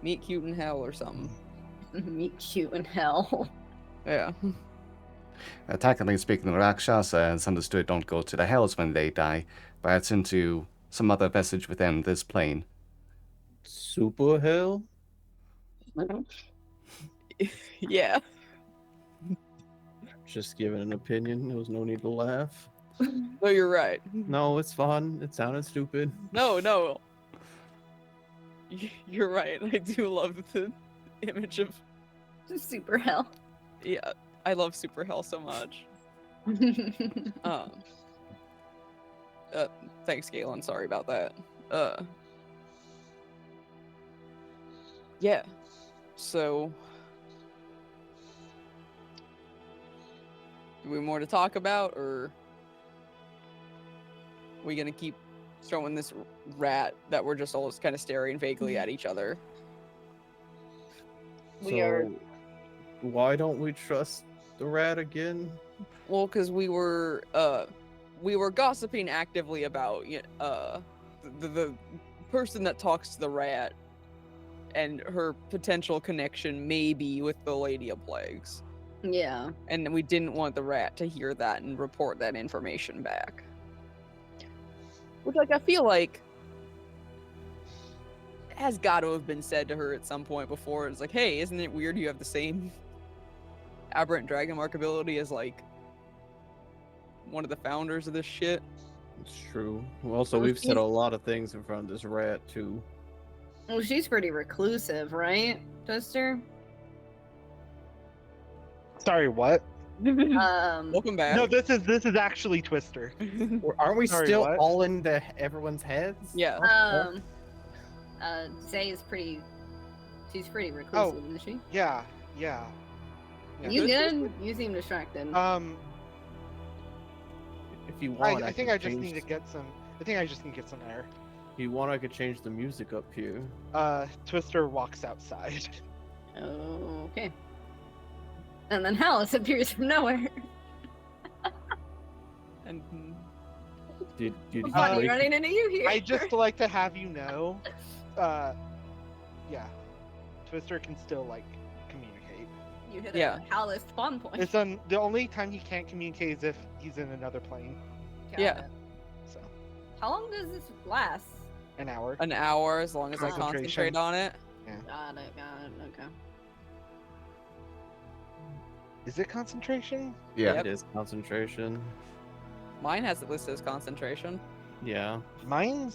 Meet cute in hell or something. Meet cute in hell. Yeah. Technically speaking, the Rakshasa, as understood, don't go to the hells when they die, but it's into some other vestige within this plane. Super hell? Yeah. Just giving an opinion. There was no need to laugh. No, you're right. No, it's fun. It sounded stupid. No. You're right. I do love the image of. Super hell. Yeah, I love Super Hell so much. Thanks, Galen. Sorry about that. Yeah. So, do we more to talk about, or are we gonna keep showing this rat that we're just all kind of staring vaguely at each other? We are- Why don't we trust the rat again? Well, because we were gossiping actively about the person that talks to the rat and her potential connection maybe with the Lady of Plagues. Yeah. And we didn't want the rat to hear that and report that information back. Which, like, I feel like has got to have been said to her at some point before. It's like, hey, isn't it weird you have the same aberrant dragon mark ability as like one of the founders of this shit? It's true. Also, we've said a lot of things in front of this rat too. Well, she's pretty reclusive, right, Twister? Sorry, what? Welcome back. No, this is actually Twister. Aren't we Sorry, still what? all in everyone's heads? Yeah. Zay is pretty. She's pretty reclusive, isn't she? Yeah. You Twister's good? You seem distracted. If you want, I think I just need to get some. I think I just need to get some air. If you want, I could change the music up here. Twister walks outside. Okay. And then Alice appears from nowhere. And Did What's funny break- running into you here? I just like to have you know, yeah, Twister can still like communicate. You hit Yeah. a Alice spawn point. It's the only time he can't communicate is if he's in another plane. Got Yeah. it. So How long does this last? an hour. an hour, as long as I Concentration. concentrate on it. Got it. Okay. Is it concentration? Yeah. Yep. It is concentration. Mine has it listed as concentration. Yeah. Mine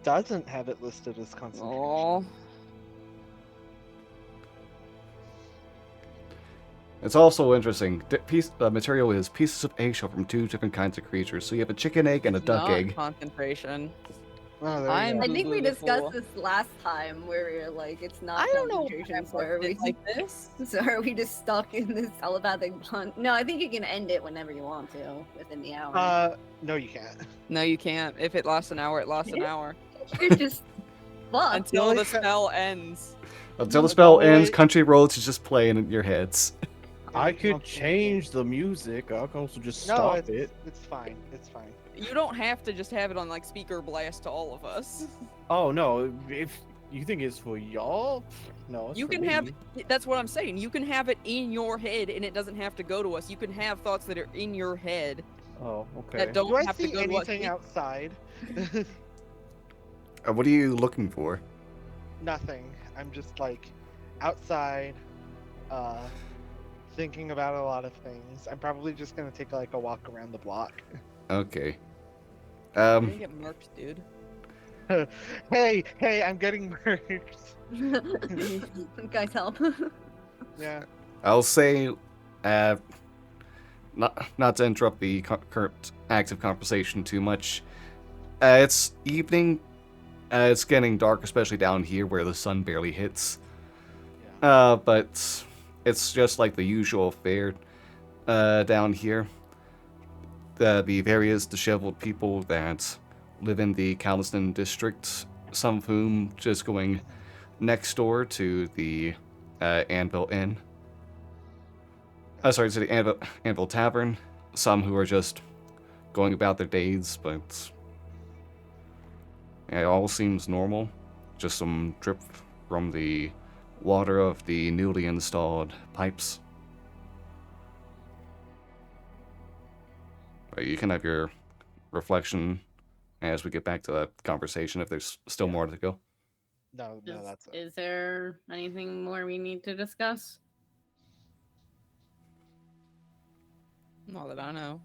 doesn't have it listed as concentration. Oh, It's also interesting. Material is pieces of eggshell from 2 different kinds of creatures. So you have a chicken egg and a duck not egg. concentration. Oh, there I'm- you I go. think we Boo-boo the discussed fool. this last time, where we were like, it's not I don't know why concentration. I've So are worked we it like this. So are we just stuck in this telepathic bond? No, I think you can end it whenever you want to within the hour. No, you can't. No, you can't. If it lasts an hour, it lasts an hour. You're just fucked. Until only the fa- spell ends. Until the spell Wait. ends, Country Roads is just playing in your heads. I could change the music. I can also just No, stop it's, it. it's fine. It's fine. You don't have to just have it on like speaker blast to all of us. Oh no! If you think it's for y'all, no. It's You for can me. have. That's what I'm saying. You can have it in your head, and it doesn't have to go to us. You can have thoughts that are in your head Oh, okay. that don't Do I have to see go to us. anything outside? What are you looking for? Nothing. I'm just like outside, thinking about a lot of things. I'm probably just gonna take like a walk around the block. Okay. You're gonna get murked, dude. Hey, I'm getting murked. Guys, help. Yeah. I'll say, not to interrupt the current active conversation too much. It's evening. It's getting dark, especially down here where the sun barely hits. But it's just like the usual fare down here. The various disheveled people that live in the Caliston district, some of whom just going next door to the Anvil Inn. Sorry, to the Anvil Tavern. Some who are just going about their days, but it all seems normal. Just some drip from the water of the newly installed pipes. But you can have your reflection as we get back to that conversation if there's still more to go. No, that's it. Is there anything more we need to discuss? Not that I know.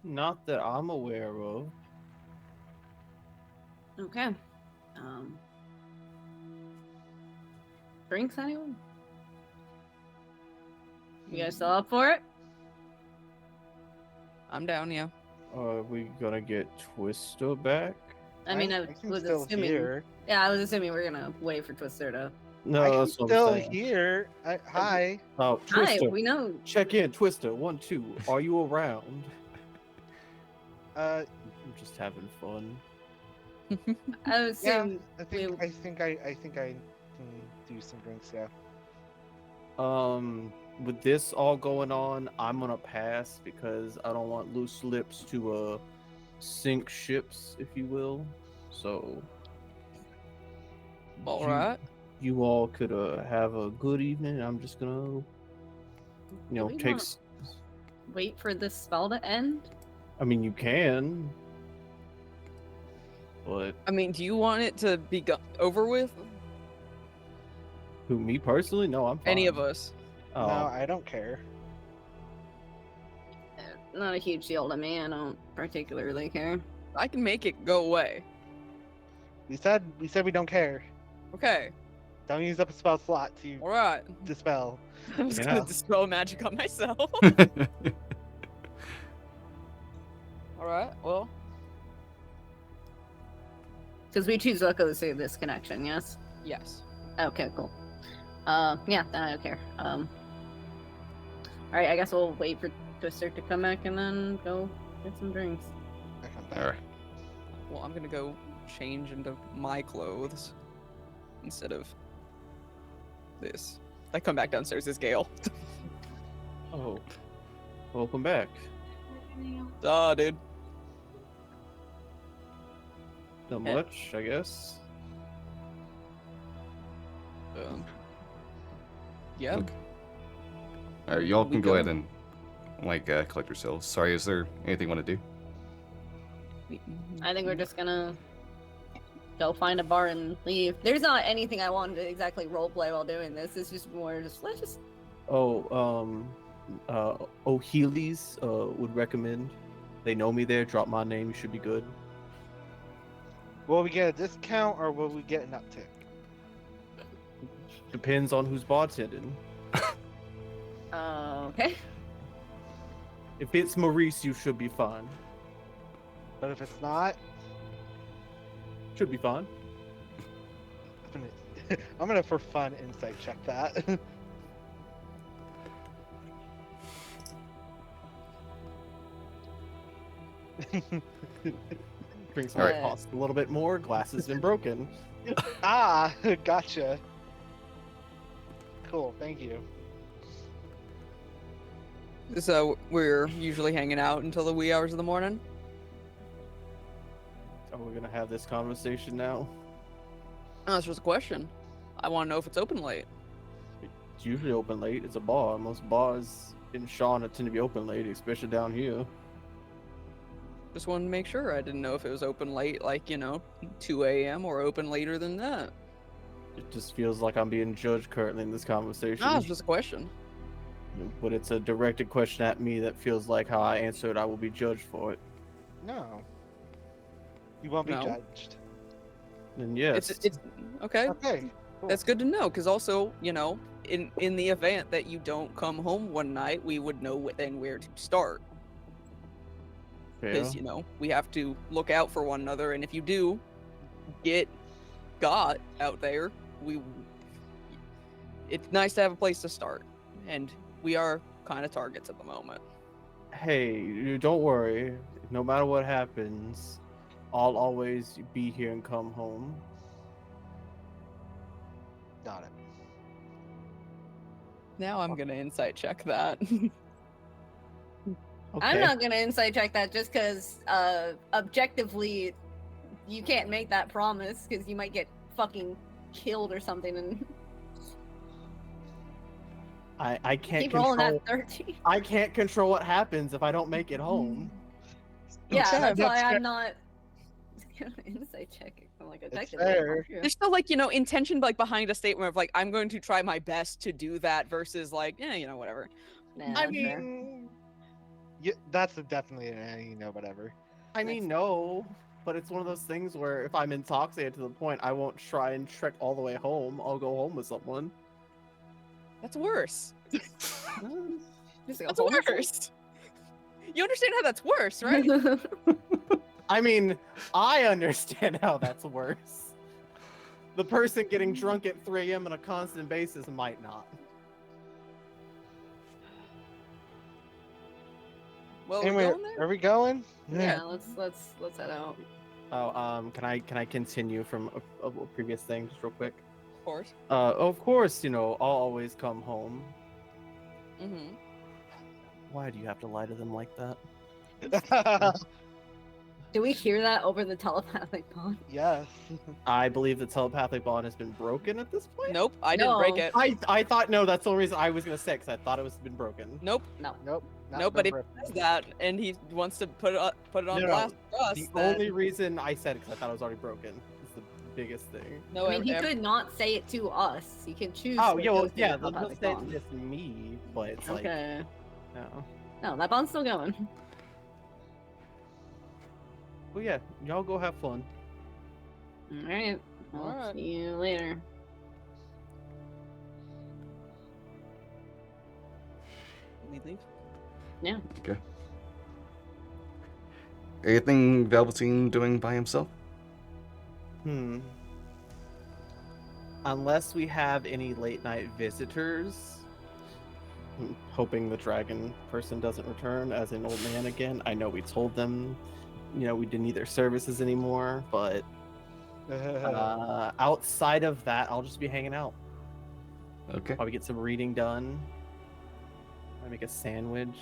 Not that I'm aware of. Okay. Drinks, anyone? You guys still up for it? I'm down, yeah. Are we gonna get Twister back? I mean, I I'm was still assuming. here. Yeah, I was assuming we're gonna wait for Twister to. No, I'm that's what still I'm saying. here. Hi. Oh, Hi, Twister. we know. Check in, Twister. 1, 2. Are you around? I'm just having fun. I assume. I think I can do some drinks. Yeah. With this all going on, I'm gonna pass because I don't want loose lips to sink ships, if you will. So All right. you all could have a good evening. I'm just gonna, we take. want- Wait for this spell to end. I mean, you can, but I mean, do you want it to be over with? Who, me personally? No, I'm fine. Any of us. Oh, No, I don't care. Not a huge deal to me. I don't particularly care. I can make it go away. We said we don't care. Okay. Don't use up a spell slot to All right. dispel. I'm just You gonna know. dispel magic on myself. All right. Well, Because we choose Zuko to this connection, yes? yes. Okay, cool. Yeah, then I don't care. Alright, I guess we'll wait for Twister to come back and then go get some drinks. I come back. All right. Well, I'm gonna go change into my clothes instead of this. I come back downstairs as Gale. oh, welcome back. Dude. Not Yeah. much, I guess. Yeah. Okay. All right, y'all We can go go. ahead and collect yourselves. Sorry, is there anything you want to do? I think we're just gonna go find a bar and leave. There's not anything I wanted to exactly roleplay while doing this. It's just more just let's just O'Healy's would recommend. They know me there. Drop my name. You should be good. Will we get a discount or will we get an uptick? Depends on who's bartending. okay. If it's Maurice, you should be fine. But if it's not, Should be fine. I'm gonna for fun insight check that. Drinks All might right. cost a little bit more. Glass has been broken. Ah, gotcha. Cool, thank you. So we're usually hanging out until the wee hours of the morning. Are we gonna have this conversation now? Oh, that's just a question. I want to know if it's open late. It's usually open late. It's a bar. Most bars in Sharn tend to be open late, especially down here. Just wanted to make sure. I didn't know if it was open late, like, 2 a.m. or open later than that. It just feels like I'm being judged currently in this conversation. No, it's just a question. But it's a directed question at me that feels like how I answered, I will be judged for it. No. You won't be No. judged. And yes, It's okay. Okay. Cool. That's good to know, because also, in the event that you don't come home one night, we would know then where to start. fair. Because we have to look out for one another, and if you do get got out there, it's nice to have a place to start, and we are kind of targets at the moment. Hey, you don't worry. No matter what happens, I'll always be here and come home. Got it. Now I'm gonna insight check that. I'm Okay. not gonna insight check that just because objectively you can't make that promise because you might get fucking killed or something and I can't keep rolling control. that 13. I can't control what happens if I don't make it home. Yeah, Okay, that's why fair. I'm not gonna insight check it. I'm like objectively. fair. it's not There's still intention behind a statement of I'm going to try my best to do that versus whatever. true. Nah, I that's fair. mean, yeah, that's definitely whatever. I mean, no, but it's one of those things where if I'm intoxicated to the point, I won't try and trek all the way home. I'll go home with someone. That's worse. Just like a That's whole worse. You understand how that's worse, right? I mean, I understand how that's worse. The person getting drunk at 3 a.m. on a constant basis might not. Well, Anyway, we're going there. are we going? Yeah, let's head out. Oh, can I continue from a previous thing just real quick? Of course. Of course, I'll always come home. Mm-hmm. Why do you have to lie to them like that? Do we hear that over the telepathic bond? Yes. I believe the telepathic bond has been broken at this point. Nope, I didn't break No. it. I thought no. That's the only reason I was gonna say because I thought it was been broken. Nope, No. Nope. not nope. But if number- he says that and he wants to put it on No, blast for us, The then only reason I said it because I thought it was already broken. Is biggest thing. No, I mean, he could not say it to us. He could choose. Oh, to yeah, well, go yeah, to let's telepathic say bond. it's just me, but it's like, Okay. no. No, that bond's still going. Well, yeah, y'all go have fun. All right. I'll Alright. see you later. We leave. Yeah. Okay. Anything Velveteen doing by himself? Unless we have any late night visitors, I'm hoping the dragon person doesn't return as an old man again. I know we told them, we didn't need their services anymore, but outside of that, I'll just be hanging out. Okay. Probably get some reading done. I make a sandwich.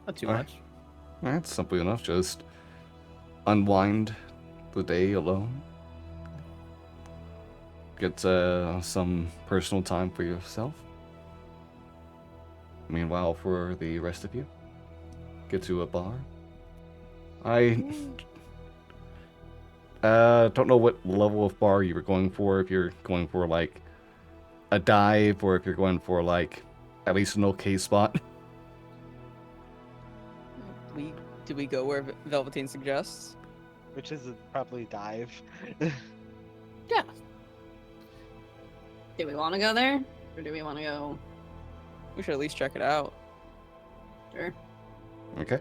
Not too Alright. much. Alright, simple enough. Just unwind the day alone. Get some personal time for yourself. Meanwhile, for the rest of you, get to a bar. I don't know what level of bar you were going for. If you're going for like a dive, or if you're going for like at least an okay spot. Do we go where Velveteen suggests? Which is probably dive. Yeah. Do we want to go there, or do we want to go? We should at least check it out. Sure. Okay.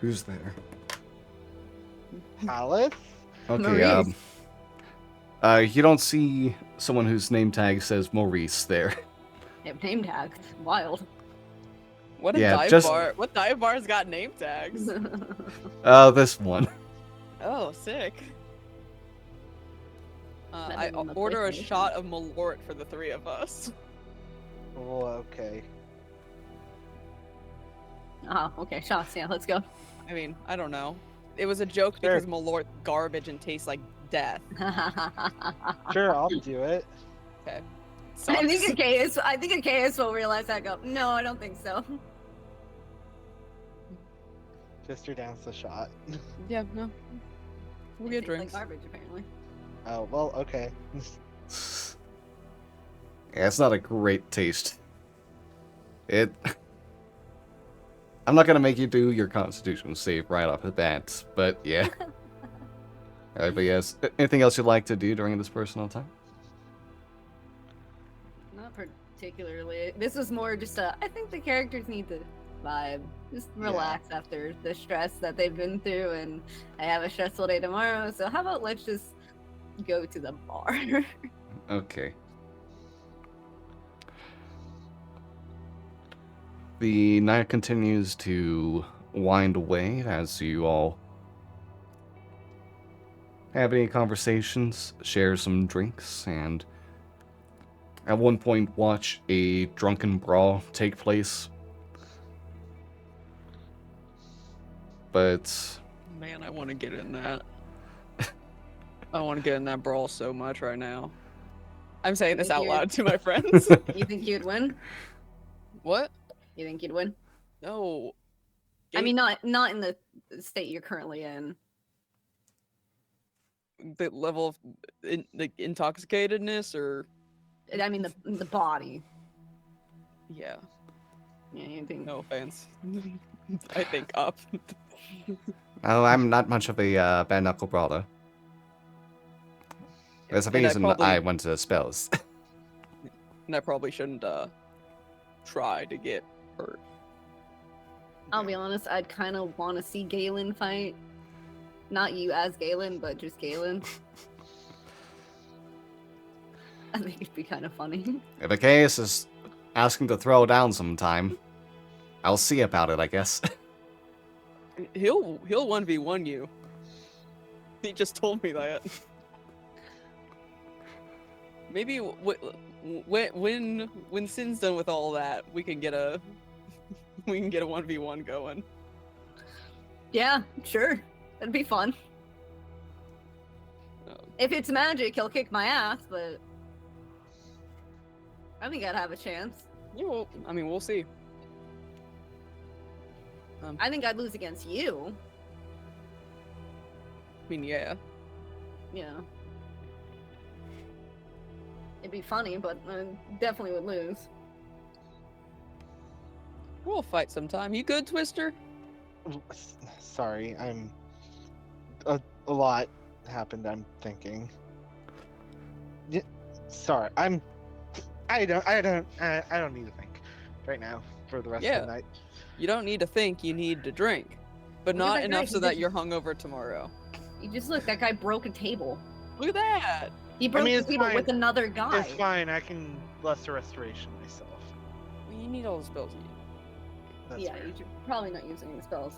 Who's there? Alice? Okay. Maurice. You don't see someone whose name tag says Maurice there. They have name tags. Wild. What a Yeah, dive just- bar! What dive bar's got name tags? This one. Oh, sick. Better I than the order a PlayStation. shot of Malort for the three of us. Oh, okay. Oh, okay. Shots. Yeah, let's go. I mean, I don't know. It was a joke Sure. because Malort's garbage and tastes like death. Sure, I'll do it. Okay. I think Sucks. a KS will realize that. Go. No, I don't think so. Just downs the shot. Yeah, no. We'll It get tastes drinks. Like garbage, apparently. Oh, well, okay. Yeah, it's not a great taste. I'm not gonna make you do your Constitution save right off the bat, but yeah. Alright, but yes. Anything else you'd like to do during this personal time? Not particularly. This was more just a. I think the characters need to vibe, just relax after the stress that they've been through, and I have a stressful day tomorrow. So how about let's just go to the bar? Okay. The night continues to wind away as you all have any conversations, share some drinks, and at one point watch a drunken brawl take place. But Man, I want to get in that. I want to get in that brawl so much right now. I'm saying this out loud to my friends. You think you'd win? What? You think you'd win? No. I mean, not in the state you're currently in. The level of like intoxicatedness, or I mean, the body. yeah. Yeah, you think? No offense. I think up. oh, I'm not much of a bare knuckle brawler. There's a And reason probably- I went to spells. And I probably shouldn't try to get hurt. I'll be honest. I'd kind of want to see Galen fight. Not you as Galen, but just Galen. I think it'd be kind of funny. If a case is asking to throw down sometime, I'll see about it, I guess. He'll 1v1 you. He just told me that. Maybe when Sin's done with all that, we can get a 1v1 going. Yeah, sure. That'd be fun. If it's magic, he'll kick my ass, but I think I'd have a chance. Yeah, well, I mean, we'll see. I think I'd lose against you. I mean, yeah. Yeah. It'd be funny, but I definitely would lose. We'll fight sometime. You good, Twister? Sorry, I'm a lot happened. I'm thinking. Sorry, I don't need to think right now for the rest of the night. You don't need to think, you need to drink. But Look at not that enough guy, so he that did- you're hungover tomorrow. You just look, that guy broke a table. Look at that! He broke mean, the it's table fine. with another guy. It's fine. I can lesser restoration myself. You need all the spells you need. That's Yeah, fair. you should probably not use any spells.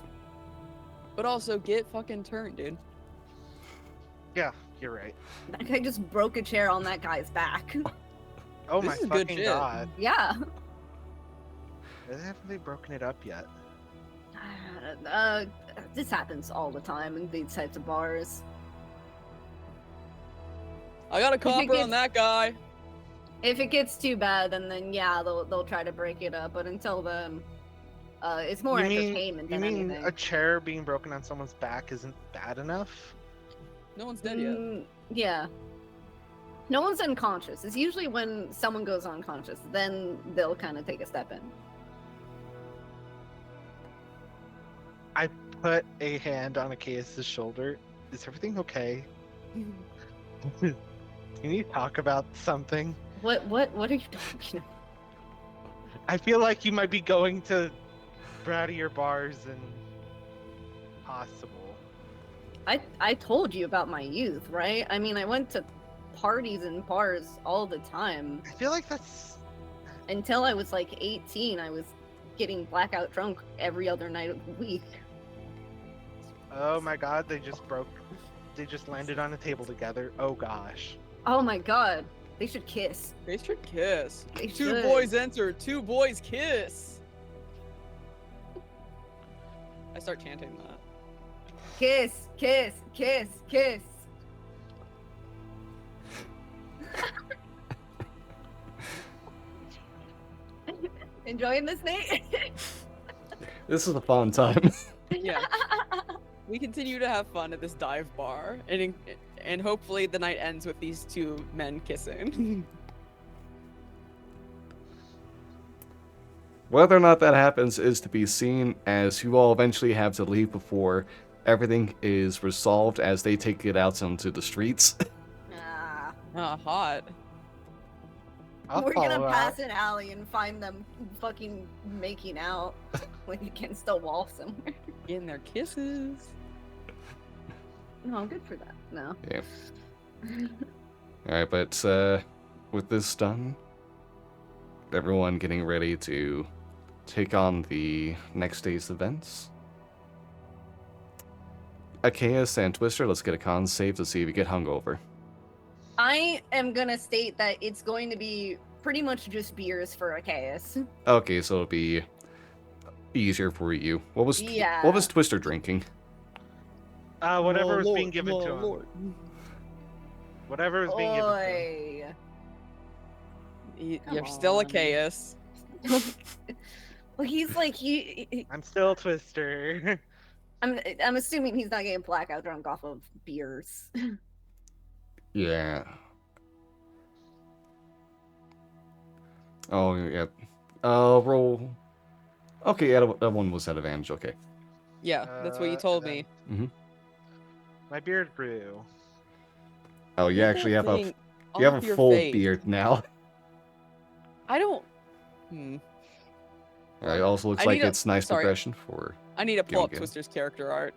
But also, get fucking turned, dude. Yeah, you're right. That guy just broke a chair on that guy's back. Oh This my is good fucking shit. god! Yeah. Haven't they broken it up yet? This happens all the time in these types of bars. I got a copper gets- on that guy! If it gets too bad, then yeah, they'll try to break it up. But until then, it's more You mean entertainment you than mean anything. a chair being broken on someone's back isn't bad enough? No one's dead yet. Yeah. No one's unconscious. It's usually when someone goes unconscious, then they'll kind of take a step in. I put a hand on Achaeus' shoulder. Is everything okay? Can you talk about something? What are you talking about? I feel like you might be going to brattier bars and possible. I told you about my youth, right? I mean, I went to parties and bars all the time. I feel like that's Until I was like 18, I was getting blackout drunk every other night of the week. oh my god, they just landed on a table together. Oh gosh. Oh my god, they should kiss. They should kiss. They Two should. boys enter, two boys kiss! I start chanting that. Kiss, kiss, kiss, kiss. Enjoying this, Nate? This is a fun time. Yeah. We continue to have fun at this dive bar, and hopefully the night ends with these two men kissing. Whether or not that happens is to be seen, as you all eventually have to leave before everything is resolved as they take it out onto the streets. Ah. Ah, hot. I'll We're gonna follow pass out. an alley and find them fucking making out like against a wall somewhere. Getting their kisses. No, good for that. No. Yeah. Alright, but with this done, everyone getting ready to take on the next day's events. Achaeus and Twister, let's get a con save to see if you get hungover. I am gonna state that it's going to be pretty much just beers for Achaeus. Okay, so it'll be easier for you. What was Yeah. what was Twister drinking? Whatever was Lord, being given to him. Lord. Whatever was being given to him. Oi. You're Come still a on. chaos. Well, he's like I'm still Twister. I'm assuming he's not getting blackout drunk off of beers. Yeah. Oh, yeah. Roll. Okay, yeah, that one was at advantage, okay. Yeah, that's what you told and me. then My beard grew. Oh, you Get actually that have thing you have off a your full face. beard now. I don't. It also looks I like need a- it's nice sorry. progression for. I need to pull up Gilligan. Twister's character art.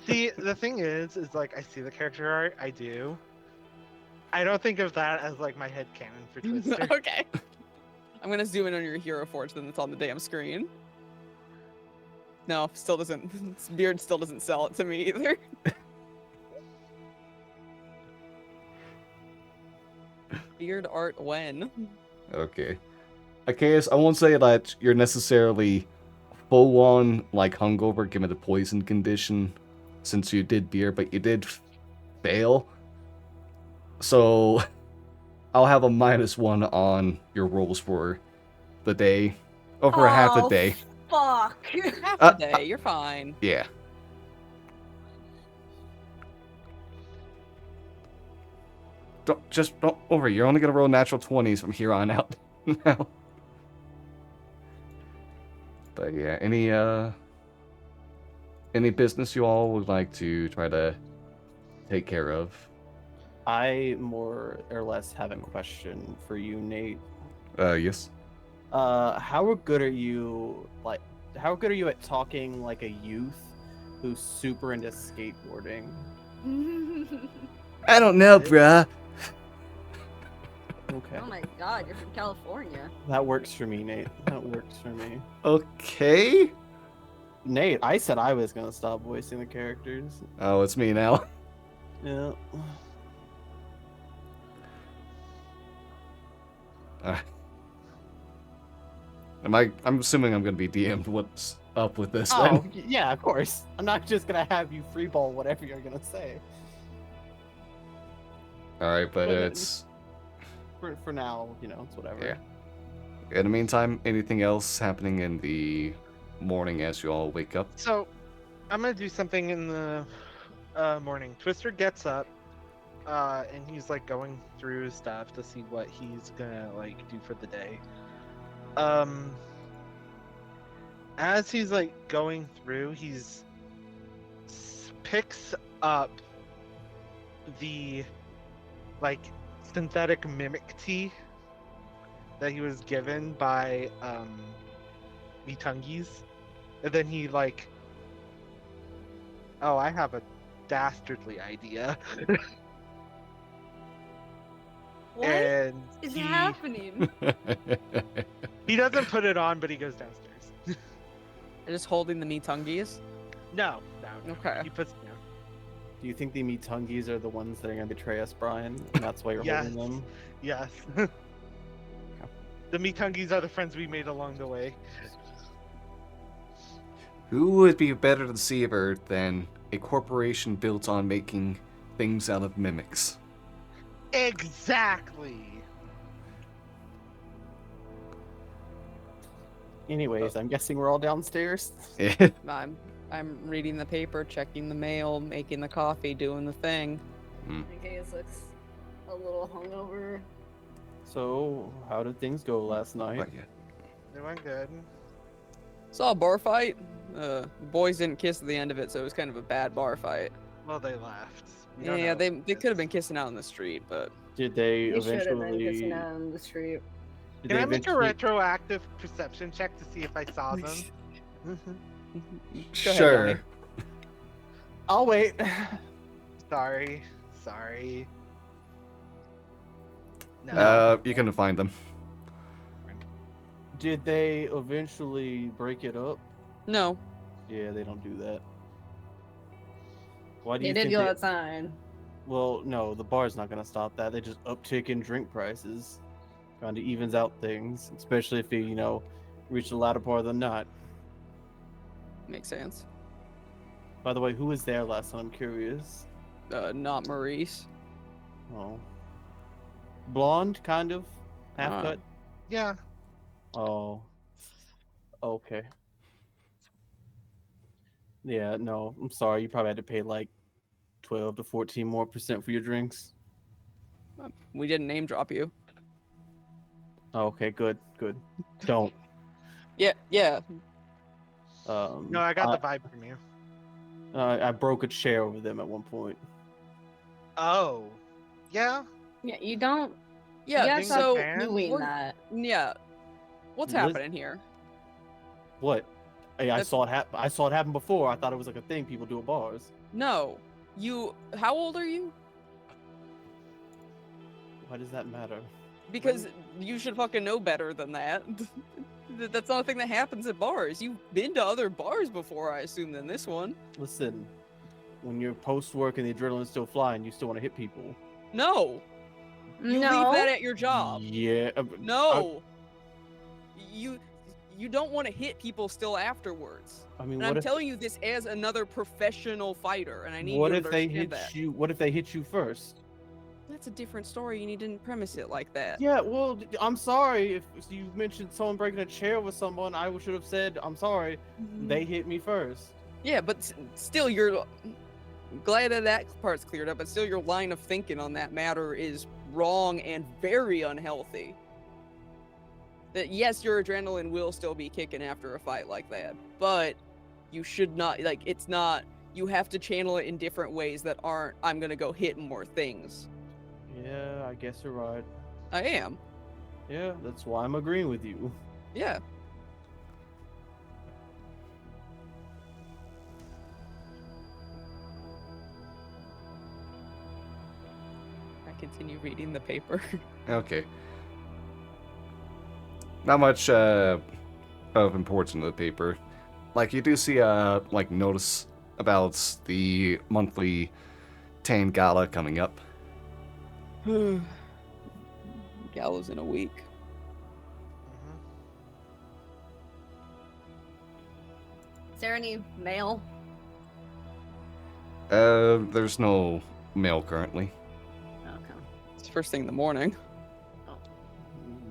See, the thing is like I see the character art, I do. I don't think of that as like my head canon for Twister. Okay. I'm gonna zoom in on your hero forge, then it's on the damn screen. No, still doesn't. Beard still doesn't sell it to me either. Beard art when? Okay. Achaeus, I won't say that you're necessarily full on like hungover given the poison condition since you did beer, but you did fail. So I'll have a -1 on your rolls for the day over half the Oh, day. Fuck. Half Uh, the day, you're fine. Yeah. Don't over. You're only gonna roll natural 20s from here on out. Now. But yeah, any business you all would like to try to take care of? I more or less have a question for you, Nate. Yes. How good are you at talking like a youth who's super into skateboarding? I don't know, bruh. Okay. Oh my god, you're from California. That works for me, Nate. That works for me. Okay. Nate, I said I was gonna stop voicing the characters. Oh, it's me now. Yeah. I'm assuming I'm gonna be DM'd. What's up with this Oh, then? yeah, of course. I'm not just gonna have you freeball whatever you're gonna say. All right, but Well, it's For now, it's whatever. Yeah. In the meantime, anything else happening in the morning as you all wake up? So, I'm gonna do something in the morning. Twister gets up, and he's like going through his stuff to see what he's gonna like do for the day. As he's like going through, picks up the like synthetic mimic tea that he was given by Mitungis, and then he like, oh, I have a dastardly idea. What And is he happening? he doesn't put it on, but he goes downstairs. They're just holding the Mitungis. No. Okay. He puts no. Do you think the Mitungis are the ones that are gonna betray us, Brian? And that's why you're Yes. holding them? Yes. The Mitungis are the friends we made along the way. Who would be a better deceiver than a corporation built on making things out of mimics? Exactly. Anyways, I'm guessing we're all downstairs. I'm reading the paper, checking the mail, making the coffee, doing the thing. Nikias looks a little hungover. So, how did things go last night? But yeah. They went good. Saw a bar fight. Boys didn't kiss at the end of it, so it was kind of a bad bar fight. Well, they left. We don't Yeah, know they if could have been kissing out in the street, but Did they You should have been eventually? kissing out on the street. Did Can they I make a eventually- retroactive perception check to see if I saw them? Go ahead, Sure. Donnie. I'll wait. Sorry. You couldn't find them. Did they eventually break it up? No. Yeah, they don't do that. Why do They you did think go they... outside. Well, no, the bar's not gonna stop that. They just uptick in drink prices. Kind of evens out things, especially if you, reach the latter part of the night. Makes sense. By the way, who was there last time? I'm curious. Not Maurice. Oh. Blonde, kind of? Half cut? Yeah. Oh. Okay. Yeah, no, I'm sorry. You probably had to pay like 12 to 14% more for your drinks. We didn't name drop you. Oh, okay, good. Don't. Yeah. No, I got the vibe from you. I broke a chair over them at one point. Oh. Yeah. Yeah, you don't. Yeah, you gotta things stop are so fair. doing we're- that. yeah. What's Liz- happening here? What? Hey, I That's- saw it happen. I saw it happen before. I thought it was like a thing people do at bars. No. How old are you? Why does that matter? Because you should fucking know better than that. That's not a thing that happens at bars. You've been to other bars before, I assume, than this one. Listen, when you're post work and the adrenaline's still flying, you still want to hit people. No. You No. leave that at your job. Yeah. No. You don't want to hit people still afterwards. I mean, And what I'm if telling you this as another professional fighter, and I need what you if to they understand hit that. you? What if they hit you first? That's a different story, and you didn't premise it like that. Yeah, well, I'm sorry if you mentioned someone breaking a chair with someone. I should have said, I'm sorry. They hit me first. Yeah, but still, you're glad that part's cleared up, but still your line of thinking on that matter is wrong and very unhealthy. That yes, your adrenaline will still be kicking after a fight like that, but you should not, like, it's not, you have to channel it in different ways that aren't, I'm gonna go hit more things. Yeah, I guess you're right. I am. Yeah, that's why I'm agreeing with you. Yeah. I continue reading the paper. Okay. Not much of importance in the paper. Like, you do see a notice about the monthly Tane Gala coming up. Gala's in a week. Mhm. Is there any mail? There's no mail currently. Okay. It's first thing in the morning.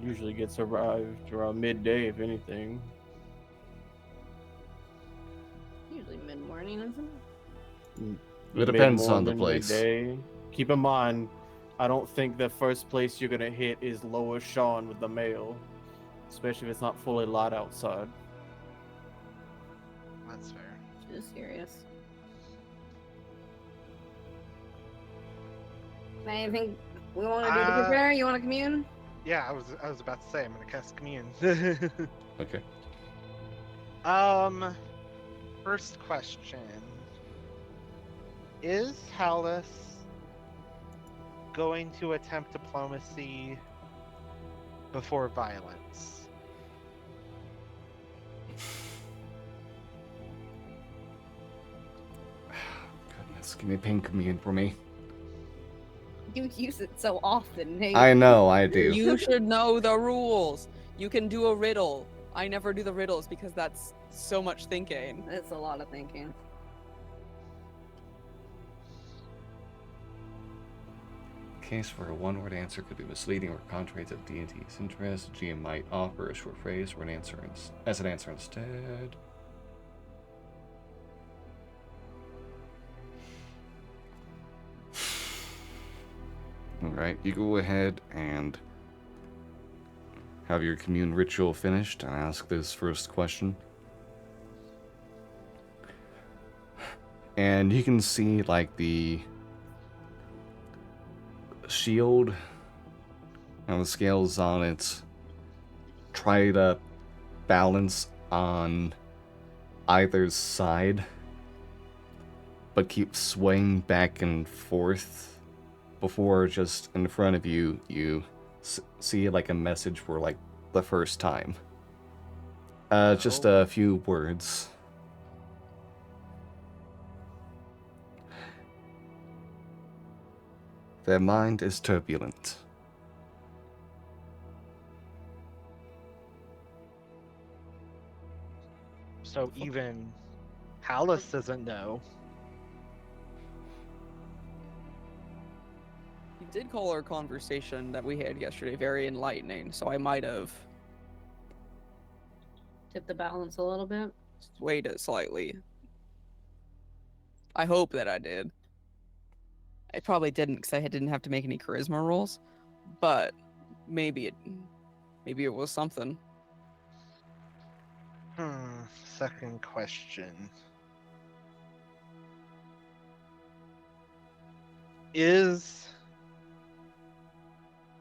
Usually gets arrived around midday, if anything. Usually mid-morning, isn't it? It depends on the Mid-morning, place. midday. Keep in mind, I don't think the first place you're gonna hit is Lower Sharn with the mail, especially if it's not fully light outside. That's fair. Just curious. Anything we want to do to prepare? You want to commune? Yeah, I was about to say I'm gonna cast commune. Okay. First question. Is Hallis going to attempt diplomacy before violence? Goodness, can you ping commune for me? You use it so often, Nate. I know, I do. You should know the rules. You can do a riddle. I never do the riddles because that's so much thinking. It's a lot of thinking. Case for a one-word answer could be misleading or contrary to the deity's interest. The GM might offer a short phrase or an answer as an answer instead. Alright, you go ahead and have your commune ritual finished and ask this first question. And you can see, like, the shield and the scales on it try to balance on either side, but keep swaying back and forth before just in front of you, you see like a message for like the first time. Just a few words. Their mind is turbulent. So even Hallis doesn't know. You did call our conversation that we had yesterday very enlightening, so I might have Tip the balance a little bit. swayed it slightly. I hope that I did. I probably didn't because I didn't have to make any charisma rolls, but maybe it was something. Second question. Is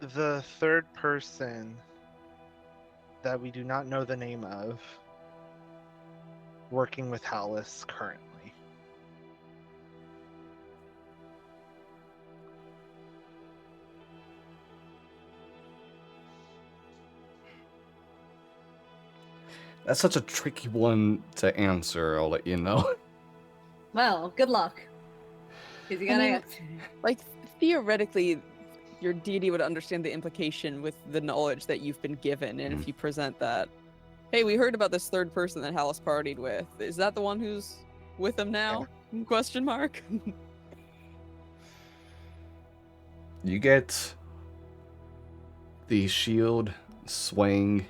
the third person that we do not know the name of working with Hallis currently? That's such a tricky one to answer, I'll let you know. Well, good luck. Because you I gotta mean, answer. Like, theoretically, your deity would understand the implication with the knowledge that you've been given, and if you present that, hey, we heard about this third person that Hallis partied with. Is that the one who's with him now? Question mark. You get the shield swaying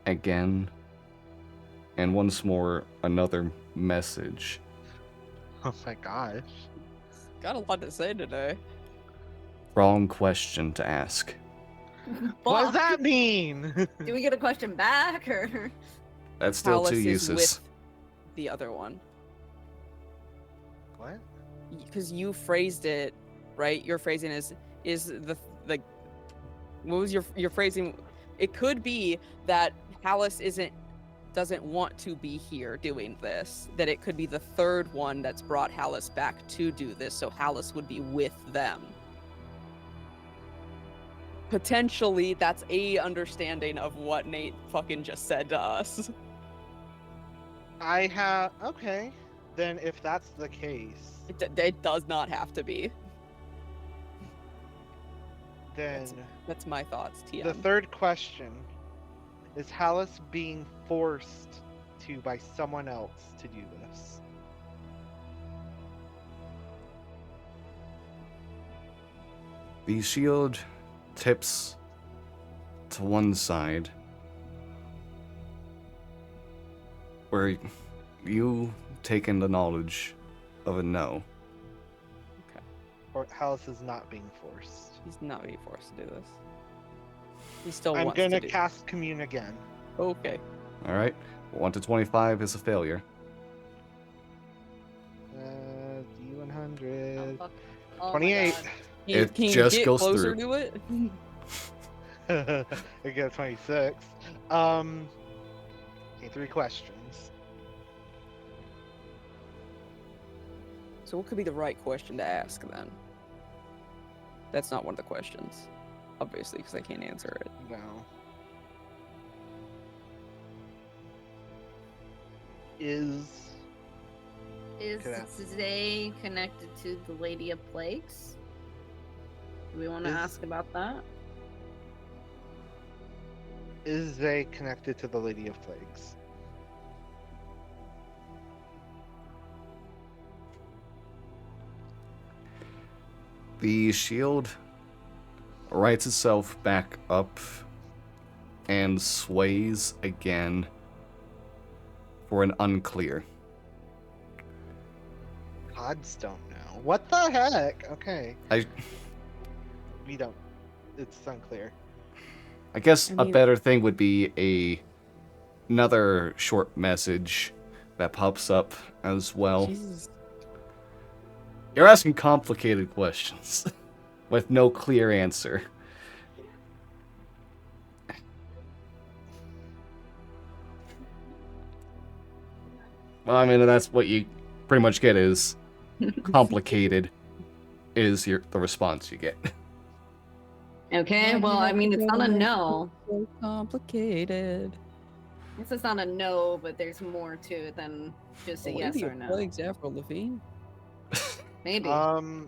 again, and once more another message. Oh my gosh. Got a lot to say today. Wrong question to ask. What does Fuck. that mean? Do we get a question back or? That's still Palace two is uses. with the other one. What? Because you phrased it, right? Your phrasing is the like. What was your phrasing? It could be that Palace doesn't want to be here doing this. That it could be the third one that's brought Hallis back to do this, so Hallis would be with them. Potentially, that's a understanding of what Nate fucking just said to us. Okay. Then if that's the case, It does not have to be. then That's my thoughts, TM. the third question is Hallis being forced to by someone else to do this? The shield tips to one side, where you take in the knowledge of a no. Or Hallis is not being forced? He's not being forced to do this. He still I'm wants gonna to do. cast Commune again. Okay. All right, 1 to 25 is a failure. D100. Oh, fuck. Oh my 28. God. It Can you just get goes closer through. to it? I get 26. Okay, 3 questions. So what could be the right question to ask then? That's not one of the questions, obviously, because I can't answer it. No. Is Is Could I- today connected to the Lady of Plagues? Do we want to Is- ask about that? they connected to the Lady of Plagues? The shield rights itself back up and sways again for an unclear. Gods don't know. What the heck? Okay. We don't. It's unclear. I guess I a mean- better thing would be another short message that pops up as well. Jesus. You're asking complicated questions with no clear answer. Well, I mean, that's what you pretty much get is complicated is the response you get. Okay, well, I mean, it's not a no. So complicated. I guess it's not a no, but there's more to it than just a yes or no. Plagues Avril Lavigne. Maybe. Yeah.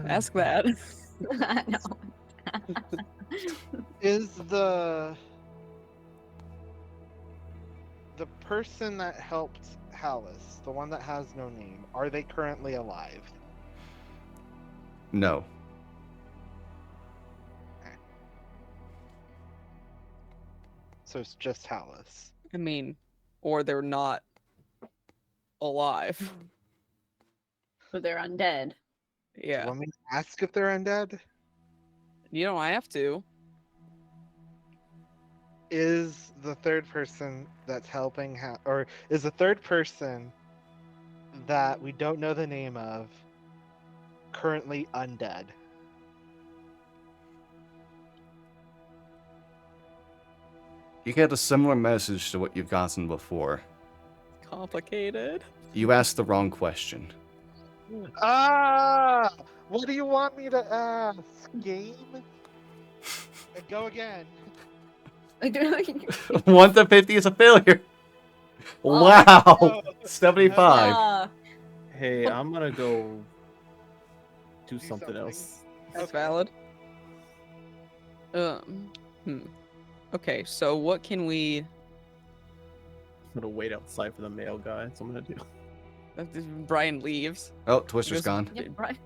Ask that. I know. Is the person that helped Hallis, the one that has no name, are they currently alive? No. So it's just Hallis. I mean, or they're not alive. But they're undead. Do you Yeah. want me to ask if they're undead? You don't have to. Is the third person that's helping or is the third person that we don't know the name of currently undead? You get a similar message to what you've gotten before. Complicated. You asked the wrong question. Ah! What do you want me to ask? Game? And go again. 1 to 50 is a failure. Oh, Wow. no. 75. Hey, I'm gonna go do something something. else. That's Okay. valid. Okay, so what can we? I'm gonna wait outside for the mail guy. That's what I'm gonna do. Brian leaves. Oh, Twister's Yes. gone. Yep, right.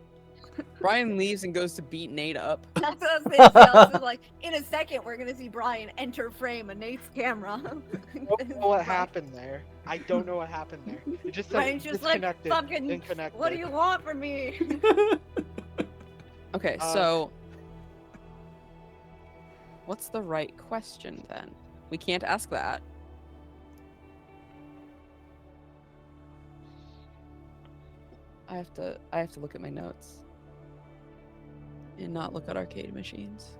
Brian leaves and goes to beat Nate up. That's what I was gonna say. I was like, in a second, we're gonna see Brian enter frame of Nate's camera. I don't know what happened there. I don't know what happened there. It just said Brian's just like, disconnected, fucking, inconnected. what do you want from me? Okay, so what's the right question then? We can't ask that. I have to look at my notes and not look at arcade machines.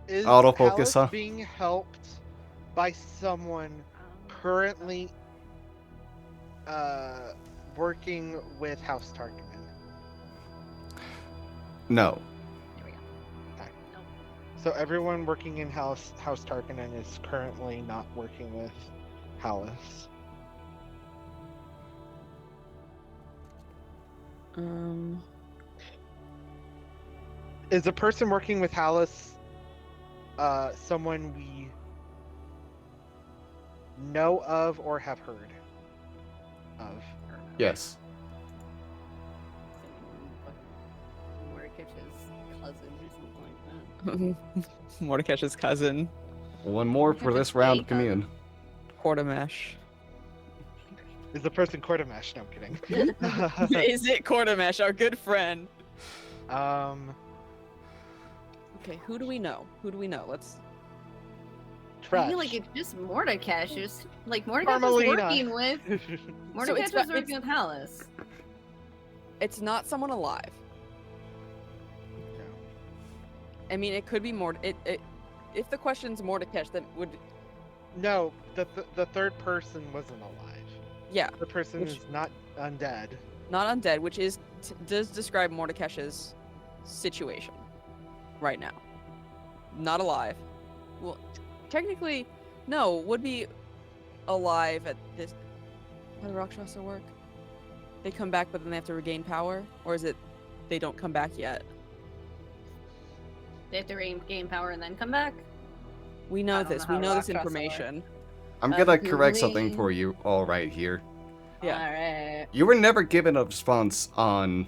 Is Autofocus, Alice huh? being helped by someone currently working with House Tarkin? No. There we go. So everyone working in House Tarkinen is currently not working with Hallis. Is the person working with Hallis someone we know of or have heard of? Yes. Mordekaiser's cousin or something like that. Mordekaiser's cousin, One more for this round of commune. Quartermesh. Is the person Quartermesh? No, I'm kidding. Is it Quartermesh, our good friend? Okay, who do we know? Let's. I Trash. feel like it's just Mordekaiser's. Like Mordekaiser's Carmelina. working with Mordekaiser's it's- working with Hallis. It's not someone alive. I mean, it could be more. If the question's Mordekaiser, then would. No, the third person wasn't alive. Yeah, The person Which- is not undead. not undead, which does describe Mordekaiser's situation right now. Not alive. Well, technically, no, would be alive at this. How do Rakshasa work? They come back, but then they have to regain power, or is it they don't come back yet? They have to regain power and then come back. We I know don't this. know We how know this Rakshasa information. I'm gonna Who correct something we- for you all right here. Yeah. Alright. You were never given a response on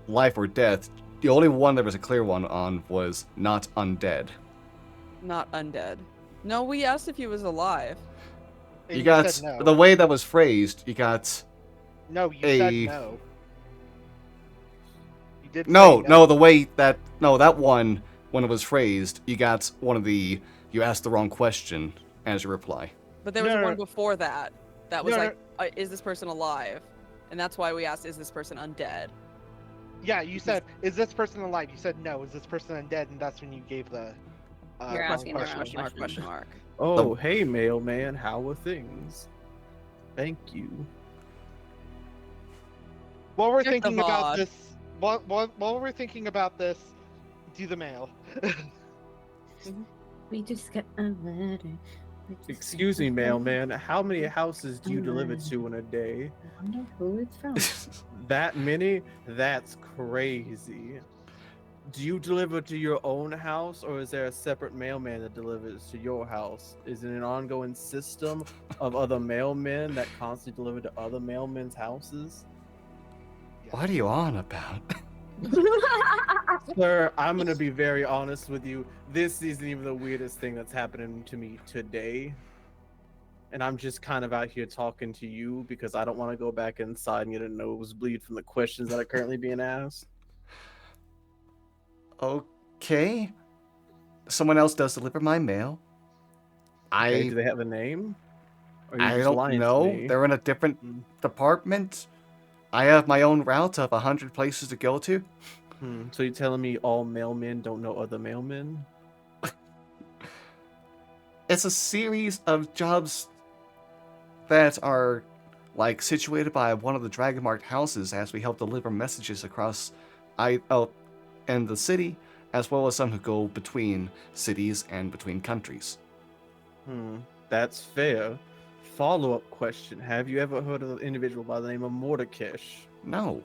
life or death. The only one there was a clear one on was not undead. Not undead. No, we asked if he was alive. And You got said no. the way that was phrased. You got No, you a- said no. You did no, say no. The way that that one when it was phrased, you got one of the you asked the wrong question as your reply. But there was No, no, one no. before that. That was No, like, is this person alive? And that's why we asked, is this person undead? Yeah, you said, is this person alive? You said no. Is this person undead? And that's when you gave the You're wrong asking the question. wrong Question mark, question mark. Oh, hey, mailman, how are things? Thank you. While we're Check the thinking about VOD. this, while we're thinking about this, do the mail. We just got a letter. Excuse me, mailman, how many houses do you deliver to in a day? I wonder who it's from. That many? That's crazy. Do you deliver to your own house, or is there a separate mailman that delivers to your house? Is it an ongoing system of other mailmen that constantly deliver to other mailmen's houses? What are you on about? Sir, I'm gonna be very honest with you. This isn't even the weirdest thing that's happening to me today. And I'm just kind of out here talking to you because I don't want to go back inside and get a nosebleed from the questions that are currently being asked. Okay. Someone else does deliver my mail. Okay, do they have a name? Or are you I just don't lying to know. me? They're in a different Hmm. department. I have my own route of 100 places to go to. So you're telling me all mailmen don't know other mailmen? It's a series of jobs that are like situated by one of the dragon marked houses as we help deliver messages across and the city, as well as some who go between cities and between countries. That's fair. Follow-up question. Have you ever heard of an individual by the name of Mordekaiser? No.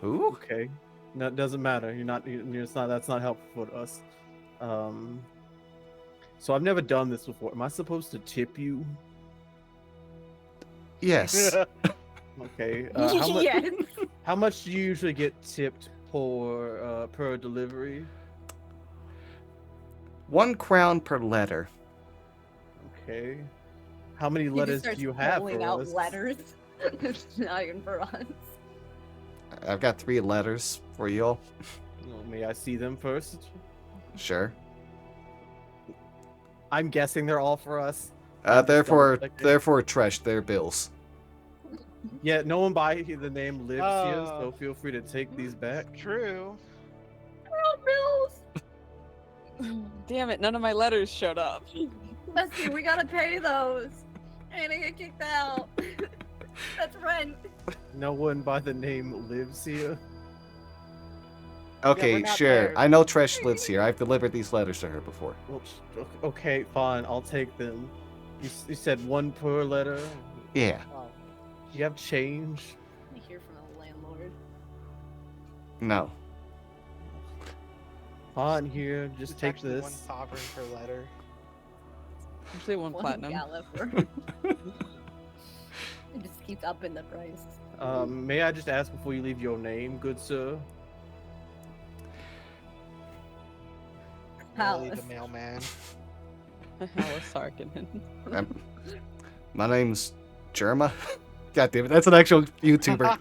Who? Okay. No, it doesn't matter. It's not. That's not helpful for us. So I've never done this before. Am I supposed to tip you? Yes. Okay. Yes. How much do you usually get tipped per delivery? 1 crown per letter. Okay. How many He letters just do you starts have pulling for out us? letters. Not even for us. I've got 3 letters for you all. Oh, may I see them first? Sure. I'm guessing they're all for us. I'm just Therefore, double-checking. therefore, Tresh, they're bills. Yeah, no one by the name lives here, Oh. so feel free to take these back. True. Bills. Damn it! None of my letters showed up. Leslie, we gotta pay those. I'm gonna get kicked out. That's rent. No one by the name lives here. Okay, we're not sure. there. I know Tresh lives here. I've delivered these letters to her before. Well, okay, fine. I'll take them. You said 1 per letter. Yeah. Oh. Do you have change? I hear from the landlord. No. Fine, here. Just It's take actually this. 1 sovereign per letter. Actually, one platinum. gala for. It just keeps upping the price. May I just ask before you leave your name, good sir? Molly the Palace. mailman. Alice Harkonnen. Um, my name's Jerma. God damn it, that's an actual YouTuber.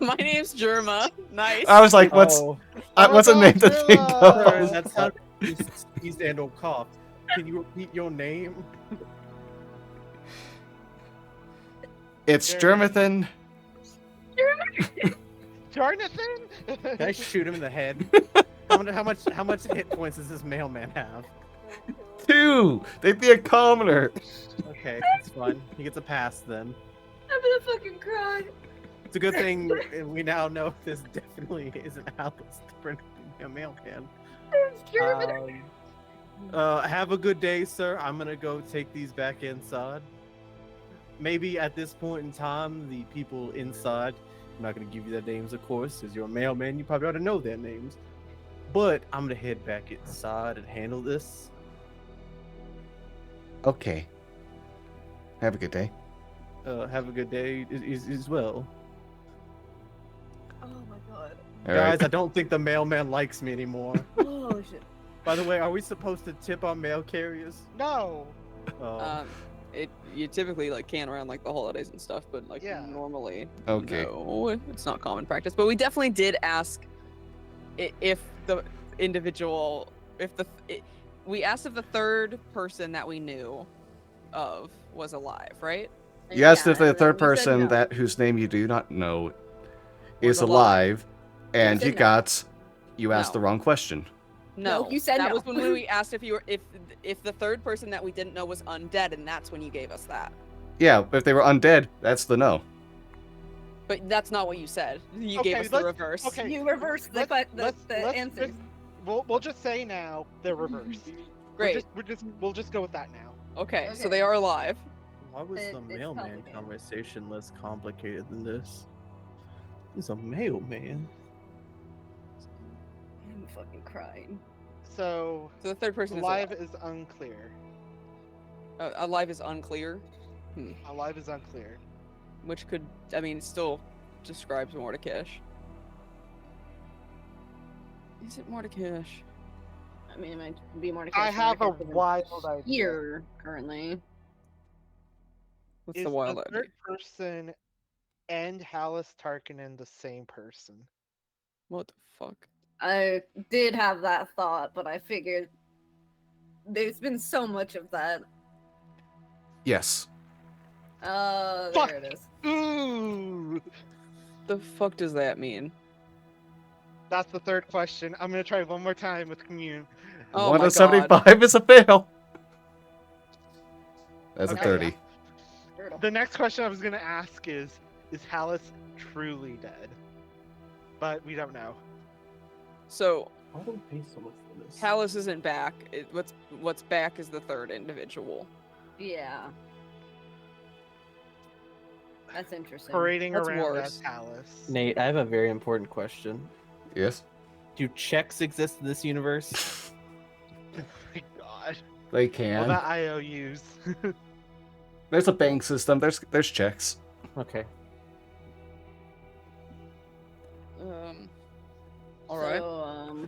My name's Germa. Nice. I was like, what's Oh, what's a my name God, to think Jerma! of? that's how you sneezed and or coughed. Can you repeat your name? It's Jermathan. Jonathan? Can I shoot him in the head? How much hit points does this mailman have? 2. They'd be a commoner. Okay, it's fine. He gets a pass then. I'm gonna fucking cry. It's a good thing we now know this definitely isn't Alice, different mailman. Have a good day, sir. I'm gonna go take these back inside. Maybe at this point in time, the people inside, I'm not gonna give you their names, of course, because you're a mailman. You probably ought to know their names. But I'm gonna head back inside and handle this. Okay. Have a good day. Have a good day as well. Oh my god. All Guys, right. I don't think the mailman likes me anymore. Oh shit. By the way, are we supposed to tip on mail carriers? No. You typically like can around like the holidays and stuff, but like Yeah. normally, Okay. no, it's not common practice. But we definitely did ask if the individual, we asked if the third person that we knew of was alive, right? You asked Yeah, if the and then third we said person no. that whose name you do not know Was is alive. alive, and said you no. got you asked No. the wrong question. No, you said that no. was when we asked if you were if the third person that we didn't know was undead, and that's when you gave us that. Yeah, if they were undead, that's the no. But that's not what you said. You Okay, gave us the let's- reverse. okay. You reversed the answer. We'll just say now they're reversed. Great. We'll just go with that now. Okay, so Okay. they are alive. Why was the It's mailman complicated. conversation less complicated than this? He's a mailman. I'm fucking crying. So So the third person alive is is unclear. alive is unclear, Alive is unclear. which could, I mean, still describes Mordekash. Is it Mordekash? I mean, it might be more. I have a wild idea. here currently. What's Is the wild the idea? third person and Hallis Tarkinen the same person? What the fuck? I did have that thought, but I figured there's been so much of that. Yes. Fuck. There it is. Ooh, The fuck does that mean? that's the third question. I'm gonna try one more time with commune. Oh 1 my of god. 75 is a fail. That's a Okay. 30. Brutal. The next question I was gonna ask is Hallis truly dead? But we don't know. So I don't pay so much for this. Hallis isn't back. What's back is the third individual. Yeah. That's interesting. Parading That's around worse. as Hallis. Nate, I have a very important question. Yes. Do checks exist in this universe? Oh my god. They What can. about IOUs? There's a bank system. There's checks. Okay. All right. So,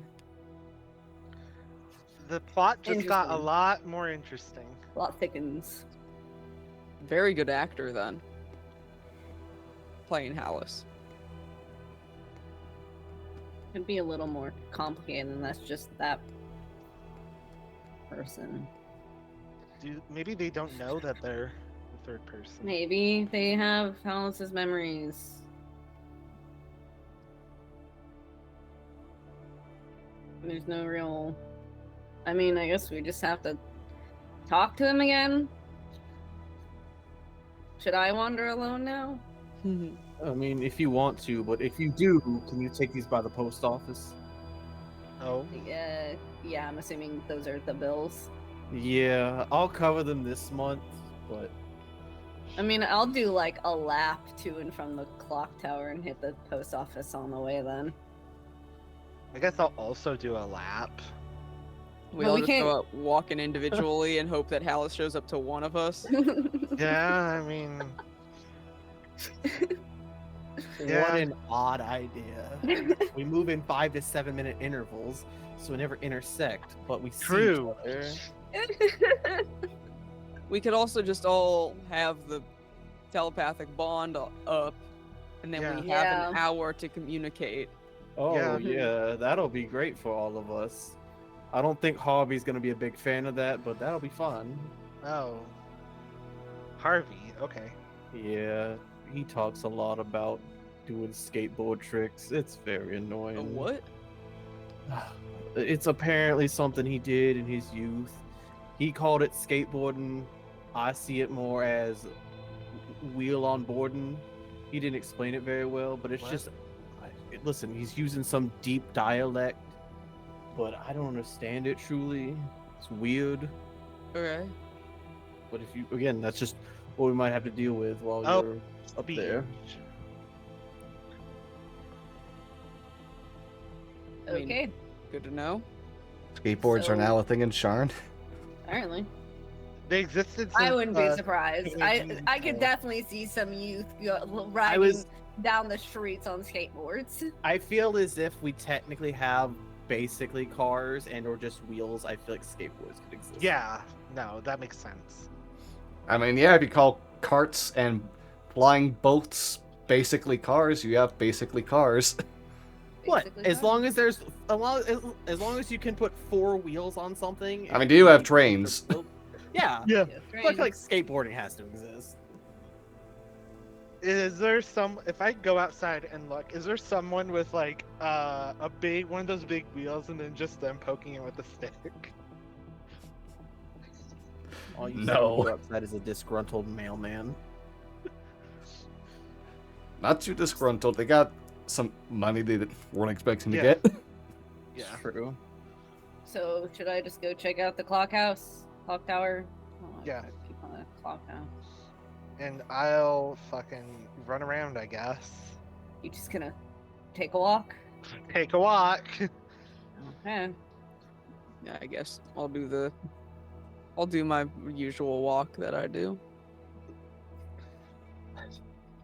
The plot just got a Interesting. lot more interesting. plot thickens. Very good actor then. Playing Hallis. Could be a little more complicated than that's just that person. Maybe they don't know that they're the third person. Maybe they have Alice's memories. There's no real. I mean, I guess we just have to talk to him again. Should I wander alone now? I mean, if you want to, but if you do, can you take these by the post office? Oh, Yeah, I'm assuming those are the bills. Yeah, I'll cover them this month, but I mean, I'll do like a lap to and from the clock tower and hit the post office on the way then. I guess I'll also do a lap. We But all we just can't- go out walking individually and hope that Hallis shows up to one of us. Yeah, I mean, Yeah. what an odd idea. We move in 5 to 7 minute intervals, so we never intersect, but we see True. each other. We could also just all have the telepathic bond up, and then we have an Yeah. hour to communicate. Oh Yeah. yeah, that'll be great for all of us. I don't think Harvey's gonna be a big fan of that, but that'll be fun. oh, Harvey. Okay. Yeah, he talks a lot about doing skateboard tricks. It's very annoying. A what? It's apparently something he did in his youth. He called it skateboarding. I see it more as wheel on boarding. He didn't explain it very well, but it's What? just listen, he's using some deep dialect, but I don't understand it truly. It's weird. Okay. But if you again, that's just what we might have to deal with while Oh, you're up there. I mean, Okay, Good to know. Skateboards are So- now a thing in Sharn. apparently. They existed. I since, wouldn't be surprised. I 1804. could definitely see some youth riding was- down the streets on skateboards. I feel as if we technically have basically cars and or just wheels. I feel like skateboards could exist. Yeah. No, that makes sense. I mean, yeah, if you call carts and flying boats basically cars, you have basically cars. What? Basically, As that. long as there's as long as you can put 4 wheels on something. I mean, and do you have the trains? wheels are built- Yeah. Yeah. Yeah, I feel like trains. skateboarding has to exist. Is there some? If I go outside and look, is there someone with like a big one of those big wheels and then just them poking it with a stick? All you No. see when you go outside is a disgruntled mailman. Not too disgruntled. They got some money they weren't expecting to Yeah. get. Yeah. True. So should I just go check out the clock tower? Oh, I Yeah. gotta keep on that clock now. And I'll fucking run around, I guess. You just gonna take a walk? Take a walk. Okay. Yeah, I guess I'll do my usual walk that I do.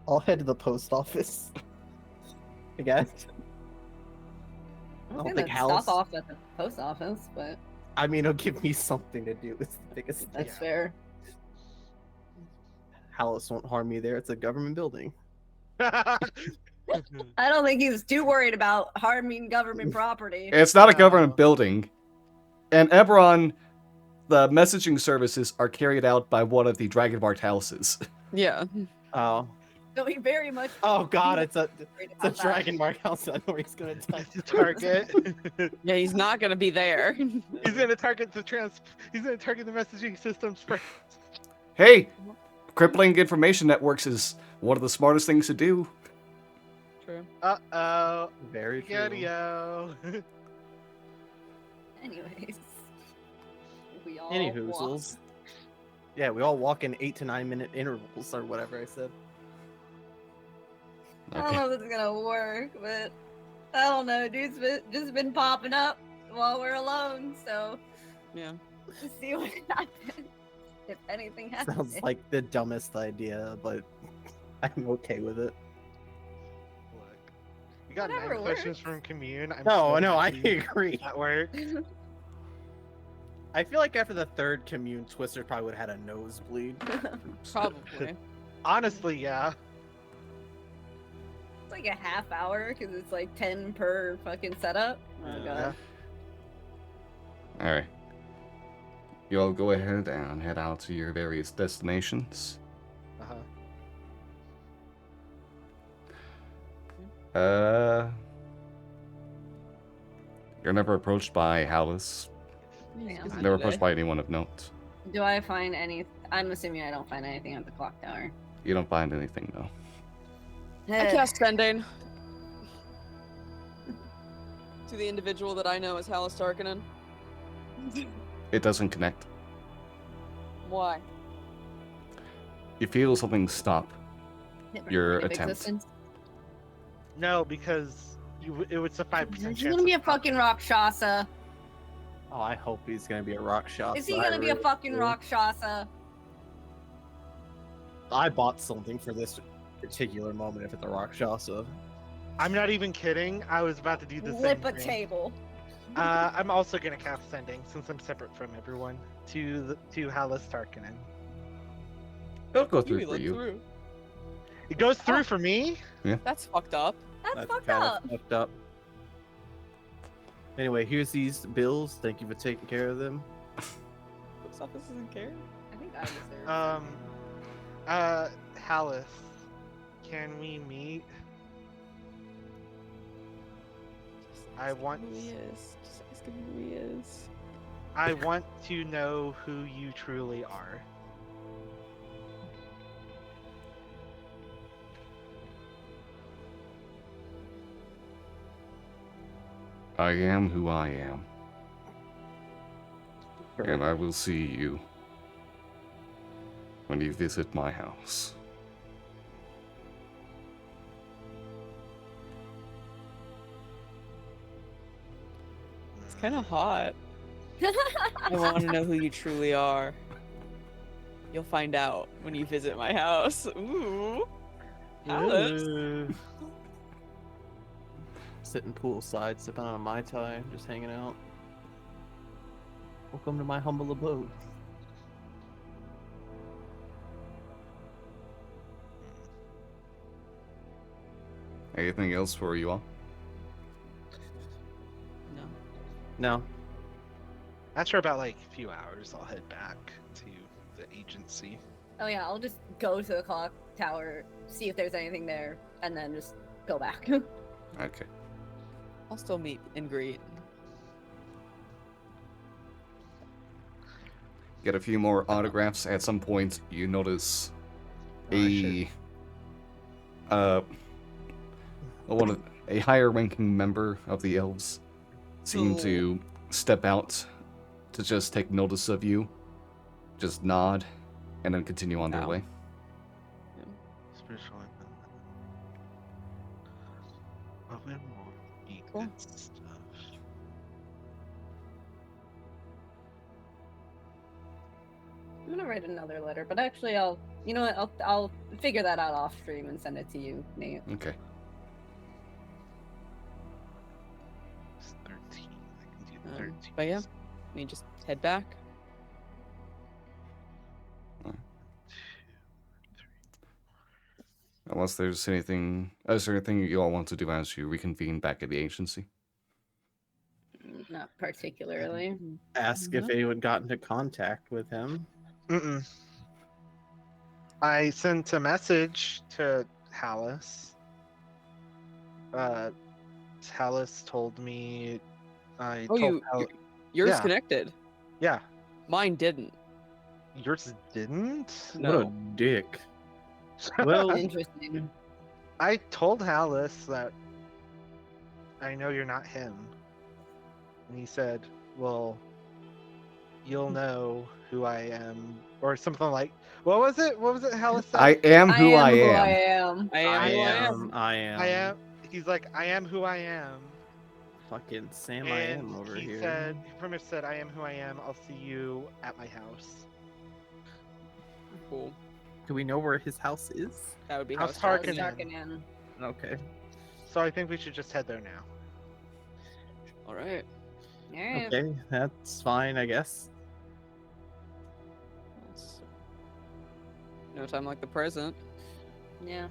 I'll head to the post office. I guess. I I was don't gonna think Hal's- stop off at the post office, but I mean, it'll give me something to do. It's the biggest thing. that's Yeah. fair. Hallis won't harm me there. It's a government building. I don't think he's too worried about harming government property. It's not a No. government building. And Eberron, the messaging services are carried out by one of the Dragonbart houses. Yeah. Oh. So he very much. Oh God! It's a worried it's a about that. dragon mark house. I know where he's gonna touch. Target. Yeah, he's not gonna be there. He's gonna target the He's gonna target the messaging systems first. Hey, crippling information networks is one of the smartest things to do. True. Uh oh. Very true. Yo. Anyways, we all Any walk. hoozles. Yeah, we all walk in 8 to 9 minute intervals or whatever I said. I don't know if it's gonna work, but I don't know. Dude's just been popping up while we're alone, so Yeah. let's see what happens. If anything happens. Sounds like the dumbest idea, but I'm okay with it. Look, You got Whatever 9 questions works. from Commune. I'm No, so no, I happy agree. that worked. I feel like after the third commune, Twister probably would have had a nosebleed. Probably. Honestly, yeah. It's like a half hour because it's like 10 per fucking setup. Oh Yeah. god. Alright. You all go ahead and head out to your various destinations. Uh-huh. You're never approached by Hallis. Yeah. Never approached by anyone of note. Do I find any? I'm assuming I don't find anything at the clock tower. You don't find anything, though. I cast Sending to the individual that I know as Hallis Tarkanen. It doesn't connect. Why? You feel something stop. Never your mind of attempt. existence. No, because it was a 5% He's chance. gonna be a of not- fucking Rakshasa. Oh, I hope he's gonna be a rock shot. Is he gonna be a fucking Rakshasa? I bought something for this particular moment if it's a Rakshasa. I'm not even kidding. I was about to do the same Flip a thing. table. I'm also gonna cast Sending since I'm separate from everyone to Hallis Tarkanen. It'll go You through for look you. through. It goes through for me. That's fucked up. That's fucked kinda up. fucked up. Anyway, here's these bills. Thank you for taking care of them. Post office doesn't care. I think I deserve. Hallis, can we meet? I want. Who he is. Just ask him who he is. I want to know who you truly are. I am who I am. And I will see you when you visit my house. It's kind of hot. I want to know who you truly are. You'll find out when you visit my house. Ooh. Hallis. Sitting poolside, sipping on a Mai Tai, just hanging out. Welcome to my humble abode. Anything else for you all? No. No. After about like a few hours, I'll head back to the agency. Oh yeah, I'll just go to the clock tower, see if there's anything there, and then just go back. Okay. I'll still meet and greet. Get a few more autographs. At some point, you notice a higher ranking member of the elves seem to step out to just take notice of you, just nod, and then continue on their Ow. way. Special weapon. Oh, we will be Cool. good stuff. I'm gonna write another letter, but actually you know what, I'll figure that out off stream and send it to you, Nate. Okay. It's 13. I can do 13. But yeah, we just head back. Unless there's anything, is there anything you all want to do as you reconvene back at the agency? Not particularly. Ask if anyone got into contact with him. Mm-mm. I sent a message to Hallis. Hallis told me. Yours Yeah. connected. Yeah, Mine didn't. yours didn't. What a dick. Well, Interesting. I told Hallis that I know you're not him. And he said, well, you'll know who I am. Or something like, what was it? What was it Hallis said? I am who I who am. I am. I am who I am. I am. He's like, I am who I am. Fucking Sam And I am over he here. said, he pretty much said, I am who I am. I'll see you at my house. Cool. Do we know where his house is? That would be House House Tarkanen. Tarkanen. Okay. So I think we should just head there now. All right. Alright. Okay, that's fine, I guess. No time like the present. Yeah.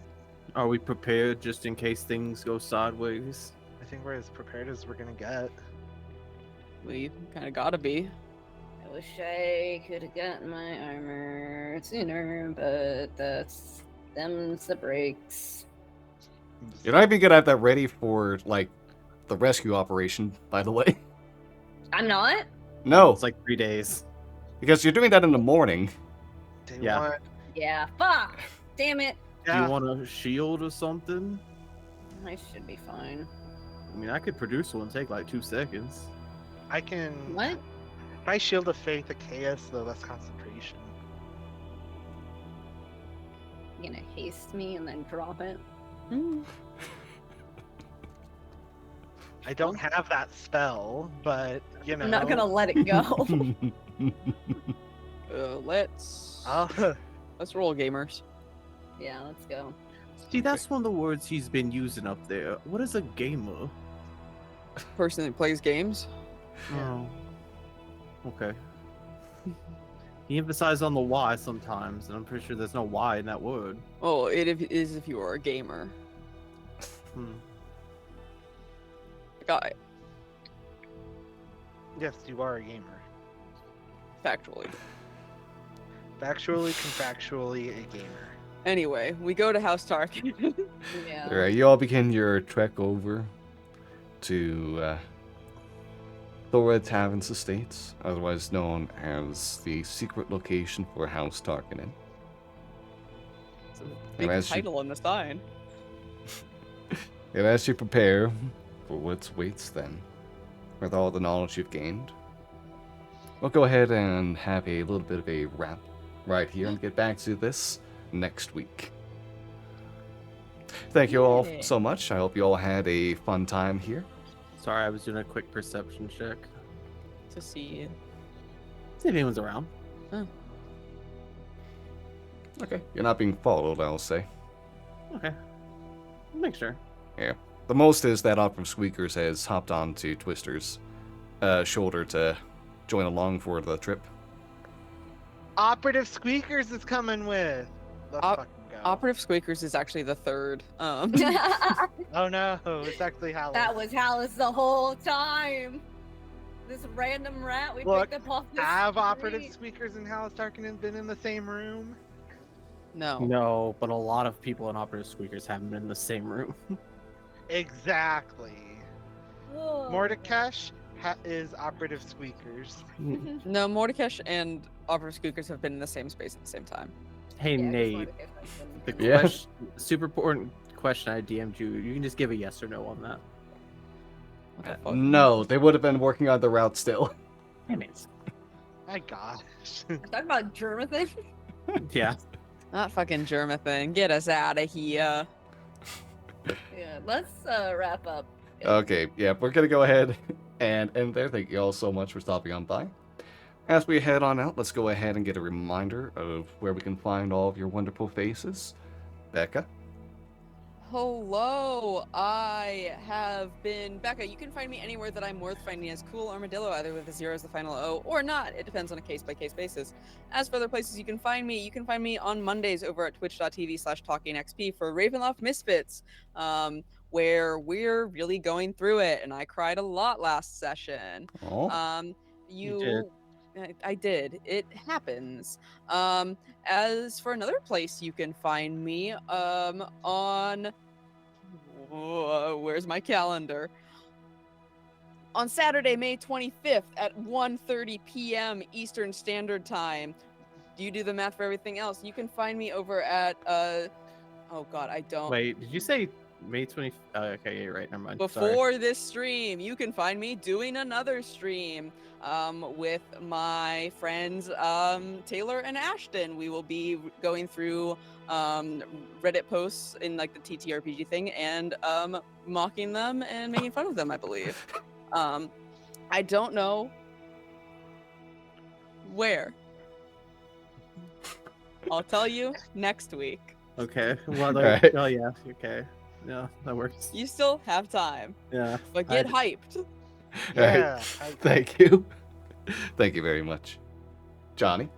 Are we prepared just in case things go sideways? I think we're as prepared as we're gonna get. We kind of gotta be. I wish I could have gotten my armor sooner, but that's them's the breaks. You're not even gonna have that ready for, like, the rescue operation, by the way. I'm not? No, It's like 3 days. because you're doing that in the morning. Day Yeah. one. Yeah, fuck! Damn it! Do Yeah. you want a shield or something? I should be fine. I mean, I could produce one, take like 2 seconds. I can. What? My shield of faith, a chaos, though less concentration. You gonna haste me and then drop it? I don't have that spell, but you know. I'm not gonna let it go. Let's Oh, let's roll, gamers. Yeah, let's go. See, that's one of the words he's been using up there. What is a gamer? Person that plays games. Oh. Okay. He emphasized on the Y sometimes, and I'm pretty sure there's no Y in that word. Oh, is if you are a gamer. Hmm. Guy, yes, you are a gamer. factually. Factually, contractually, a gamer. Anyway, we go to House Tarkin. Yeah. Alright, you all begin your trek over to Thora Tavern's estates, otherwise known as the secret location for House Tarkinen. It's a big as you- title on the sign. And as you prepare for what waits then, with all the knowledge you've gained, we'll go ahead and have a little bit of a wrap right here and get back to this next week. Thank you all Yeah. so much. I hope you all had a fun time here. Sorry, I was doing a quick perception check. To see. See if anyone's around. Okay. You're not being followed, I'll say. Okay. Make sure. The most is that Opera Squeakers has hopped onto Twister's shoulder to join along for the trip. Operative Squeakers is coming with. Let's Op- fucking go. Operative Squeakers is actually the third. Oh no, it's actually Hal. That was Hallis the whole time. This random rat we Look, picked up off the Have street. Operative Squeakers and Hal Tarkinen been in the same room? No. No, but a lot of people in Operative Squeakers haven't been in the same room. Exactly. Ugh. Mordekash is Operative Squeakers. No, Mordekash and Operative Squeakers have been in the same space at the same time. Hey, Yeah, 'cause Nate. Mordecai has been- The Yeah. question, super important question I DM'd you. You can just give a yes or no on that. What the fuck? No, they would have been working on the route still. Damn it. My gosh. We're talking about German. Yeah. Not fucking Germathan. Get us out of here. Yeah, let's wrap up. Okay, yeah, we're gonna go ahead and end there. Thank you all so much for stopping on by. As we head on out, let's go ahead and get a reminder of where we can find all of your wonderful faces. Becca. Hello, I have been Becca. You can find me anywhere that I'm worth finding as Cool Armadillo, either with a 0 as the final O or not. It depends on a case-by-case basis. As for other places you can find me on Mondays over at twitch.tv/talkingxp for Ravenloft Misfits, where we're really going through it, and I cried a lot last session. Oh, You I did. It happens. As for another place you can find me, on where's my calendar? On Saturday, May 25th at 1:30 p.m. Eastern Standard Time. You do the math for everything else. You can find me over at oh god, I don't. Wait, did you say May 20? Okay, yeah, right. Never mind. Before this stream, you can find me doing another stream with my friends Taylor and Ashton. We will be going through Reddit posts in like the TTRPG thing and mocking them and making fun of them, I believe. I don't know where. I'll tell you next week. Okay. Well, Alright. oh yeah. Okay. Yeah, that works. You still have time, Yeah. but get I- hyped. All Yeah. right. Thank you. Thank you very much. Johnny?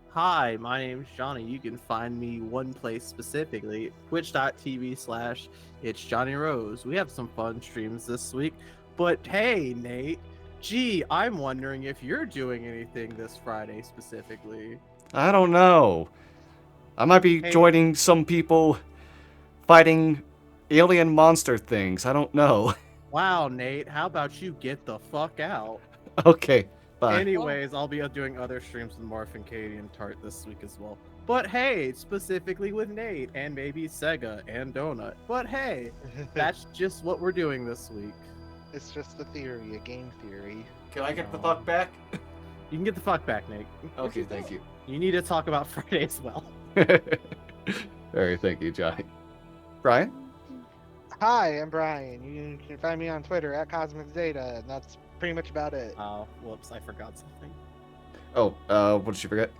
Hi, my name's Johnny. You can find me one place specifically, twitch.tv/It's Johnny Rose. We have some fun streams this week. But hey, Nate, gee, I'm wondering if you're doing anything this Friday specifically. I don't know. I might be Hey. joining some people fighting alien monster things. I don't know. Wow, Nate, how about you get the fuck out? Okay, bye. Anyways, I'll be doing other streams with Morph and Katie and Tart this week as well. But hey, specifically with Nate and maybe Sega and Donut. But hey, that's just what we're doing this week. It's just a theory, a game theory. Can I get the fuck back? You can get the fuck back, Nate. Okay, thank you. You need to talk about Friday as well. Alright, thank you, Johnny. Brian? Hi, I'm Brian. You can find me on Twitter at Cosmic Zeta, and that's pretty much about it. Oh, whoops, I forgot something. Oh, what did you forget?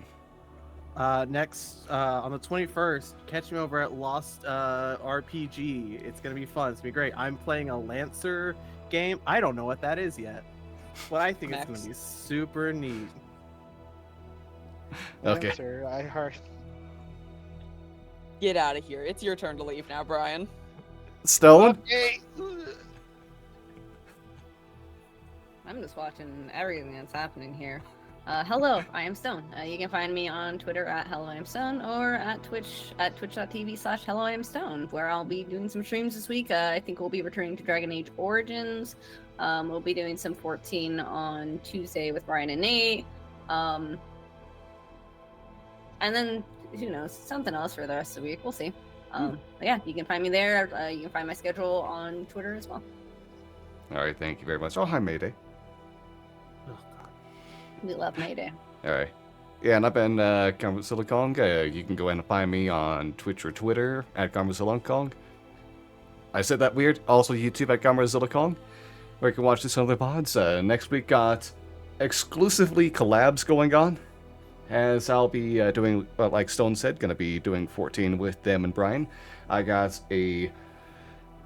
Next, on the 21st, catch me over at Lost RPG. It's gonna be fun. It's gonna be great. I'm playing a Lancer game. I don't know what that is yet, but I think it's Next. gonna be super neat. Okay. Answer, I heard. Get out of here. It's your turn to leave now, Brian. Stone? Okay. I'm just watching everything that's happening here. Hello, I am Stone. You can find me on Twitter at Hello I am Stone or at Twitch at twitch.tv/Hello I am Stone, where I'll be doing some streams this week. I think we'll be returning to Dragon Age Origins. We'll be doing some 14 on Tuesday with Brian and Nate. And then who knows, something else for the rest of the week. We'll see. But yeah, you can find me there. You can find my schedule on Twitter as well. Alright, thank you very much. Oh, hi, Mayday. Oh, God. We love Mayday. Alright. Yeah, and I've been Conversilla Kong. You can go ahead and find me on Twitch or Twitter at Conversilla Kong. I said that weird. Also, YouTube at Conversilla Kong, where you can watch some other pods. Next week got exclusively collabs going on, as I'll be doing, well, like Stone said, gonna be doing 14 with them and Brian. I got a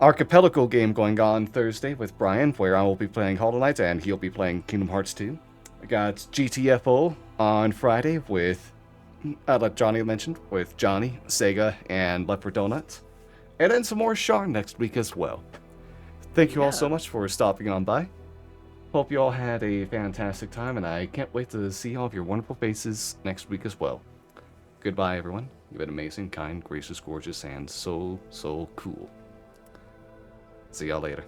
archipelago game going on Thursday with Brian, where I will be playing Hollow Knight and he'll be playing Kingdom Hearts 2. I got GTFO on Friday with, like Johnny mentioned, with Johnny, Sega, and Leopard Donuts. And then some more Sharn next week as well. Thank you all so much for stopping on by. Hope you all had a fantastic time, and I can't wait to see all of your wonderful faces next week as well. Goodbye, everyone. You've been amazing, kind, gracious, gorgeous, and so cool. See y'all later.